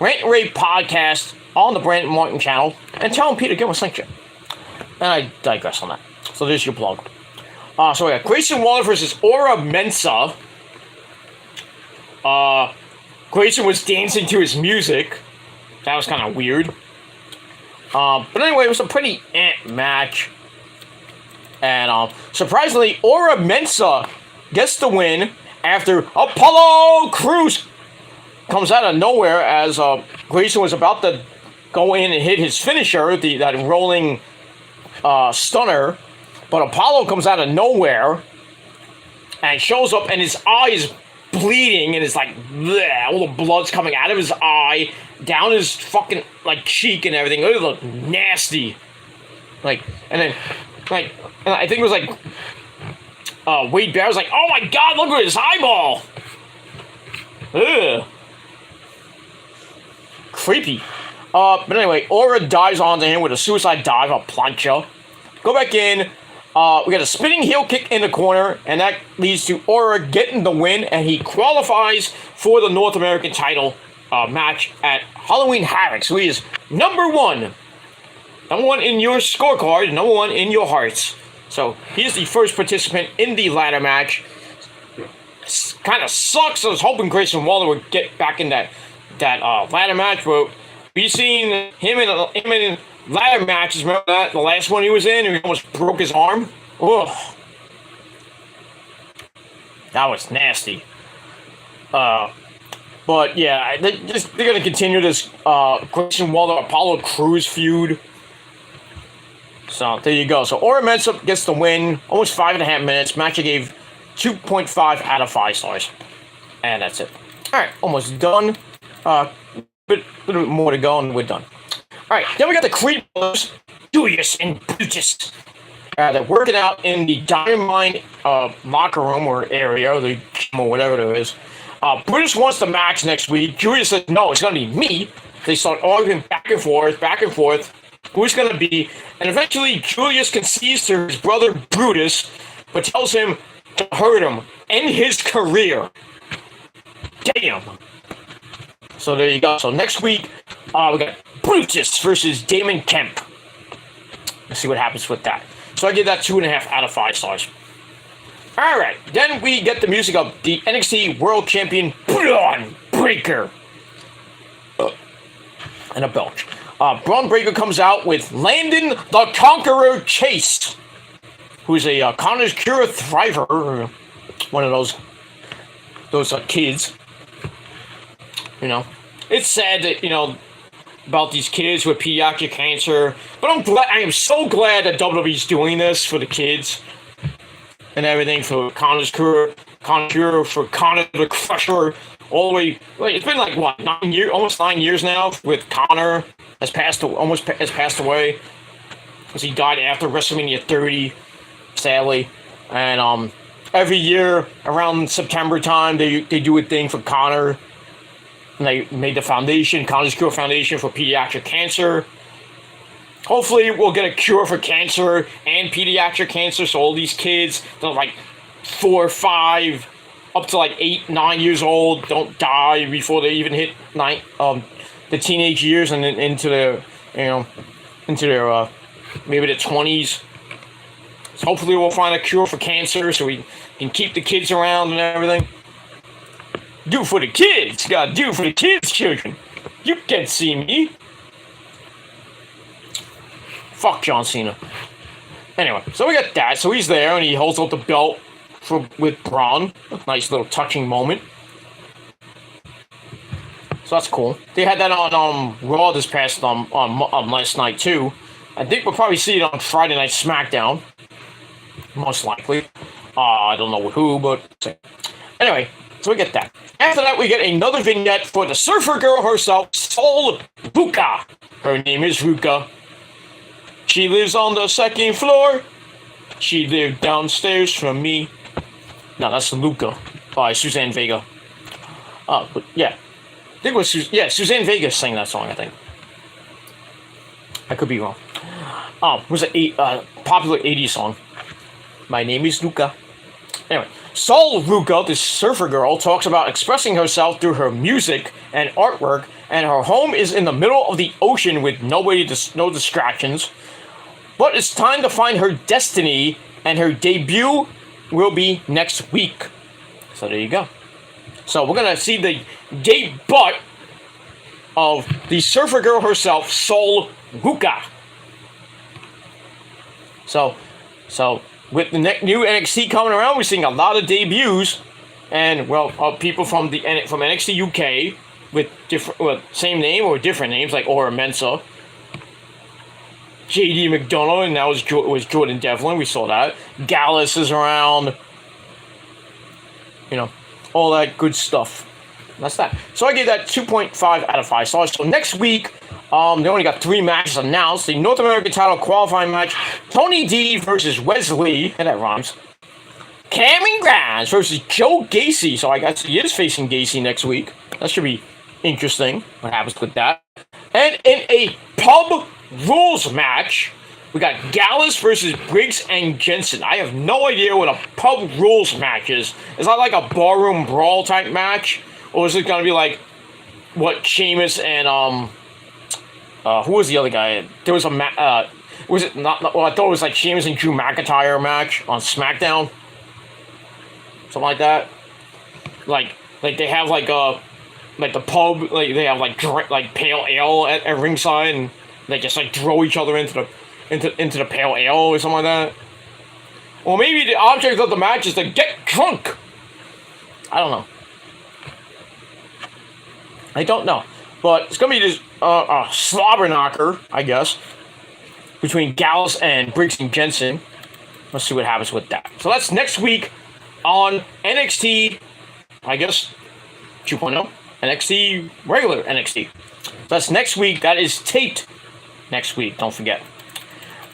Rant Rate podcast on the Brandon Martin channel. And tell him Peter Gilman sent you. And I digress on that. So there's your plug. So we got Grayson Waller versus Aura Mensa. Grayson was dancing to his music. That was kind of weird. But anyway, it was a pretty match. And surprisingly, Aura Mensa gets the win after Apollo Crews comes out of nowhere as Grayson was about to go in and hit his finisher, that rolling stunner. But Apollo comes out of nowhere and shows up, and his eye is bleeding, and it's like, bleh, all the blood's coming out of his eye, down his fucking, like, cheek and everything. It looked nasty. And I think it was like, Wade Barrett was like, oh my god, look at his eyeball! Ugh. Creepy. But anyway, Aura dives onto him with a suicide dive, a plancha. Go back in. We got a spinning heel kick in the corner, and that leads to Aura getting the win, and he qualifies for the North American title match at Halloween Havoc. So he is number one. Number one in your scorecard, number one in your hearts. So he's the first participant in the ladder match. Kind of sucks. I was hoping Grayson Waller would get back in that ladder match, but we've seen him in ladder matches. Remember that? The last one he was in, and he almost broke his arm. Ugh. That was nasty. But yeah, they're going to continue this Grayson Waller Apollo Crews feud. So there you go. So Ora Mensah gets the win. Almost 5.5 minutes. Match I gave 2.5 out of 5 stars. And that's it. Alright, almost done. Little bit more to go and we're done. Alright, then we got the Creed brothers, Julius and Brutus. They're working out in the Diamond Mine locker room or area, or the gym or whatever it is. Brutus wants the match next week. Julius says, no, it's going to be me. They start arguing back and forth. Who's going to be? And eventually, Julius concedes to his brother Brutus, but tells him to hurt him, end his career. Damn. So there you go. So next week, we got Brutus versus Damon Kemp. Let's see what happens with that. So I give that 2.5 out of 5 stars. Alright, then we get the music of the NXT World Champion Braun Breaker. And a belch. Braun Breaker comes out with Landon the Conqueror Chase, who's a Connor's Cure Thriver, one of those kids. You know, it's sad that, about these kids with pediatric cancer, but I am so glad that WWE's doing this for the kids and everything, for Connor's Cure, for Connor the Crusher, all the way. It's been like what, almost 9 years now with Connor has passed away, because he died after WrestleMania 30, sadly. And every year around September time, they do a thing for Connor. And they made the foundation, Connor's Cure Foundation for Pediatric Cancer. Hopefully, we'll get a cure for cancer and pediatric cancer, so all these kids that are like 4 or 5, up to like 8, 9 years old, don't die before they even hit the teenage years and then into their maybe the 20s. So hopefully, we'll find a cure for cancer so we can keep the kids around and everything. Do for the kids. Gotta do for the kids, children. You can't see me. Fuck John Cena. Anyway, so we got that. So he's there and he holds out the belt with Braun. Nice little touching moment. So that's cool. They had that on Raw this past on last night too. I think we'll probably see it on Friday Night SmackDown. Most likely. I don't know who, but anyway. So we get that. After that, we get another vignette for the surfer girl herself, Sol Ruka. Her name is Ruka. She lives on the 2nd floor. She lived downstairs from me. No, that's Luca by Suzanne Vega. But yeah. I think it was Suzanne Vega sang that song, I think. I could be wrong. It was a popular 80s song. My name is Luca. Anyway. Sol Ruka, this surfer girl, talks about expressing herself through her music and artwork, and her home is in the middle of the ocean with no distractions. But it's time to find her destiny, and her debut will be next week. So there you go. So we're going to see the gay butt of the surfer girl herself, Sol Ruka. So with the new NXT coming around, we're seeing a lot of debuts, and people from NXT UK with same name or different names, like Ora Mensah, JD McDonough, and now it was Jordan Devlin. We saw that. Gallus is around. All that good stuff. That's that. So I gave that 2.5 out of 5 stars. So next week, they only got 3 matches announced. The North American title qualifying match, Tony D versus Wesley, and that rhymes. Cameron Grimes versus Joe Gacy. So I guess he is facing Gacy next week. That should be interesting. What happens with that? And in a pub rules match, we got Gallus versus Briggs and Jensen. I have no idea what a pub rules match is. Is that like a barroom brawl type match? Or is it going to be like what Sheamus and who was the other guy? There was Was it not? Well, I thought it was like Sheamus and Drew McIntyre match on SmackDown, something like that. Like they have like the pub, like they have like pale ale at ringside, and they just like throw each other into the pale ale or something like that. Or maybe the object of the match is to get drunk. I don't know. I don't know. But it's going to be this slobber knocker, I guess, between Gallus and Briggs and Jensen. Let's see what happens with that. So that's next week on NXT, I guess, 2.0. NXT, regular NXT. So that's next week. That is taped next week. Don't forget.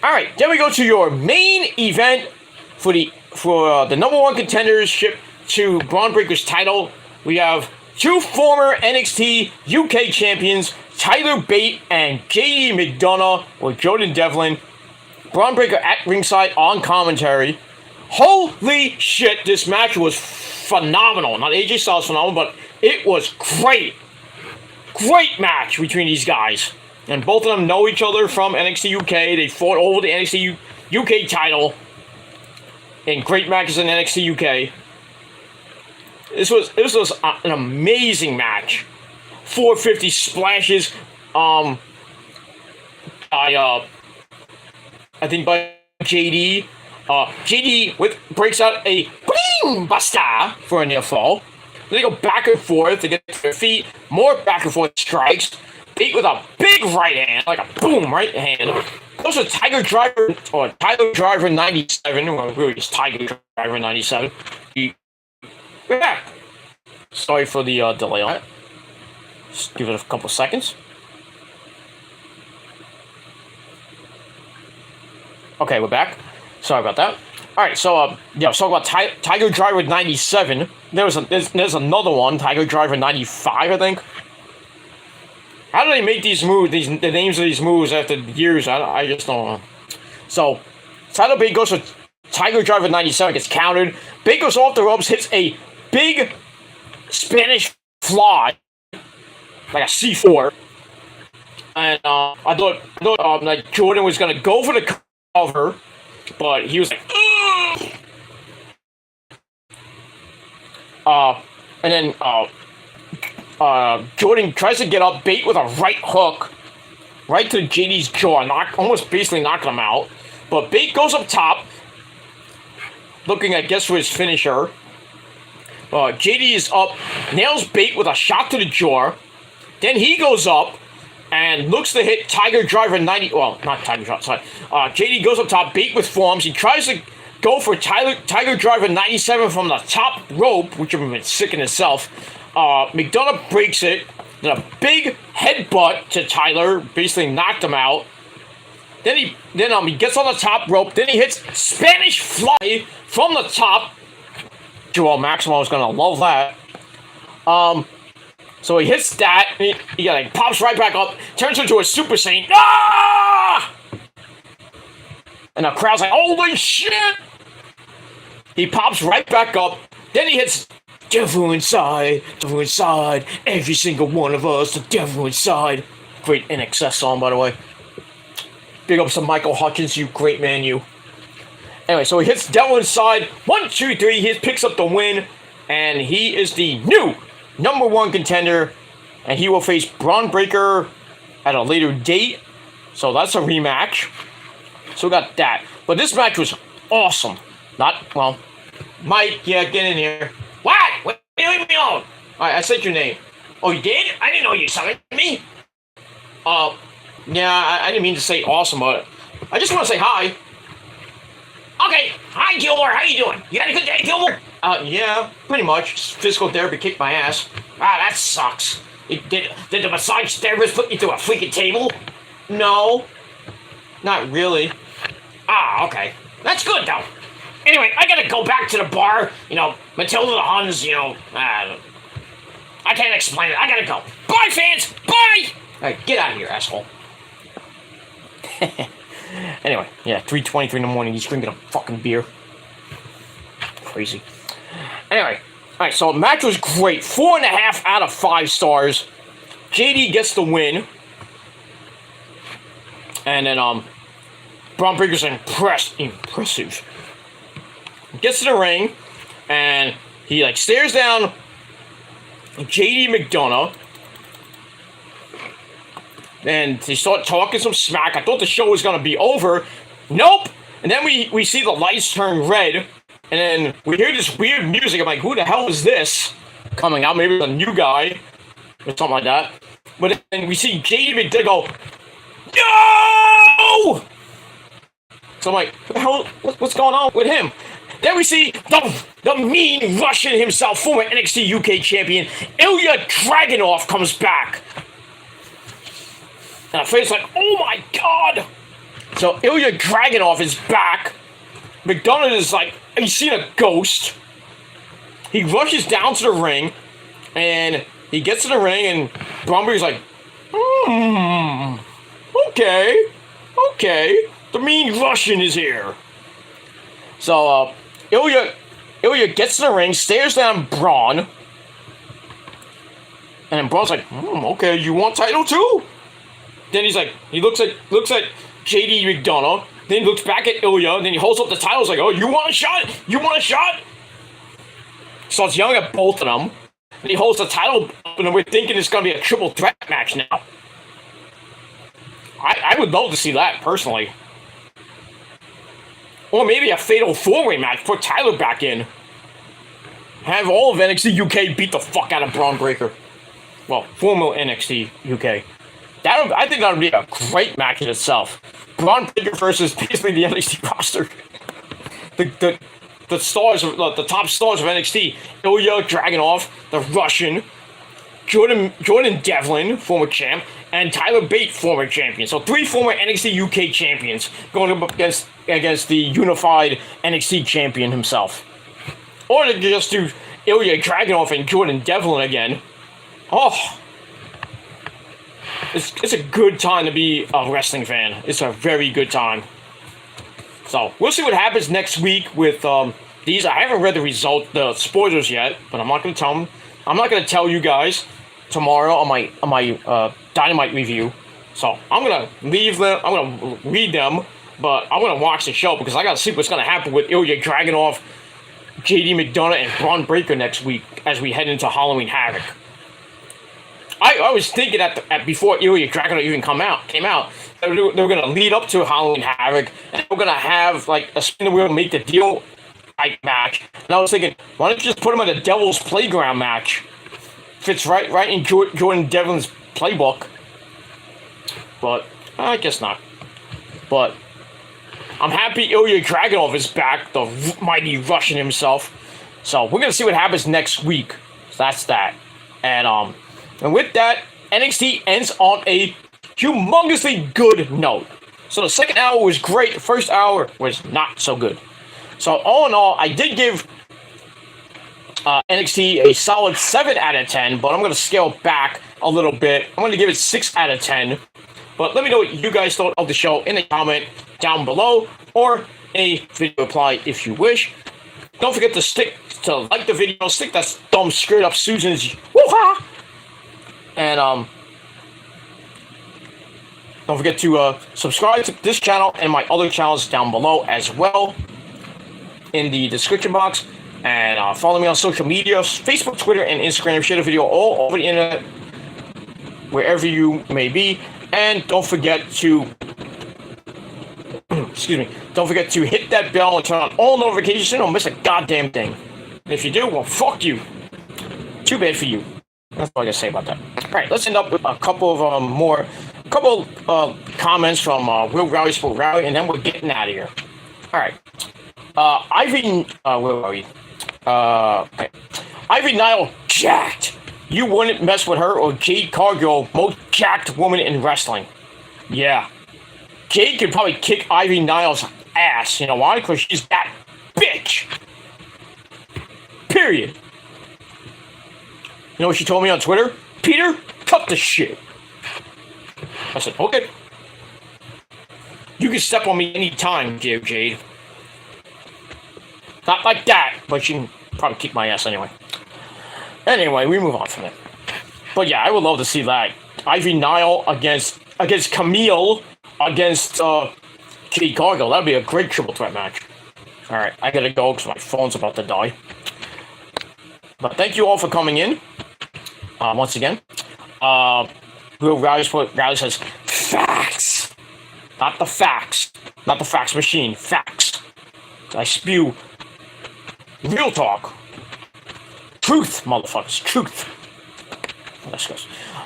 All right. Then we go to your main event for the number one contendership to Braun Breaker's title. We have two former NXT UK champions, Tyler Bate and JD McDonough, or Jordan Devlin. Braun Breaker at ringside on commentary. Holy shit, this match was phenomenal. Not AJ Styles phenomenal, but it was great. Great match between these guys. And both of them know each other from NXT UK. They fought over the NXT UK title in great matches in NXT UK. This was an amazing match. 450 splashes. I think by JD. JD breaks out a bling buster for a near fall. They go back and forth to get to their feet. More back and forth strikes. Bate with a big right hand, like a boom right hand. Goes to Tiger Driver, or Tyler Driver 97. Well, really, it's Tiger Driver 97. We're back. Sorry for the delay on it. Just give it a couple seconds. Okay, we're back. Sorry about that. All right, so yeah, I was talking about Tiger Driver 97. There's another one, Tiger Driver 95, I think. How do they make these moves? The names of these moves after years? I just don't know. So Tyler Bate goes for Tiger Driver 97, gets countered. Bate goes off the ropes, hits a big Spanish fly, like a C4. And I thought like Jordan was gonna go for the cover, but he was like, ugh! And then Jordan tries to get up, Bate with a right hook, right to JD's jaw, almost basically knocking him out. But Bate goes up top, looking, I guess, for his finisher. JD is up, nails Bate with a shot to the jaw. Then he goes up and looks to hit Tiger Driver 90. Well, not Tiger Driver, sorry. JD goes up top, Bate with forearms. He tries to go for Tiger Driver 97 from the top rope, which would have been sick in itself. McDonough breaks it. Then a big headbutt to Tyler, basically knocked him out. Then he gets on the top rope. Then he hits Spanish fly from the top. Joel Maximo is gonna love that. So he hits that. He like pops right back up, turns into a Super Saiyan. Ah! And the crowd's like, "Holy shit!" He pops right back up. Then he hits Devil Inside, Devil Inside. Every single one of us, the Devil Inside. Great NXS song, by the way. Big ups to Michael Hutchins, you great man, you. Anyway, so he hits Devil Inside. 1, 2, 3. He picks up the win. And he is the new number one contender. And he will face Braun Breaker at a later date. So that's a rematch. So we got that. But this match was awesome. Mike, yeah, get in here. What? Wait, leave me alone. Alright, I said your name. Oh, you did? I didn't know you summoned me. Yeah, I didn't mean to say awesome, but I just want to say hi. Okay, hi Gilmore, how you doing? You had a good day, Gilmore? Yeah, pretty much. Physical therapy kicked my ass. Ah, that sucks. Did the massage therapist put you through a freaking table? No, not really. Ah, okay. That's good, though. Anyway, I gotta go back to the bar. Matilda the Huns, I can't explain it. I gotta go. Bye, fans! Bye! Alright, get out of here, asshole. Anyway, yeah, 3:23 in the morning, he's drinking a fucking beer. Crazy. Anyway, alright, so the match was great. 4.5 out of 5 stars. JD gets the win. And then, Braun Breaker's impressive. Gets to the ring, and he like stares down JD McDonough, and they start talking some smack. I thought the show was gonna be over. Nope. And then we see the lights turn red, and then we hear this weird music. I'm like, who the hell is this coming out? Maybe it's a new guy or something like that. But then we see JD McDonough go, no! So I'm like, what the hell? What's going on with him? Then we see the mean Russian himself, former NXT UK champion, Ilya Dragunov, comes back. And I feel like, oh my god! So Ilya Dragunov is back. McDonough is like, he's seen a ghost. He rushes down to the ring, and he gets to the ring, and Bromby's like, okay, the mean Russian is here. So, Ilya gets to the ring, stares down Braun, and then Braun's like, okay, you want title too? Then he's like, he looks at JD McDonough, then he looks back at Ilya, and then he holds up the title, he's like, oh, you want a shot? You want a shot? Starts yelling at both of them, and he holds the title up, and we're thinking it's going to be a triple threat match now. I would love to see that, personally. Or maybe a fatal four-way match, put Tyler back in. Have all of NXT UK beat the fuck out of Braun Breaker. Well, former NXT UK. I think that would be a great match in itself. Braun Breaker versus basically the NXT roster. The stars, the top stars of NXT. Ilya Dragunov, the Russian. Jordan Devlin, former champ. And Tyler Bate, former champion. So 3 former NXT UK champions going up against the unified NXT champion himself. Or they could just do Ilya Dragunov and Jordan Devlin again. Oh. It's a good time to be a wrestling fan. It's a very good time. So, we'll see what happens next week with these. I haven't read the spoilers yet, but I'm not going to tell them. I'm not going to tell you guys tomorrow on my Dynamite review. So, I'm going to leave them. I'm going to read them, but I'm going to watch the show because I got to see what's going to happen with Ilya Dragunov, JD McDonough, and Braun Breaker next week as we head into Halloween Havoc. I was thinking before Ilya Dragunov even came out, they were going to lead up to Halloween Havoc, and they were going to have like a spin the wheel, make the deal type match. And I was thinking, why don't you just put him in a Devil's Playground match? Fits right in Jordan Devlin's playbook. But I guess not. But I'm happy Ilya Dragunov is back, the mighty Russian himself. So we're going to see what happens next week. So that's that. And with that, NXT ends on a humongously good note. So the second hour was great. The first hour was not so good. So all in all, I did give NXT a solid 7 out of 10, but I'm going to scale back a little bit. I'm going to give it 6 out of 10. But let me know what you guys thought of the show in the comment down below, or a video reply if you wish. Don't forget to like the video, stick that thumb straight up Susan's woo-ha! And don't forget to subscribe to this channel and my other channels down below as well in the description box. And follow me on social media, Facebook, Twitter, and Instagram. Share the video all over the internet, wherever you may be. And don't forget to don't forget to hit that bell and turn on all notifications so you don't miss a goddamn thing. And if you do, well, fuck you. Too bad for you. That's all I gotta say about that. Alright, let's end up with a couple of comments from Will Rowley Sport Rowley, and then we're getting out of here. Alright. Where are we? Okay. Ivy Nile, jacked. You wouldn't mess with her or Jade Cargill, most jacked woman in wrestling. Yeah. Jade could probably kick Ivy Nile's ass. You know why? Because she's that bitch. Period. You know what she told me on Twitter? Peter, cut the shit. I said, okay. You can step on me anytime, Jade. Not like that, but she can probably kick my ass anyway. Anyway, we move on from it. But yeah, I would love to see that. Ivy Nile against Camille, against Jade Cargill. That'd be a great triple threat match. Alright, I gotta go because my phone's about to die. But thank you all for coming in. Once again. Will Rally says, facts! Not the facts. Not the fax machine. Facts. I spew real talk. Truth, motherfuckers. Truth. Let's go.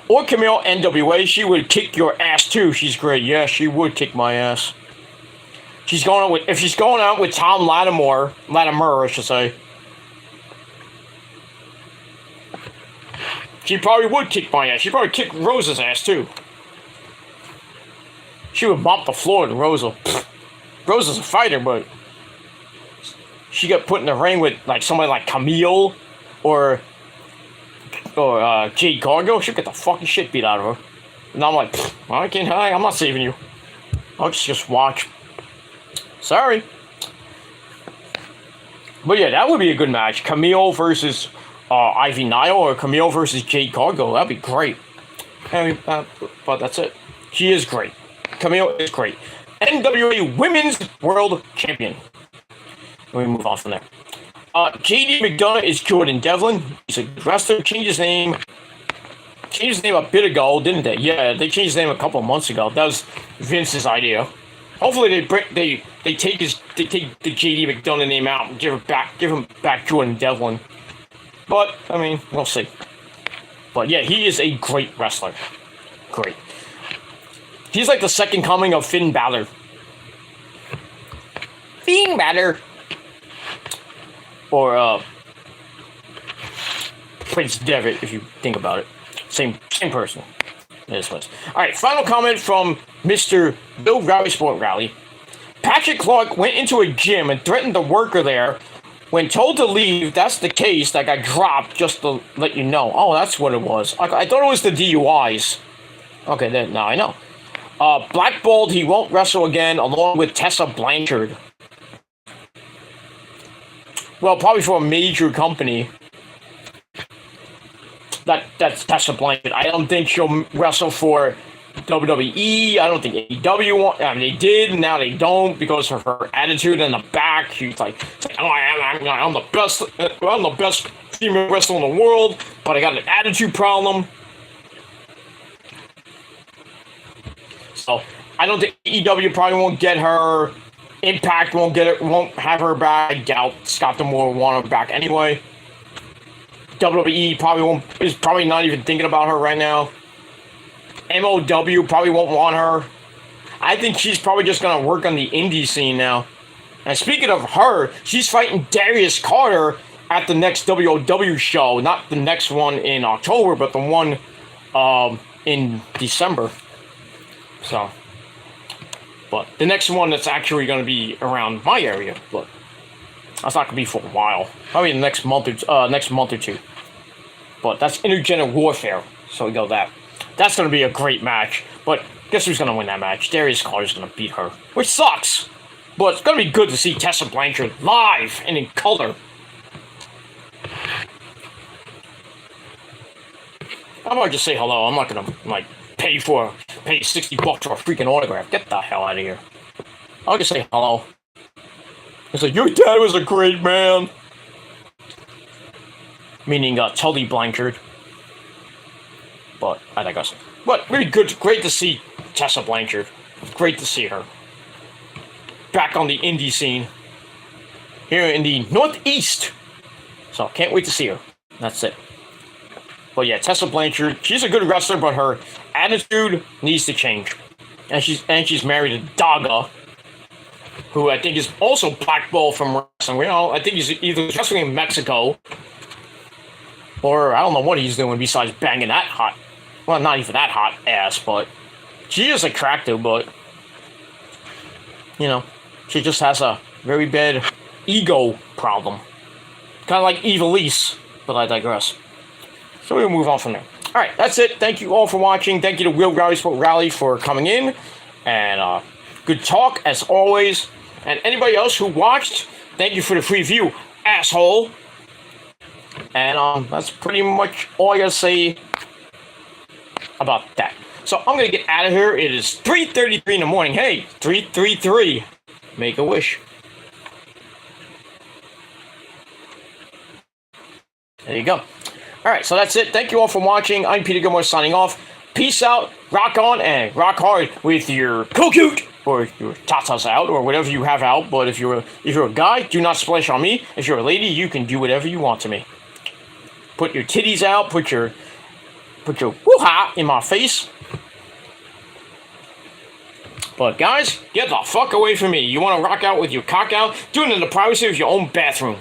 Or Camille NWA, she would kick your ass too. She's great. Yeah, she would kick my ass. She's going out with, if she's going out with Tom Latimer, I should say. She probably would kick my ass. She'd probably kick Rosa's ass too. She would mop the floor with Rosa. Rosa's a fighter, but she got put in the ring with like somebody like Camille or Jade Cargill. She'll get the fucking shit beat out of her. And I'm like, I'm not saving you. I'll just watch. Sorry. But yeah, that would be a good match. Camille versus Ivy Nile or Camille versus Jade Cargill. That'd be great. But that's it. She is great. Camille is great. NWA Women's World Champion. Let me move on from there. JD McDonough is Jordan Devlin. He's a wrestler. Changed his name a bit ago, didn't they? Yeah, they changed his name a couple of months ago. That was Vince's idea. Hopefully they take the JD McDonough name out and give him back Jordan Devlin. But I mean, we'll see. But yeah, he is a great wrestler. Great. He's like the second coming of Finn Balor. Finn Balor. Or Prince Devitt, if you think about it. Same person. This was. Alright, final comment from Mr. Bill Rally Sport Rally. Patrick Clark went into a gym and threatened the worker there. When told to leave, that's the case that got dropped, just to let you know. Oh, that's what it was. I thought it was the DUIs. Okay, then now I know. Blackballed, he won't wrestle again, along with Tessa Blanchard. Well, probably for a major company. That's Tessa Blanchard. I don't think she'll wrestle for WWE. I don't think AEW. I mean, they did, now they don't because of her attitude in the back. She's like, oh, I'm the best. I'm the best female wrestler in the world, but I got an attitude problem. So I don't think AEW probably won't get her. Impact won't get it. Won't have her back. I doubt Scott D'Amore will want her back anyway. WWE probably won't. Is probably not even thinking about her right now. MOW probably won't want her. I think she's probably just gonna work on the indie scene now. And speaking of her, she's fighting Darius Carter at the next WOW show. Not the next one in October, but the one in December. So, but the next one that's actually going to be around my area, but that's not going to be for a while. Probably the next month or two. But that's Intergender Warfare, so we go that. That's going to be a great match. But guess who's going to win that match? Darius Carter's going to beat her, which sucks. But it's going to be good to see Tessa Blanchard live and in color. I'm going to just say hello. I'm not going to, like, pay $60 for a freaking autograph. Get the hell out of here. I'll just say hello. It's like, your dad was a great man. Meaning, Tully Blanchard. But, I digress. But, really good, great to see Tessa Blanchard. Great to see her. Back on the indie scene. Here in the Northeast. So, can't wait to see her. That's it. But yeah, Tessa Blanchard, she's a good wrestler, but her attitude needs to change. And she's married to Daga, who I think is also blackballed from wrestling. You know, I think he's either wrestling in Mexico, or I don't know what he's doing besides banging that hot, well, not even that hot ass, but she is attractive, but, you know, she just has a very bad ego problem. Kind of like Ivelisse, but I digress. So we'll move on from there. Alright, that's it. Thank you all for watching. Thank you to Will Rally Sport Rally for coming in. And good talk, as always. And anybody else who watched, thank you for the free view, asshole. And that's pretty much all I gotta say about that. So I'm gonna get out of here. It is 3:33 in the morning. Hey, 333. Make a wish. There you go. All right, so that's it. Thank you all for watching. I'm Peter Gilmore signing off. Peace out, rock on, and rock hard with your cocoot or your tatas out or whatever you have out. But if you're a guy, do not splash on me. If you're a lady, you can do whatever you want to me. Put your titties out. Put your woo-ha in my face. But guys, get the fuck away from me. You want to rock out with your cock out? Do it in the privacy of your own bathroom.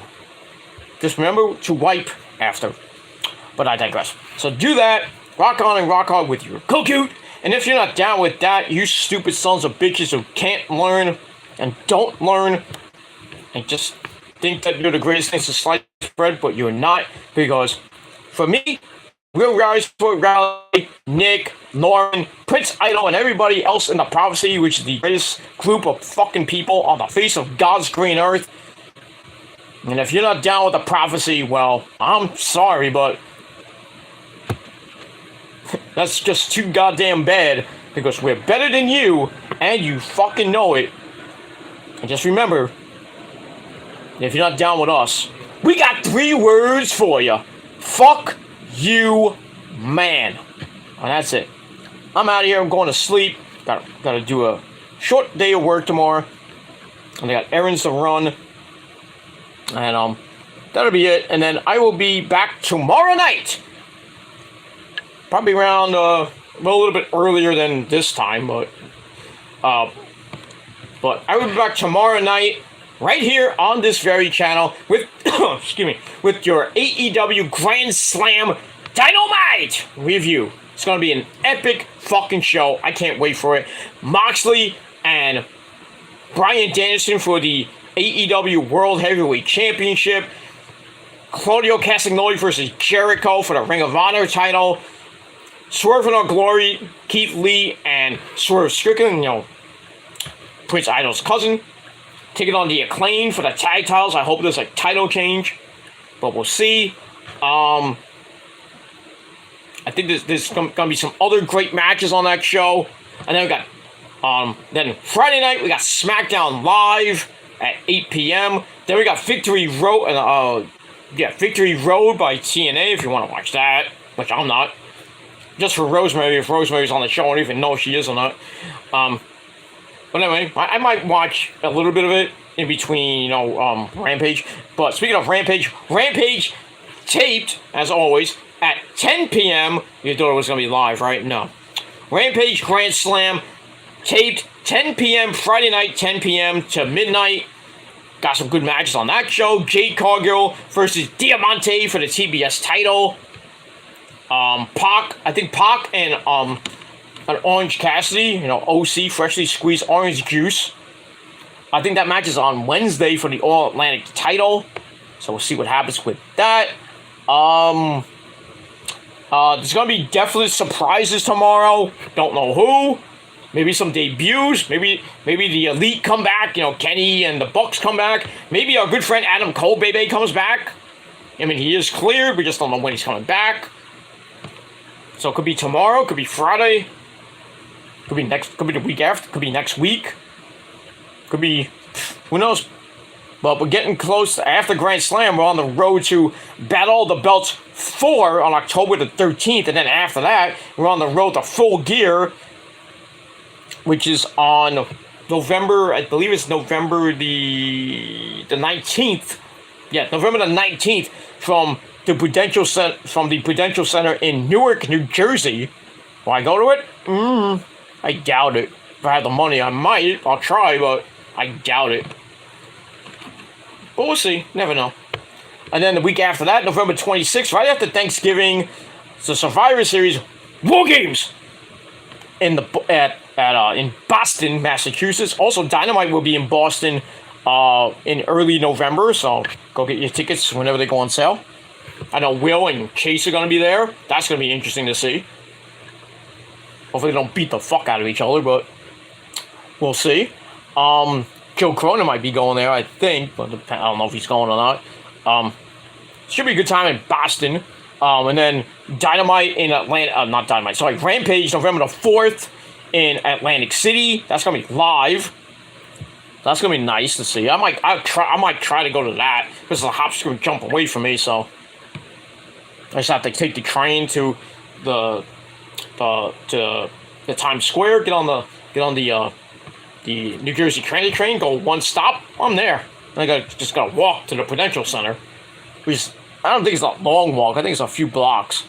Just remember to wipe after. But I digress. So do that. Rock on and rock hard with your cocoot. And if you're not down with that, you stupid sons of bitches who can't learn and don't learn and just think that you're the greatest thing since sliced bread, but you're not. Because for me, Real Rise for Rally, Nick, Lauren, Prince Idol, and everybody else in the prophecy, which is the greatest group of fucking people on the face of God's green earth. And if you're not down with the prophecy, well, I'm sorry, but that's just too goddamn bad, because we're better than you, and you fucking know it. And just remember, if you're not down with us, we got 3 words for you. Fuck you, man. And that's it. I'm out of here. I'm going to sleep. Gotta do a short day of work tomorrow. And I got errands to run. And that'll be it. And then I will be back tomorrow night. Probably around a little bit earlier than this time, but I will be back tomorrow night. Right here on this very channel with, excuse me, with your AEW Grand Slam Dynamite review. It's going to be an epic fucking show. I can't wait for it. Moxley and Bryan Danielson for the AEW World Heavyweight Championship. Claudio Castagnoli versus Jericho for the Ring of Honor title. Swerve in Our Glory, Keith Lee and Swerve Strickland, Prince Idol's cousin. Taking on the Acclaim for the tag titles. I hope there's a title change, but we'll see. I think there's going to be some other great matches on that show. And then we got, then Friday night we got SmackDown Live at 8 p.m. Then we got Victory Road, Victory Road by TNA if you want to watch that, which I'm not. Just for Rosemary, if Rosemary's on the show, I don't even know if she is or not. But anyway, I might watch a little bit of it in between, Rampage. But speaking of Rampage taped, as always, at 10 p.m. You thought it was going to be live, right? No. Rampage Grand Slam taped 10 p.m. Friday night, 10 p.m. to midnight. Got some good matches on that show. Jade Cargill versus Diamante for the TBS title. I think Pac and an Orange Cassidy, OC, freshly squeezed orange juice. I think that match is on Wednesday for the All Atlantic title. So we'll see what happens with that. There's going to be definitely surprises tomorrow. Don't know who. Maybe some debuts. Maybe the Elite come back. Kenny and the Bucks come back. Maybe our good friend Adam Cole Bebe comes back. I mean, he is cleared. We just don't know when he's coming back. So it could be tomorrow. Could be Friday. Could be the week after. Could be next week. Could be, who knows? But we're getting close to, after Grand Slam. We're on the road to Battle of the Belts 4 on October the 13th. And then after that, we're on the road to Full Gear, which is on November, I believe it's November the 19th. Yeah, November the 19th from the Prudential Center in Newark, New Jersey. Will I go to it? I doubt it. If I had the money, I might. I'll try, but I doubt it. But we'll see. Never know. And then the week after that, November 26th, right after Thanksgiving, it's the Survivor Series War Games in Boston, Massachusetts. Also, Dynamite will be in Boston in early November, so go get your tickets whenever they go on sale. I know Will and Chase are going to be there. That's going to be interesting to see. Hopefully they don't beat the fuck out of each other, but we'll see. Joe Cronin might be going there, I think, but I don't know if he's going or not. Should be a good time in Boston. And then Dynamite in Atlanta, not Dynamite, sorry, Rampage November the 4th in Atlantic City. That's gonna be live. That's gonna be nice to see. I might try to go to that because the hop's gonna jump away from me. So I just have to take the train to the Times Square. Get on the New Jersey Transit train. Go one stop. I'm there. And I just gotta walk to the Prudential Center. Which I don't think it's a long walk. I think it's a few blocks.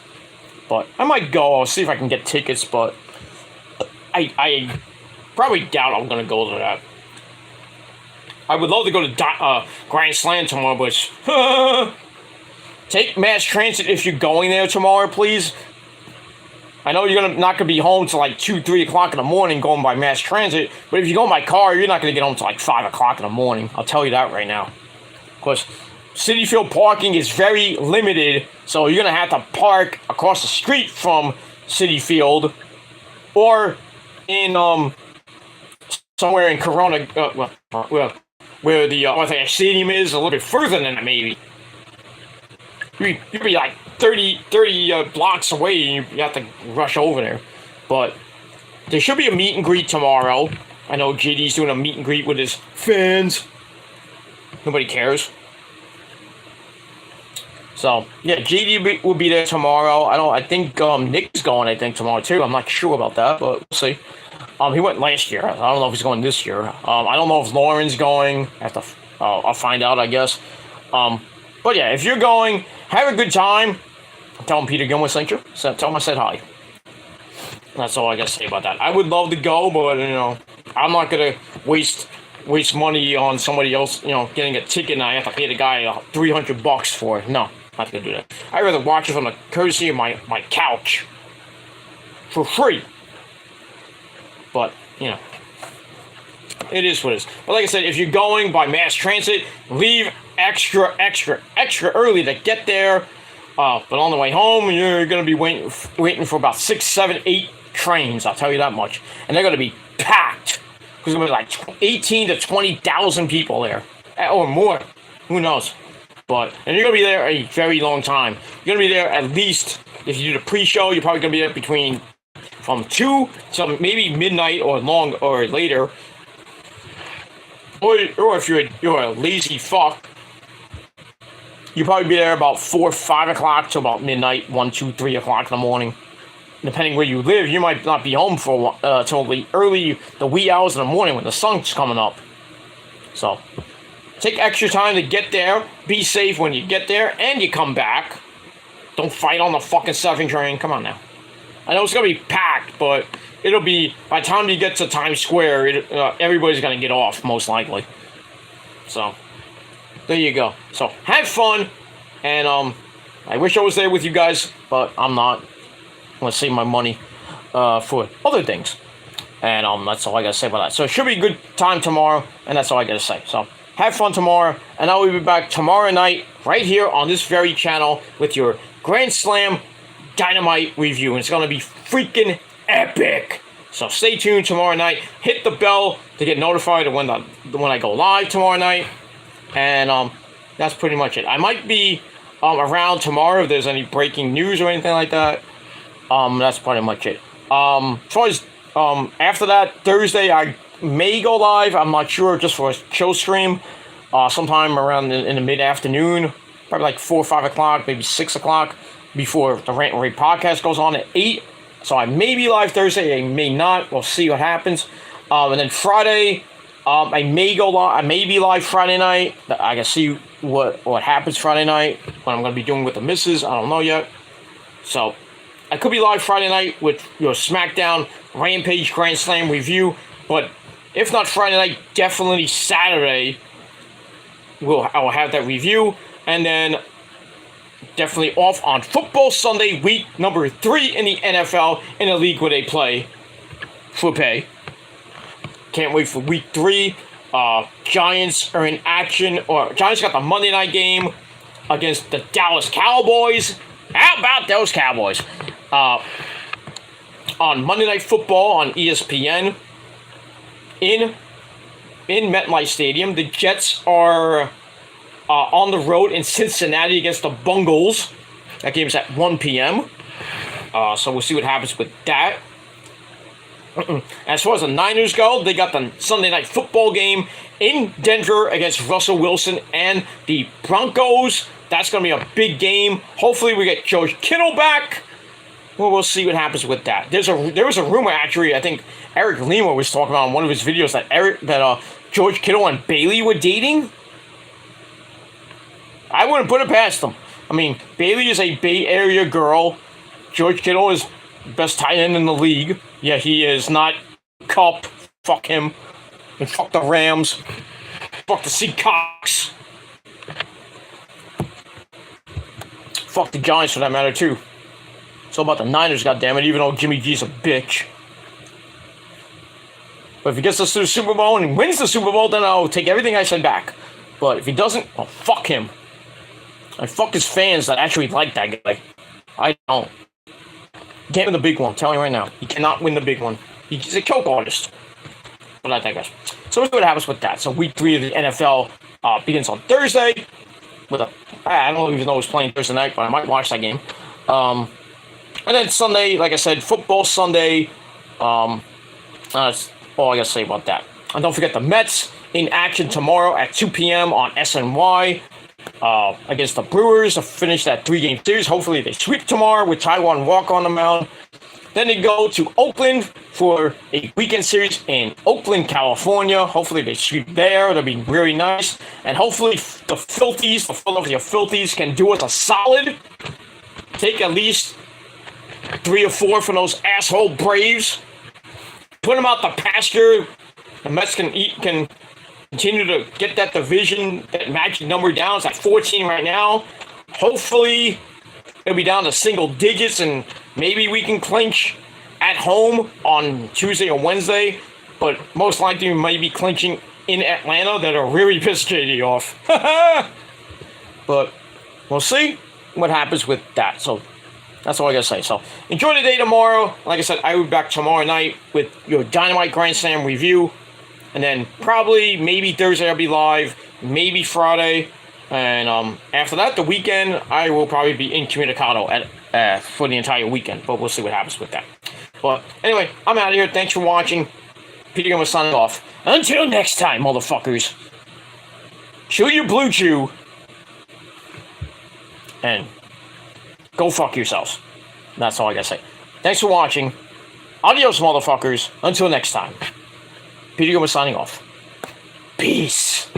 But I might go. I'll see if I can get tickets. But I probably doubt I'm gonna go to that. I would love to go to Grand Slam tomorrow, but take mass transit if you're going there tomorrow, please. I know you're not gonna be home till like 2, 3 o'clock in the morning going by mass transit, but if you go by car, you're not gonna get home till like 5 o'clock in the morning. I'll tell you that right now. Because Citi Field parking is very limited, so you're gonna have to park across the street from Citi Field, or in somewhere in Corona, where the stadium is, a little bit further than that, maybe. You'd be like 30 blocks away, and you have to rush over there. But there should be a meet and greet tomorrow. I know JD's doing a meet and greet with his fans. Nobody cares. So yeah, JD will be there tomorrow. I think Nick's going. I think tomorrow too. I'm not sure about that, but we'll see. He went last year. I don't know if he's going this year. I don't know if Lauren's going. I'll find out, I guess. But yeah, if you're going, have a good time. Tell him Peter Gilmore sent you. Tell him I said hi. That's all I got to say about that. I would love to go, but I'm not gonna waste money on somebody else. Getting a ticket and I have to pay the guy $300 for it. No, not gonna do that. I'd rather watch it from the courtesy of my couch for free. But, it is what it is. But like I said, if you're going by mass transit, leave extra early to get there. But on the way home, you're going to be waiting for about 6, 7, 8 trains, I'll tell you that much. And they're going to be packed. Because there's going to be like 18 to 20,000 people there. Or more. Who knows? And you're going to be there a very long time. You're going to be there at least, if you do the pre-show, you're probably going to be there from 2 to maybe midnight or later. Or if you're a lazy fuck, you'll probably be there about 4, 5 o'clock to about midnight, 1, 2, 3 o'clock in the morning. Depending where you live, you might not be home for till the wee hours in the morning when the sun's coming up. So, take extra time to get there. Be safe when you get there and you come back. Don't fight on the fucking 7 train. Come on now. I know it's going to be packed, but it'll be, by the time you get to Times Square, everybody's going to get off, most likely. So, there you go. So, have fun, and I wish I was there with you guys, but I'm not. I'm going to save my money for other things. And that's all I got to say about that. So, it should be a good time tomorrow, and that's all I got to say. So, have fun tomorrow, and I will be back tomorrow night, right here on this very channel, with your Grand Slam Dynamite review, and it's going to be freaking epic. So stay tuned tomorrow night. Hit the bell to get notified of when I go live tomorrow night. And that's pretty much it. I might be around tomorrow if there's any breaking news or anything like that. That's pretty much it. As far as after that, Thursday, I may go live. I'm not sure, just for a show stream. Sometime around in the mid-afternoon. Probably like 4 or 5 o'clock, maybe 6 o'clock. Before the Rant and Rave podcast goes on at 8. So I may be live Thursday, I may not. We'll see what happens. And then Friday, I may be live Friday night. I can see what happens Friday night. What I'm going to be doing with the missus, I don't know yet. So I could be live Friday night with your SmackDown Rampage Grand Slam review. But if not Friday night, definitely Saturday, I will have that review. And then definitely off on Football Sunday, week number 3 in the NFL, in a league where they play for pay. Can't wait for week 3. Giants are in action. Giants got the Monday night game against the Dallas Cowboys. How about those Cowboys? On Monday Night Football on ESPN in MetLife Stadium. The Jets are on the road in Cincinnati against the Bungles. That game's at 1 p.m. So we'll see what happens with that. As far as the Niners go, they got the Sunday Night Football game in Denver against Russell Wilson and the Broncos. That's going to be a big game. Hopefully we get George Kittle back. Well, we'll see what happens with that. There was a rumor, actually, I think Eric Lima was talking about in one of his videos that George Kittle and Bailey were dating. I wouldn't put it past them. I mean, Bailey is a Bay Area girl. George Kittle is best tight end in the league. Yeah, he is not Cup. Fuck him. And fuck the Rams. Fuck the Seahawks. Fuck the Giants for that matter, too. It's all about the Niners, goddammit, even though Jimmy G's a bitch. But if he gets us to the Super Bowl and wins the Super Bowl, then I'll take everything I said back. But if he doesn't, oh, fuck him. And fuck his fans that actually like that guy. I don't. He can't win the big one, I'm telling you right now. He cannot win the big one. He's a choke artist. But not that guy. So let's see what happens with that. So week 3 of the NFL begins on Thursday. I don't even know who's playing Thursday night, but I might watch that game. And then Sunday, like I said, football Sunday. That's all I gotta say about that. And don't forget the Mets in action tomorrow at 2 p.m. on SNY against the Brewers to finish that 3-game series. Hopefully they sweep tomorrow with Taijuan Walker on the mound. Then they go to Oakland for a weekend series in Oakland, California. Hopefully they sweep there. That'll be really nice. And hopefully the Philadelphia Phillies can do us a solid. Take at least 3 or 4 from those asshole Braves. Put them out the pasture. The Mets can continue to get that division, that magic number down. It's at 14 right now. Hopefully it'll be down to single digits and maybe we can clinch at home on Tuesday or Wednesday. But most likely we might be clinching in Atlanta. That'll really piss JD off. But we'll see what happens with that. So that's all I gotta say. So enjoy the day tomorrow. Like I said, I will be back tomorrow night with your Dynamite Grand Slam review. And then probably, maybe Thursday I'll be live. Maybe Friday. And after that, the weekend, I will probably be incommunicado for the entire weekend. But we'll see what happens with that. But anyway, I'm out of here. Thanks for watching. Peter Gunn was signing off. Until next time, motherfuckers. Shoot your blue chew. And go fuck yourselves. That's all I gotta say. Thanks for watching. Adios, motherfuckers. Until next time. Peter Gunn was signing off. Peace.